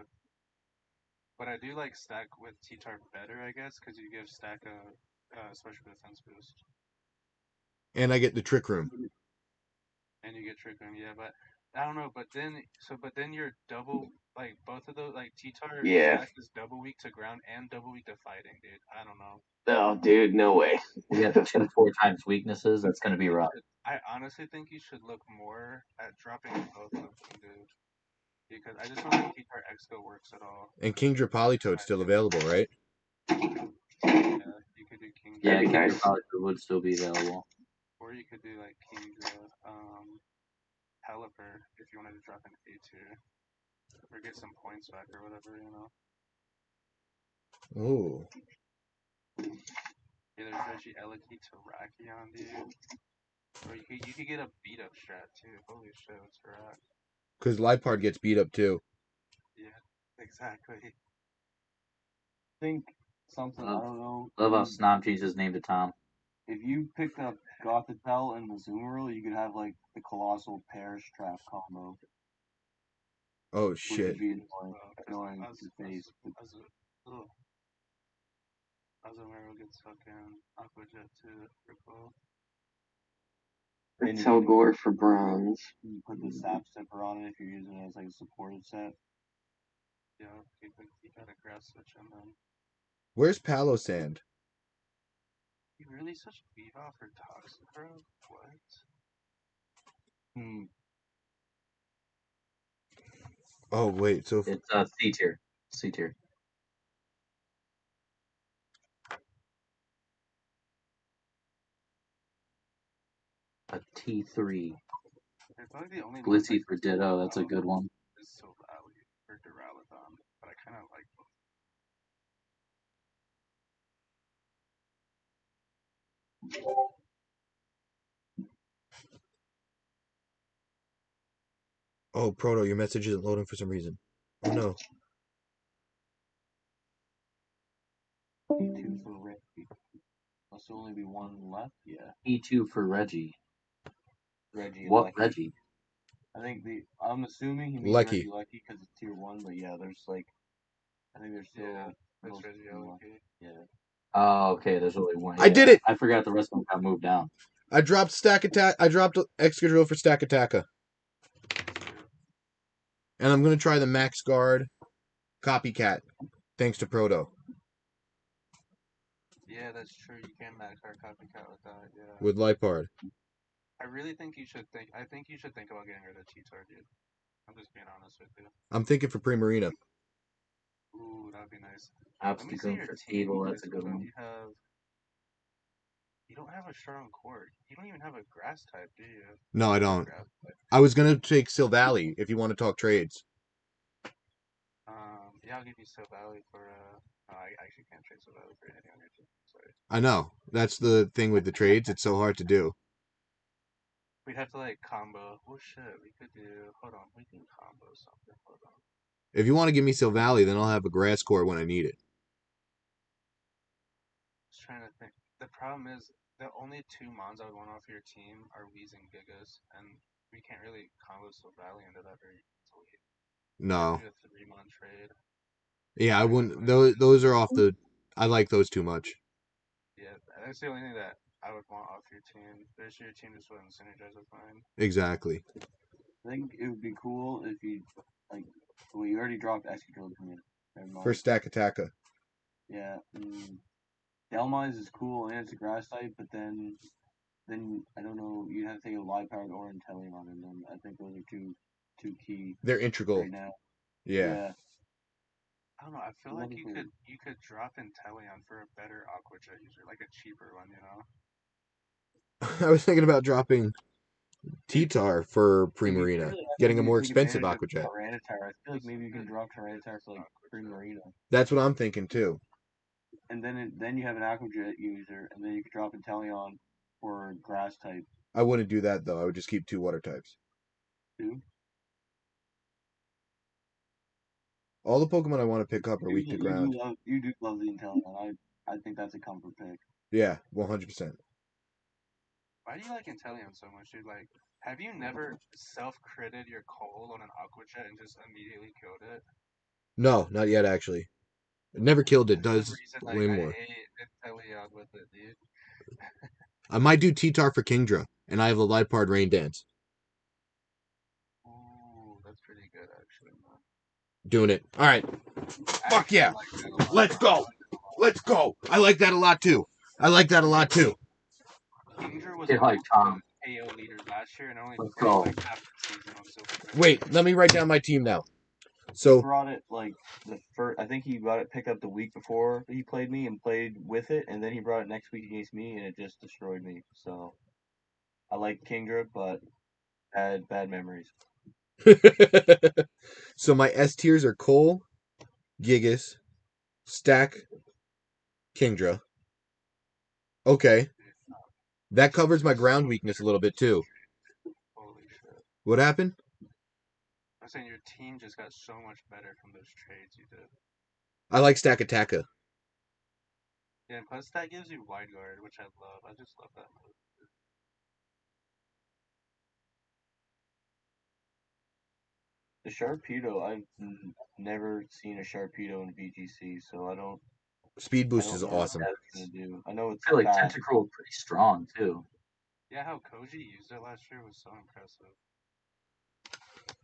But I do like Stack with T-Tar better, I guess, because you give Stack a special defense boost. And I get the Trick Room. And you get Trick Room, yeah, but I don't know. But then you're double, like, both of those, like, T-Tar Stack is double weak to ground and double weak to fighting, dude. I don't know. Oh, dude, no way. We got 4 times weaknesses. That's going to be rough. I honestly think you should look more at dropping both of them, dude. Because I just don't think T-Tar Exco works at all. And Kingdra Politoad's still available, right? Yeah, you could do Kingdra. Yeah, Kingdra Politoad would still be available. Or you could do, like, Kingdra, Pelipper, if you wanted to drop an A tier. Or get some points back or whatever, you know? Ooh. Yeah, there's Reggie Eliki to Rakion, dude. Or you could get a beat up strat too. Holy shit, what's Rack? Because Lipard gets beat up too. Yeah, exactly. I think something, I don't know. Love how Snom changed his name to Tom. if you picked up Gothitelle and the Zoomerl, you could have like the Colossal Perish Trap combo, Oh which shit. would be annoying to face. Azumarill gets fucking Aqua Jet to Ripple. It's Gore for bronze. You put the Sap Stepper on it if you're using it as like a supported set. Yeah, you got a grass switch on them. Where's Palo Sand? You really such Weavile for Toxic, bro? What? Oh wait, so It's C tier. C tier. A T3. Probably the only Blissey for Ditto. That's a good one. Is so value for Duraludon, but I kind of like both. Oh, Proto, your message isn't loading for some reason. Oh no. E2 for Reggie. Must only be one left. Yeah. E2 for Reggie. Reggie. What Lucky. Reggie? I think I'm assuming he means Lucky. Reggie because it's tier 1, but yeah, there's like, I think there's still. Yeah, that's Reggie Lucky. Yeah. Oh, okay. There's only one. I did it! I forgot the rest of them got moved down. I dropped Stack Attack. I dropped Excadrill for Stack Attacka. And I'm gonna try the Max Guard Copycat, thanks to Proto. Yeah, that's true. You can max our Copycat with that. Yeah. With Lipard. I really think you should think. I think you should think about getting rid of Cheetor, dude. I'm just being honest with you. I'm thinking for Primarina. Ooh, that'd be nice. Obstacle for Table. That's a good one. You don't have a strong cord. You don't even have a grass type, do you? No, I don't. I was gonna take Silvally if you want to talk trades. Yeah, I'll give you Silvally for I actually can't trade Silvally for anything on your team. Sorry. I know. That's the thing with the trades. It's so hard to do. We'd have to like combo. Oh shit, we could do. Hold on, we can combo something. Hold on. If you want to give me Silvally, then I'll have a grass core when I need it. Just trying to think. The problem is the only two mons I would want off your team are Weez and Gigas, and we can't really combo Silvally into that very easily. No. Do a 3-mon trade. Yeah, I wouldn't. Those are off the. I like those too much. Yeah, that's the only thing that I would want off your team. There's your team just wouldn't synergize with mine. Exactly. I think it would be cool if you like. Well, you already dropped Excadrill to me. For Stack Attacka. Yeah. Delmise is cool and it's a grass type, but then I don't know. You have to take a live powered or Inteleon, and then I think those are two key. They're integral right now. Yeah. I don't know. I feel like you could drop Inteleon for a better Aqua Jet user, like a cheaper one, you know. I was thinking about dropping T-Tar for Primarina, really getting a more expensive Aqua Jet. Tyranitar. I feel like maybe you can drop Tyranitar for like Primarina. That's what I'm thinking too. And then you have an Aqua Jet user, and then you could drop Inteleon for grass type. I wouldn't do that though. I would just keep 2 water types. 2? All the Pokemon I want to pick up are weak to ground. You do love the Inteleon. I think that's a comfort pick. Yeah, 100%. Why do you like Inteleon so much, dude? Like, have you never self-critted your coal on an Aqua Jet and just immediately killed it? No, not yet actually. Never killed it. That's Does the reason, way like, more. I hate Inteleon with it, dude. I might do T-Tar for Kingdra, and I have the Lipard Rain Dance. Ooh, that's pretty good, actually, man. Doing it. All right. Fuck yeah. Let's go. Let's go. I like that a lot too. Kingdra was like Tom. KO leader last year, and only Let's played go. like half the season on Silver. Wait, let me write down my team now. So he brought it like the first. I think he got it picked up the week before he played me and played with it, and then he brought it next week against me, and it just destroyed me. So I like Kingdra, but bad memories. So my S tiers are Cole, Gigas, Stack, Kingdra. Okay. That covers my ground weakness a little bit too. Holy shit. What happened? I'm saying your team just got so much better from those trades you did. I like Stack Attacka. Yeah, and plus that gives you wide guard, which I love. I just love that move. The Sharpedo, never seen a Sharpedo in VGC, so Speed I boost don't is know what awesome. it's gonna do. I know it's I feel like fast. Tentacruel pretty strong too. Yeah, how Koji used it last year was so impressive.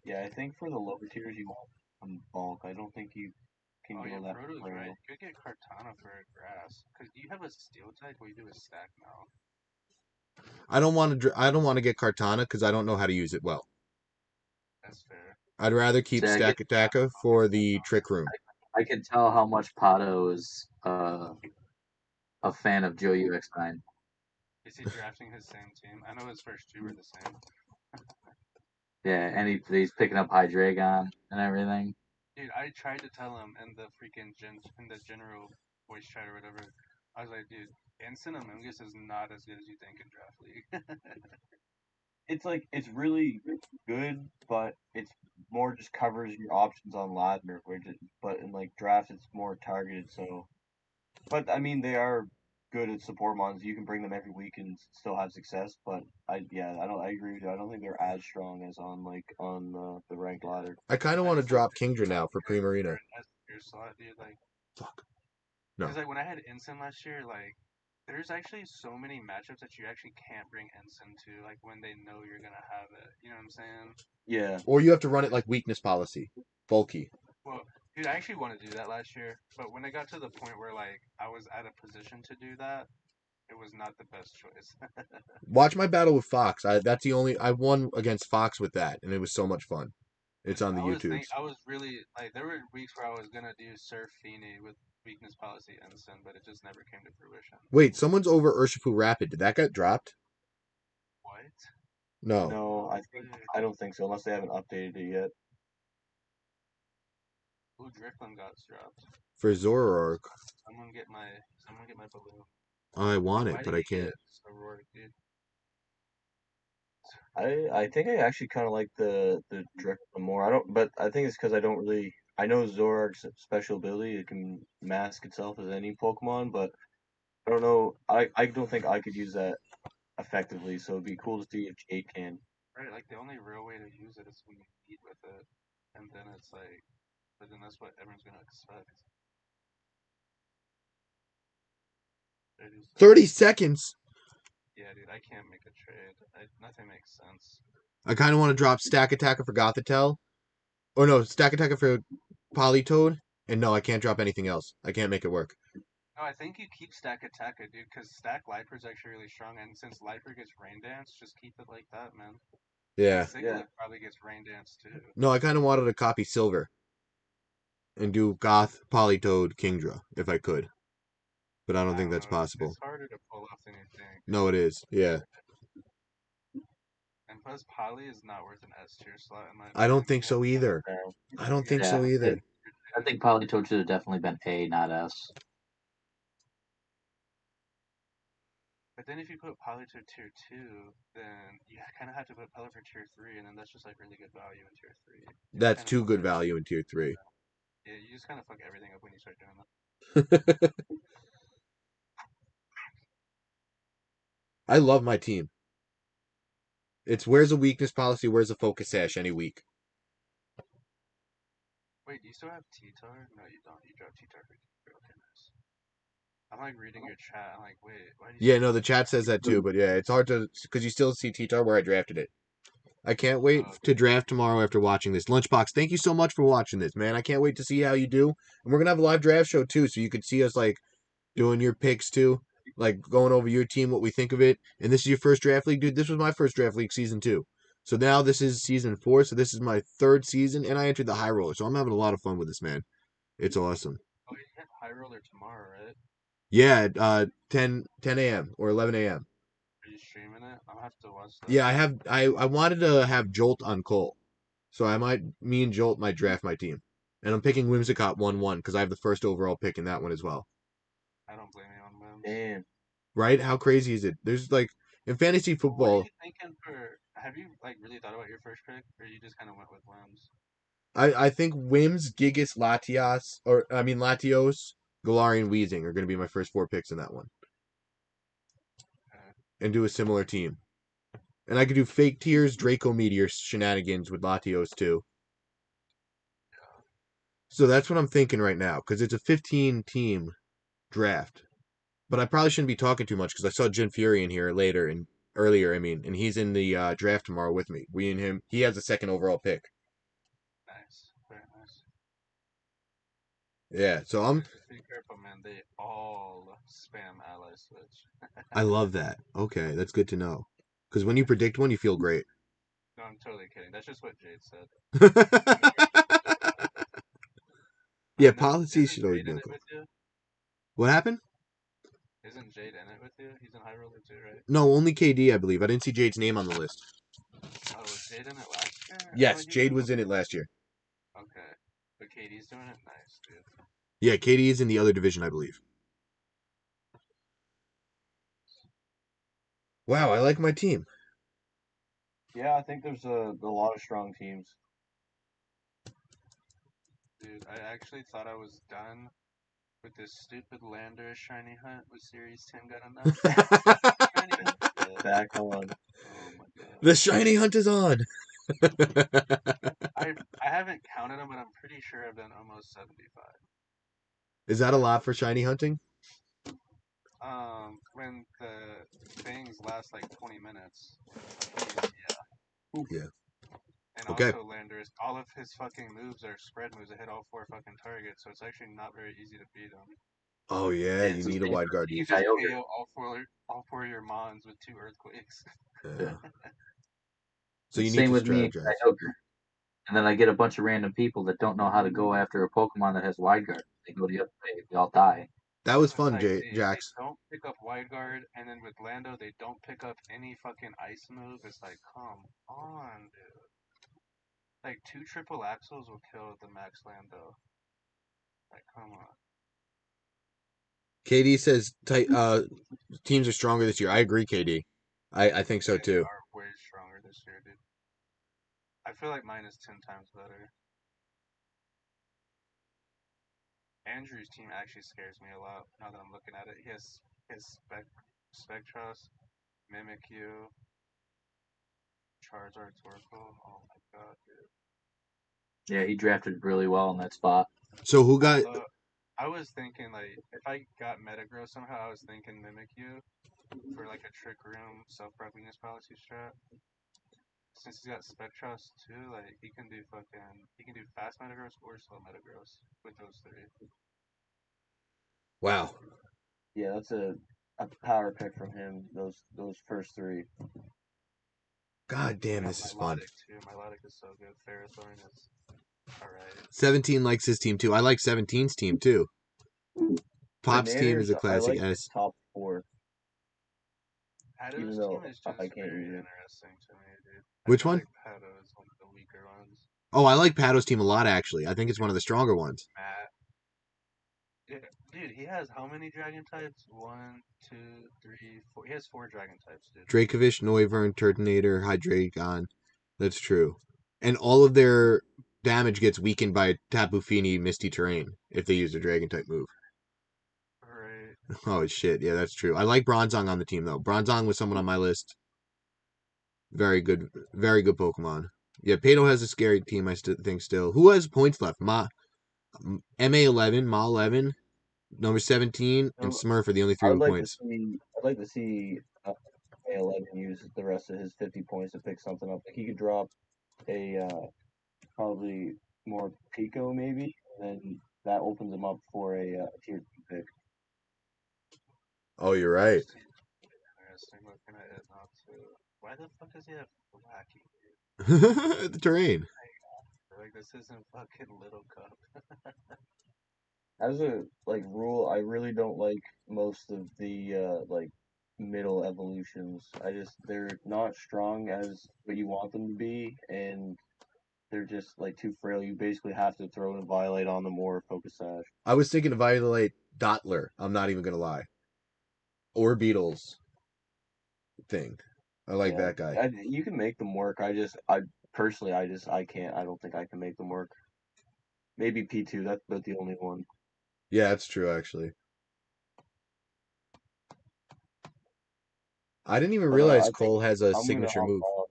Yeah, I think for the lower tiers you want some bulk. I don't think you can Oh go yeah, that Proto's frail. right. You could get Kartana for a grass. Cause do you have a steel type or you do a stack now? I don't want to get Kartana because I don't know how to use it well. That's fair. I'd rather keep See, Stack Attacker for the Trick Room. I can tell how much Pato is a fan of Joe UX9. Is he drafting his same team? I know his first two were the same. Yeah, and he's picking up Hydreigon and everything. Dude, I tried to tell him in the freaking in the general voice chat or whatever. I was like, dude, Instant Amoongus is not as good as you think in draft league. It's like it's really good, but it's more just covers your options on Ladner, but in like draft it's more targeted. So, but I mean they are good at support mons. You can bring them every week and still have success. But I agree with you. I don't think they're as strong as on the ranked ladder. I kind of I want to just think drop they're Kingdra so now for good for Primarina. an S tier slot, dude. Like, Fuck. No. because like when I had Ensign last year, like there's actually so many matchups that you actually can't bring Ensign to, like when they know you're gonna have it. You know what I'm saying? Yeah, Or you have to run it like weakness policy. Bulky. Well, dude, I actually want to do that last year, but when it got to the point where like I was at a position to do that, it was not the best choice. Watch my battle with Fox. I won against Fox with that, and it was so much fun. It's on the YouTubes. I was really like there were weeks where I was gonna do Surf Feeney with weakness policy Ensign, but it just never came to fruition. Wait, someone's over Urshifu Rapid. Did that get dropped? What? No. no, I don't think so unless they haven't updated it yet. Ooh, Driflin got dropped. For Zoroark. Someone get my balloon. I want Dude, it, why but did I he can't. get Aurora, dude? I think I actually kind of like the drift more. I don't, but I think it's because I don't really. I know Zoroark's special ability; it can mask itself as any Pokemon, but I don't know. I don't think I could use that effectively. So it'd be cool to see if Jade can. Right, like the only real way to use it is when you lead with it, and then it's like, but then that's what everyone's gonna expect. 30 seconds. Yeah, dude, I can't make a trade. Nothing makes sense. I kind of want to drop Stack Attacker for Gothitelle. Or no, Stack Attacker for Politoad. And no, I can't drop anything else. I can't make it work. No, I think you keep Stack Attacker, dude, because Stack Lifer is actually really strong, and since Lifer gets Rain Dance, just keep it like that, man. Yeah. And Siglet probably gets Rain Dance too. No, I kind of wanted to copy Silver. And do Goth, Politoad, Kingdra, if I could. But I don't think that's know. possible. It's harder to pull off than you think. No, it is. Yeah. And plus, Poly is not worth an S tier slot in my opinion. I don't think so either. I don't think so either. I think Politoad should have definitely been A, not S. But then if you put Politoad tier 2, then you kind of have to put Pelipper tier 3, and then that's just like really good value in tier 3. That's too good value in tier 3. Yeah, you just kind of fuck everything up when you start doing that. I love my team. It's where's a weakness policy, where's a focus sash any week. Wait, do you still have T-Tar? No, you don't. You dropped T-Tar for okay, nice. I'm like reading your chat. I'm like, wait, why do you? Yeah, no, the chat says that too, but yeah, it's hard to because you still see T-Tar where I drafted it. I can't wait to draft tomorrow after watching this. Lunchbox, thank you so much for watching this, man. I can't wait to see how you do. And we're gonna have a live draft show too, so you could see us like doing your picks too, like going over your team, what we think of it. And this is your first draft league, dude. This was my first draft league season 2. So now this is season 4, so this is my 3rd season, and I entered the high roller, so I'm having a lot of fun with this, man. It's awesome. Oh, you have High Roller tomorrow, right? Yeah, 10 a.m. or 11 a.m. Are you streaming it? I'll have to watch that. Yeah, I wanted to have Jolt on Cole. So me and Jolt might draft my team. And I'm picking Whimsicott 1-1 because I have the first overall pick in that one as well. I don't blame you on Wims. Damn. Right? How crazy is it? There's like, in fantasy football. What are you thinking have you like really thought about your first pick, or you just kind of went with Wims? I think Wims, Gigas, Latios, Galarian, Weezing are going to be my first 4 picks in that one. And do a similar team. And I could do fake tiers, Draco Meteor shenanigans with Latios too. So that's what I'm thinking right now, because it's a 15-team draft. But I probably shouldn't be talking too much because I saw Jin Fury in here earlier, and he's in the draft tomorrow with me. We and him. He has the 2nd overall pick. Nice, very nice. Yeah, so I'm. Just be careful, man. They all spam ally switch. I love that. Okay, that's good to know. Because when you predict one, you feel great. No, I'm totally kidding. That's just what Jade said. Yeah, And then, policy isn't should always Jade be in on it call. with you? What happened? Isn't Jade in it with you? He's in High Roller too, right? No, only KD, I believe. I didn't see Jade's name on the list. Oh, was Jade in it last year? I Yes, thought he was Jade in was in it last year. Okay. But Katie's doing it? Nice, dude. Yeah, KD is in the other division, I believe. Wow, I like my team. Yeah, I think there's a lot of strong teams. Dude, I actually thought I was done with this stupid Lander shiny hunt with Series 10 got announced. Shiny hunt Back on. Oh my god. The shiny hunt is on. I haven't counted them, but I'm pretty sure I've done almost 75. Is that a lot for shiny hunting? When the things last like 20 minutes. Yeah. And Okay. also Landers, all of his fucking moves are spread moves that hit all 4 fucking targets, so it's actually not very easy to beat him. Oh yeah, Yeah, you it's need the a same wide for guard. You Team just Kyogre. KO all four of your Mons with 2 earthquakes. Yeah. So you It's need same to with me and strategize. Kyogre. And then I get a bunch of random people that don't know how to go after a Pokemon that has Wide Guard. They go the other way. They all die. That was It's fun, like they Jax. don't pick up Wide Guard, and then with Lando they don't pick up any fucking ice move. It's like, come on, dude. Like 2 triple axles will kill the Max Lando. Like, come on. KD says teams are stronger this year. I agree, KD. I think so They too. are way stronger this year, dude. I feel like mine is 10 times better. Andrew's team actually scares me a lot now that I'm looking at it. He has Spectros, Mimikyu, Charizard, Torkoal. Oh my god, dude. Yeah, he drafted really well in that spot. So who got? Although, I was thinking, like, if I got Metagross somehow, I was thinking Mimikyu for, like, a Trick Room self-propagation policy strat. Since he's got Spectros, too, like, he can do fast Metagross or slow Metagross with those 3. Wow. Yeah, that's a power pick from him. Those first 3. God damn, this is fun. Milotic, too. Milotic is so good. Ferrothorn is alright. 17 likes his team too. I like 17's team too. Pop's team is a I classic like S. top 4. Pado's Even team though is I just can't very use it. interesting to me, dude. Which feel one? like Pado is one of the weaker ones. Oh, I like Pato's team a lot actually. I think it's one of the stronger ones. Matt. Yeah, dude, he has how many dragon types? 1, 2, 3, 4. He has 4 dragon types, dude. Dracovish, Noivern, Turtonator, Hydreigon. That's true. And all of their damage gets weakened by Tapu Fini Misty Terrain if they use a dragon type move. Right. Oh shit, yeah, that's true. I like Bronzong on the team though. Bronzong was someone on my list. Very good Pokemon. Yeah, Pato has a scary team, I think still. Who has points left? MA11, Ma11, number 17, and So Smurf are the only 3 I would with like to points. see. I'd like to see A11 use the rest of his 50 points to pick something up. Like he could drop a probably more Pico maybe, and then that opens him up for a tier 2 pick. Oh, you're right. Interesting looking at it now, too. Why the fuck does he have Wacky, dude? The terrain. Like, this isn't fucking Little Cup. As a rule, I really don't like most of the middle evolutions. They're not strong as what you want them to be, and they're just too frail. You basically have to throw and violate on them or focus sash. I was thinking of Violate Dottler. I'm not even going to lie. Or Beatles thing. I like that guy. You can make them work. I personally, I can't. I don't think I can make them work. Maybe P2. That's about the only one. Yeah, that's true, actually. I didn't even But realize I think Cole has a I'm gonna signature hop move. off.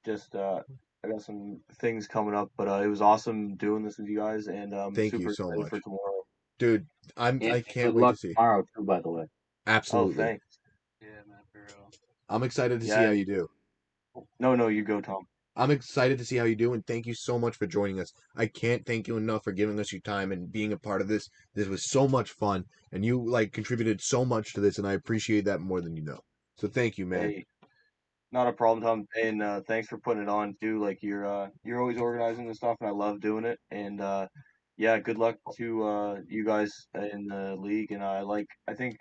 Just I got some things coming up, but it was awesome doing this with you guys, and I'm Thank you super so excited much. for tomorrow. Dude, And I can't good wait to luck see. tomorrow too, by the way. Oh, Absolutely. thanks. Yeah, man, for real. I'm excited to see Yeah, how you do. no, you go, Tom. I'm excited to see how you do, and thank you so much for joining us. I can't thank you enough for giving us your time and being a part of this. This was so much fun, and you contributed so much to this, and I appreciate that more than you know. So thank you, man. Hey, not a problem, Tom. And thanks for putting it on too. Like you're always organizing this stuff, and I love doing it. And yeah, good luck to you guys in the league. And I think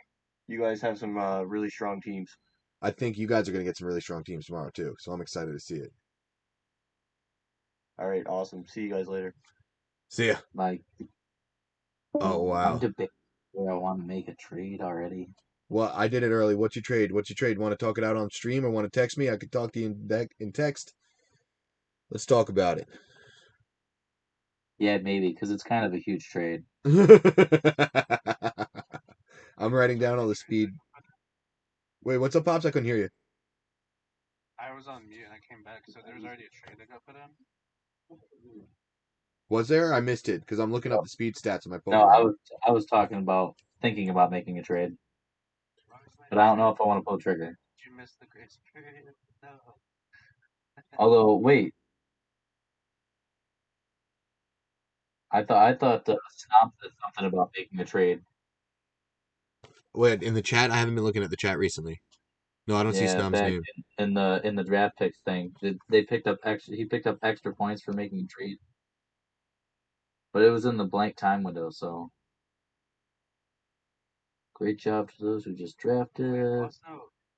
you guys have some really strong teams. I think you guys are going to get some really strong teams tomorrow too, so I'm excited to see it. All right, awesome. See you guys later. See ya. Like, Oh I'm wow. debating where I want to make a trade already. Well, I did it early. What's your trade? What's your trade? Want to talk it out on stream or want to text me? I could talk to you in text. Let's talk about it. Yeah, maybe because it's kind of a huge trade. I'm writing down all the speed. Wait, what's up, Pops? I couldn't hear you. I was on mute and I came back, so there was already a trade that got put in. Was there? I missed it because I'm looking up the speed stats of my No, Pokemon. I was talking about thinking about making a trade, but I don't know if I want to pull the trigger. Did you miss the grace period? No. Although, wait, I thought Snom said something about making a trade. Wait, in the chat? I haven't been looking at the chat recently. No, I don't see Yeah, Snom's back name. in the draft picks thing, they picked up extra. He picked up extra points for making a trade, but it was in the blank time window. So great job to those who just drafted. Wait, also,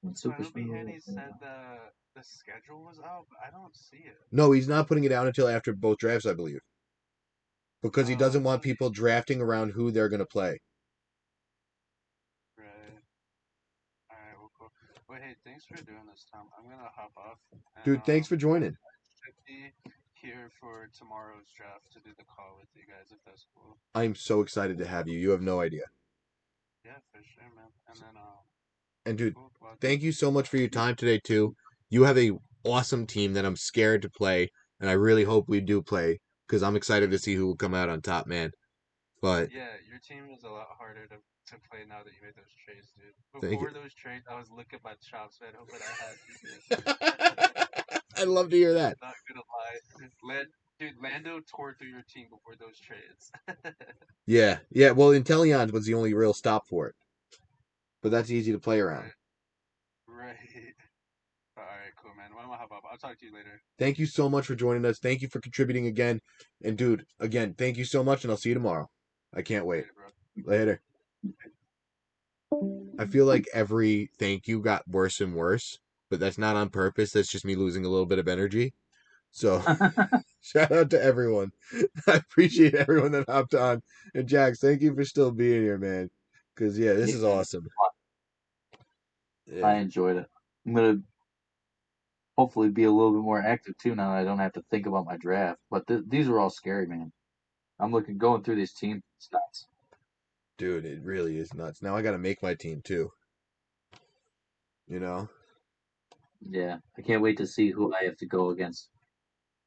And so I Super know Smooth. Behandy said the schedule was out, but I don't see it. No, he's not putting it out until after both drafts, I believe, because he doesn't want Okay. people drafting around who they're going to play. Right. Alright, well, cool. Wait, hey, thanks for doing this, Tom. I'm gonna hop off, and Dude, thanks for I joining. should be here for tomorrow's draft to do the call with you guys, if that's cool. I'm so excited to have you. You have no idea. Yeah, for sure, man. And then, And dude, cool. Well, thank you so much for your time today too. You have a awesome team that I'm scared to play, and I really hope we do play because I'm excited to see who will come out on top, man. But yeah, your team is a lot harder to play now that you made those trades, dude. thank you. Before those trades, I was licking my chops, man, hoping I had you, dude. I'd love to hear that. Not gonna lie. Dude, Lando tore through your team before those trades. Yeah, yeah. Well, Inteleon was the only real stop for it, but that's easy to play around. Right. Alright, cool, man. Well, I'm gonna hop up. I'll talk to you later. Thank you so much for joining us. Thank you for contributing again. And dude, again, thank you so much, and I'll see you tomorrow. I can't wait. Later, bro. Later. I feel like every thank you got worse and worse, but that's not on purpose. That's just me losing a little bit of energy. So shout out to everyone. I appreciate everyone that hopped on. And Jax, thank you for still being here, man. Because yeah, this is awesome. I Yeah. enjoyed it. I'm gonna hopefully be a little bit more active too now that I don't have to think about my draft. But these are all scary, man. I'm going through these team stats. Dude, it really is nuts. Now I got to make my team too. You know, Yeah, I can't wait to see who I have to go against.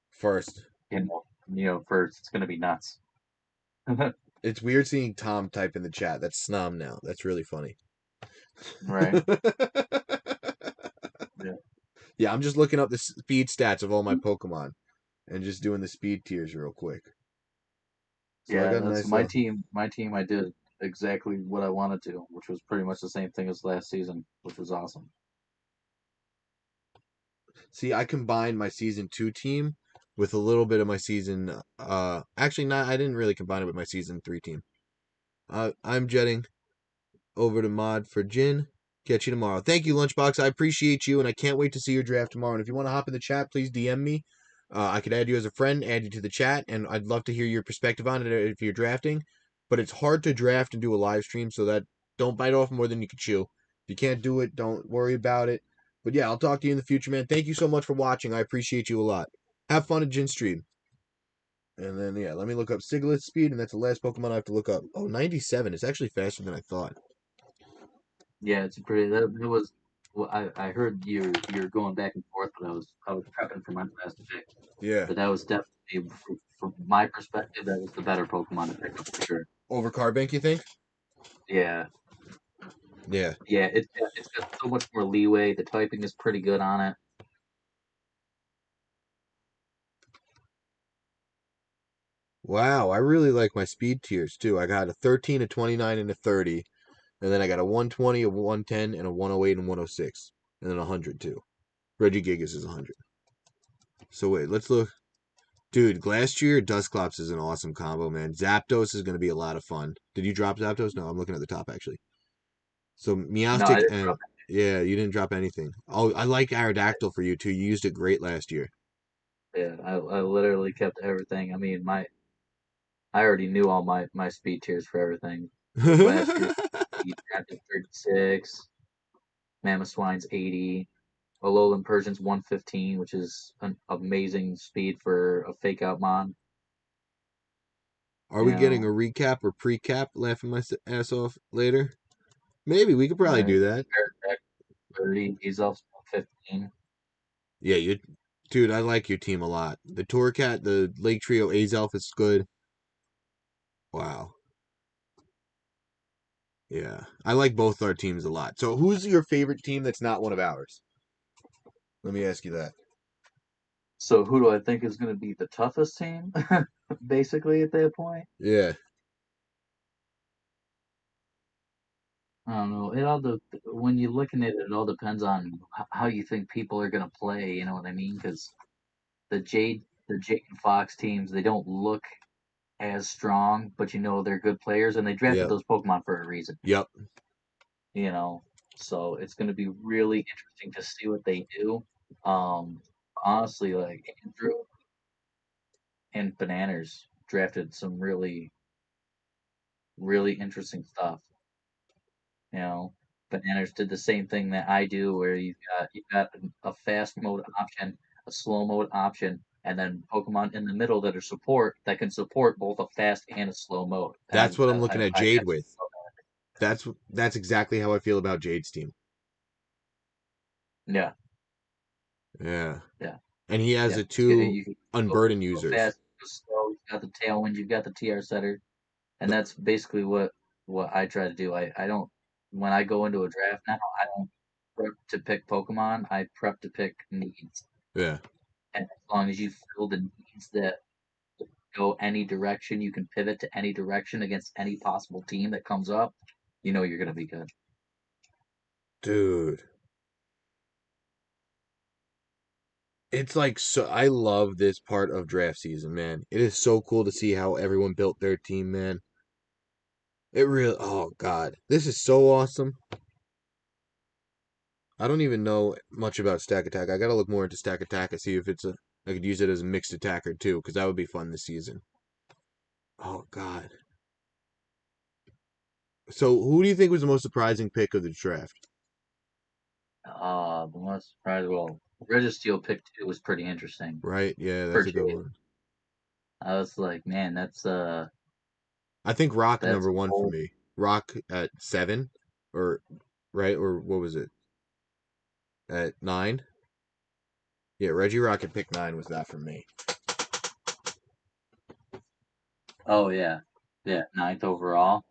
first. First it's gonna be nuts. It's weird seeing Tom type in the chat. That's Snom now. That's really funny. Right. Yeah. Yeah, I'm just looking up the speed stats of all my Pokemon and just doing the speed tiers real quick. So I Yeah, got a that's nice my little... team. My team, I did exactly what I wanted to, which was pretty much the same thing as last season, which was awesome. See, I combined my season 2 team with a little bit of my season actually not I didn't really combine it with my season 3 team. I'm jetting over to Mod for Jin. Catch you tomorrow. Thank you, Lunchbox. I appreciate you, and I can't wait to see your draft tomorrow. And if you want to hop in the chat, please DM me. I could add you as a friend, add you to the chat, and I'd love to hear your perspective on it if you're drafting. But it's hard to draft and do a live stream, so that don't bite off more than you can chew. If you can't do it, don't worry about it. But yeah, I'll talk to you in the future, man. Thank you so much for watching. I appreciate you a lot. Have fun at Jin Stream. And then, yeah, let me look up Siglet's speed, and that's the last Pokemon I have to look up. Oh, 97. It's actually faster than I thought. Yeah, it's pretty. That was. Well, I heard you're going back and forth, but I was prepping for my last pick. Yeah. But that was definitely, from my perspective, that was the better Pokemon to pick up for sure. Over Carbink, you think? Yeah, Yeah. yeah. It's got so much more leeway. The typing is pretty good on it. Wow, I really like my speed tiers, too. I got a 13, a 29, and a 30. And then I got a 120, a 110, and a 108 and 106. And then a 100, too. Regigigas is 100. So wait, let's look. Dude, Glastrier Dusclops is an awesome combo, man. Zapdos is going to be a lot of fun. Did you drop Zapdos? No, I'm looking at the top, actually. So No, I Meowstic didn't and... drop Yeah, you didn't drop anything. Oh, I like Aerodactyl for you, too. You used it great last year. it. Yeah, I literally kept everything. I mean, I already knew all my speed tiers for everything. Like last year, he drafted 36, Mamoswine's 80, Alolan Persian's 115, which is an amazing speed for a fake out mon. Are You we getting a know, recap or pre-cap laughing my ass off later? Maybe. We could probably right? do that. Attack 30, he's also 115. Yeah, you... Dude, I like your team a lot. The Torcat, the Lake Trio Azelf is good. Wow. Yeah. I like both our teams a lot. So who's your favorite team that's not one of ours? Let me ask you that. So who do I think is going to be the toughest team, basically, at that point? Yeah. I don't know. It all when you're looking at it, it all depends on how you think people are going to play. You know what I mean? Because the Jade and Fox teams, they don't look as strong, but you know they're good players, and they drafted Yep. those Pokemon for a reason. Yep. You know, so it's going to be really interesting to see what they do. Um, Honestly, like Andrew and Bananas drafted some really, really interesting stuff. You know, Bananas did the same thing that I do, where you've got a fast mode option, a slow mode option, and then Pokemon in the middle that are support that can support both a fast and a slow mode. And That's what I'm looking at I Jade absolutely with. love That's exactly how I feel about Jade's team. that. Yeah, Yeah. yeah, And he has yeah. the two You can unburden go users. fast, go slow. You've got the Tailwind, you've got the TR setter, and that's basically what I try to do. I don't when I go into a draft now, I don't prep to pick Pokemon. I prep to pick needs. Yeah. And as long as you fill the needs that go any direction, you can pivot to any direction against any possible team that comes up, you know you're going to be good. Dude. It's like so I love this part of draft season, man. It is so cool to see how everyone built their team, man. It really oh god. This is so awesome. I don't even know much about Stack Attack. I gotta look more into Stack Attack and see if I could use it as a mixed attacker too, because that would be fun this season. Oh god. So who do you think was the most surprising pick of the draft? The most surprising, well, Registeel pick 2 was pretty interesting Right? Yeah, for that's a good Jade. one. I was like, man, I think Rock that's number one for bold. me. Rock at 7, or right, or what was it? At 9? Yeah, Reggie Rock at pick 9 was that for me. Oh yeah, yeah, ninth overall.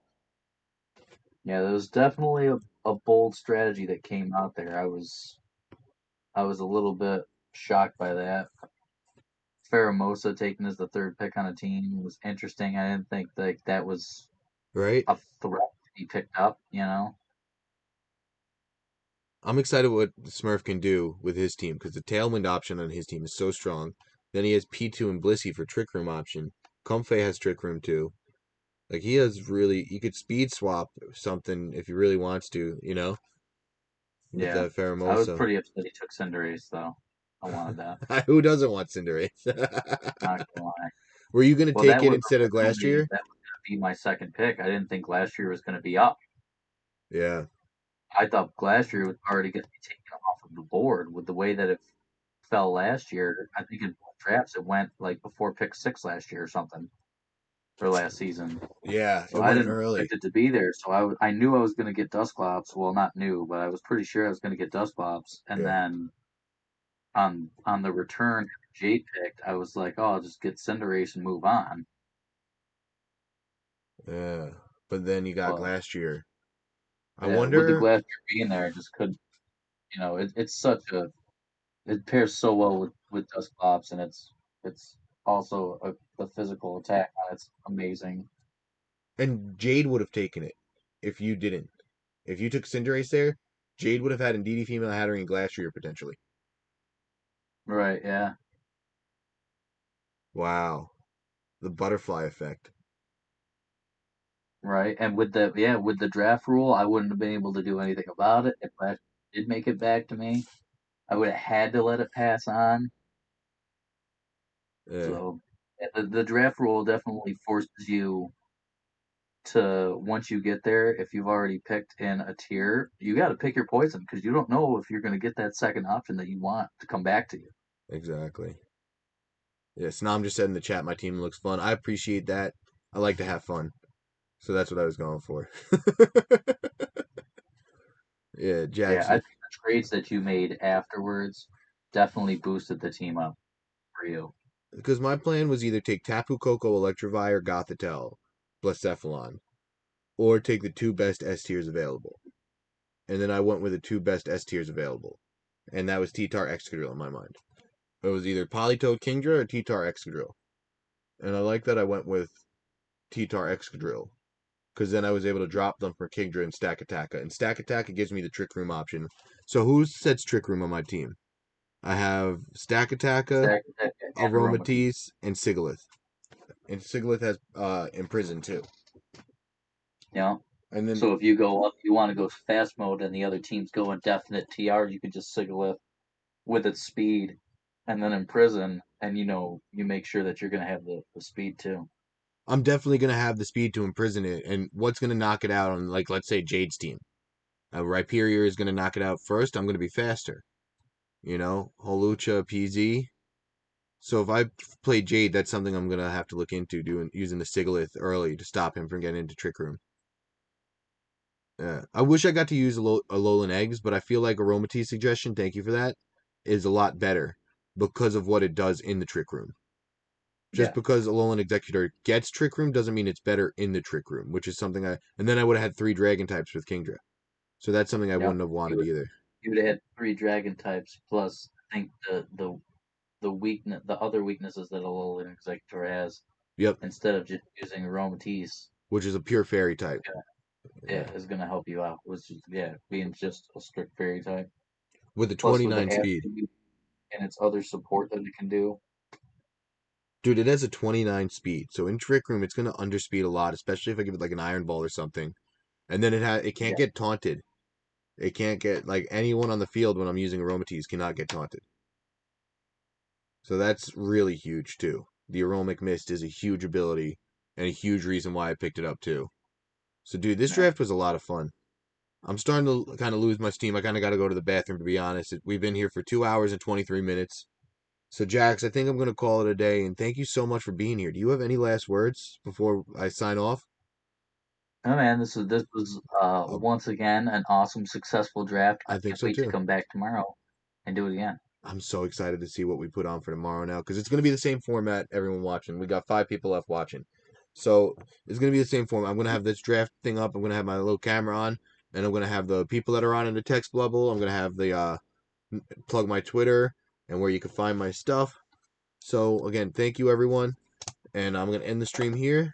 Yeah, there was definitely a bold strategy that came out there. I was a little bit shocked by that. Faramosa taken as the third pick on a team was interesting. I didn't think like that was Right? a threat to be picked up. You know? I'm excited what Smurf can do with his team because the Tailwind option on his team is so strong. Then he has P2 and Blissey for Trick Room option. Comfey has Trick Room too. Like he could speed swap something if he really wants to, with Yeah. that I was Pheromosa. pretty upset he took Cinderace though. I wanted that. Who doesn't want Cinderace? Not gonna lie. Were you gonna Well, take it instead of Glastrier? that was gonna be my second pick. I didn't think last year was gonna be up. Yeah. I thought last year was already gonna be taken off of the board with the way that it fell last year. I think in both drafts it went like before pick 6 last year or something, or last season. Yeah, So it I went didn't early. expect it to be there. So I knew I was going to get Dusclops. Well, not new, but I was pretty sure I was going to get Dusclops. And Yeah. then on the return Jade picked, I was like, oh, I'll just get Cinderace and move on. Yeah. But then you got But Glastrier. I with the wonder. Glacier being there, I just couldn't. It's such a it pairs so well with Dusclops, and it's also a physical attack. It's amazing. And Jade would have taken it if you didn't. If you took Cinderace there, Jade would have had Indeedee female Hatterene and Glastrier potentially. Right? Yeah. Wow. The butterfly effect. Right. And with the draft rule, I wouldn't have been able to do anything about it if Glacier did make it back to me. I would have had to let it pass on. Yeah, So the draft rule definitely forces you to, once you get there, if you've already picked in a tier, you got to pick your poison because you don't know if you're going to get that second option that you want to come back to you. exactly. Yes, now I'm just saying in the chat my team looks fun. I appreciate that. I like to have fun. So that's what I was going for. Yeah, Yeah, I Jackson. think the trades that you made afterwards definitely boosted the team up for you. Because my plan was either take Tapu Koko, Electivire, or Gothitelle, Blacephalon, or take the two best S tiers available. And then I went with the two best S tiers available. And that was T-Tar Excadrill in my mind. It was either Politoed Kingdra or T-Tar Excadrill. And I like that I went with T-Tar Excadrill. Because then I was able to drop them for Kingdra and Stack Attacka. And Stack Attacka gives me the Trick Room option. So who sets Trick Room on my team? I have Stack Attacka, Stack Attack and Aromatisse. Aromatisse, and Sigalith. And Sigalith has Imprison too. Yeah. And then So if you go up, you want to go fast mode, and the other team's go indefinite TR, you can just Sigalith with its speed, and then Imprison, and you make sure that you're going to have the speed too. I'm definitely going to have the speed to imprison it. And what's going to knock it out on, like, let's say Jade's team? Rhyperior is going to knock it out first. I'm going to be faster. Holucha, PZ. So if I play Jade, that's something I'm going to have to look into, using the Sigalith early to stop him from getting into Trick Room. I wish I got to use Alolan Eggs, but I feel like Aromatisse suggestion, thank you for that, is a lot better because of what it does in the Trick Room. Just Yeah. because Alolan Executor gets Trick Room doesn't mean it's better in the Trick Room, which is something and then I would have had 3 Dragon types with Kingdra. So that's something I wouldn't have wanted either. You would have had 3 Dragon types plus, I think, the other weaknesses that Alolan Executor has. Yep. Instead of just using Aromatisse, which is a pure fairy type. Yeah, is going to help you out. Being just a strict fairy type. With the Plus 29 speed. And its other support that it can do. Dude, it has a 29 speed. So in Trick Room, it's going to underspeed a lot, especially if I give it like an Iron Ball or something. And then it can't get taunted. It can't get, like, anyone on the field when I'm using Aromatisse cannot get taunted. So that's really huge, too. The Aromic Mist is a huge ability and a huge reason why I picked it up, too. So, dude, this draft was a lot of fun. I'm starting to kind of lose my steam. I kind of got to go to the bathroom, to be honest. We've been here for 2 hours and 23 minutes. So, Jax, I think I'm going to call it a day, and thank you so much for being here. Do you have any last words before I sign off? Oh man, this was once again an awesome, successful draft. I think can't so wait too. to come back tomorrow and do it again. I'm so excited to see what we put on for tomorrow now, because it's going to be the same format, everyone watching. We got 5 people left watching. So it's going to be the same format. I'm going to have this draft thing up. I'm going to have my little camera on, and I'm going to have the people that are on in the text bubble. I'm going to have the plug my Twitter and where you can find my stuff. So again, thank you everyone, and I'm going to end the stream here.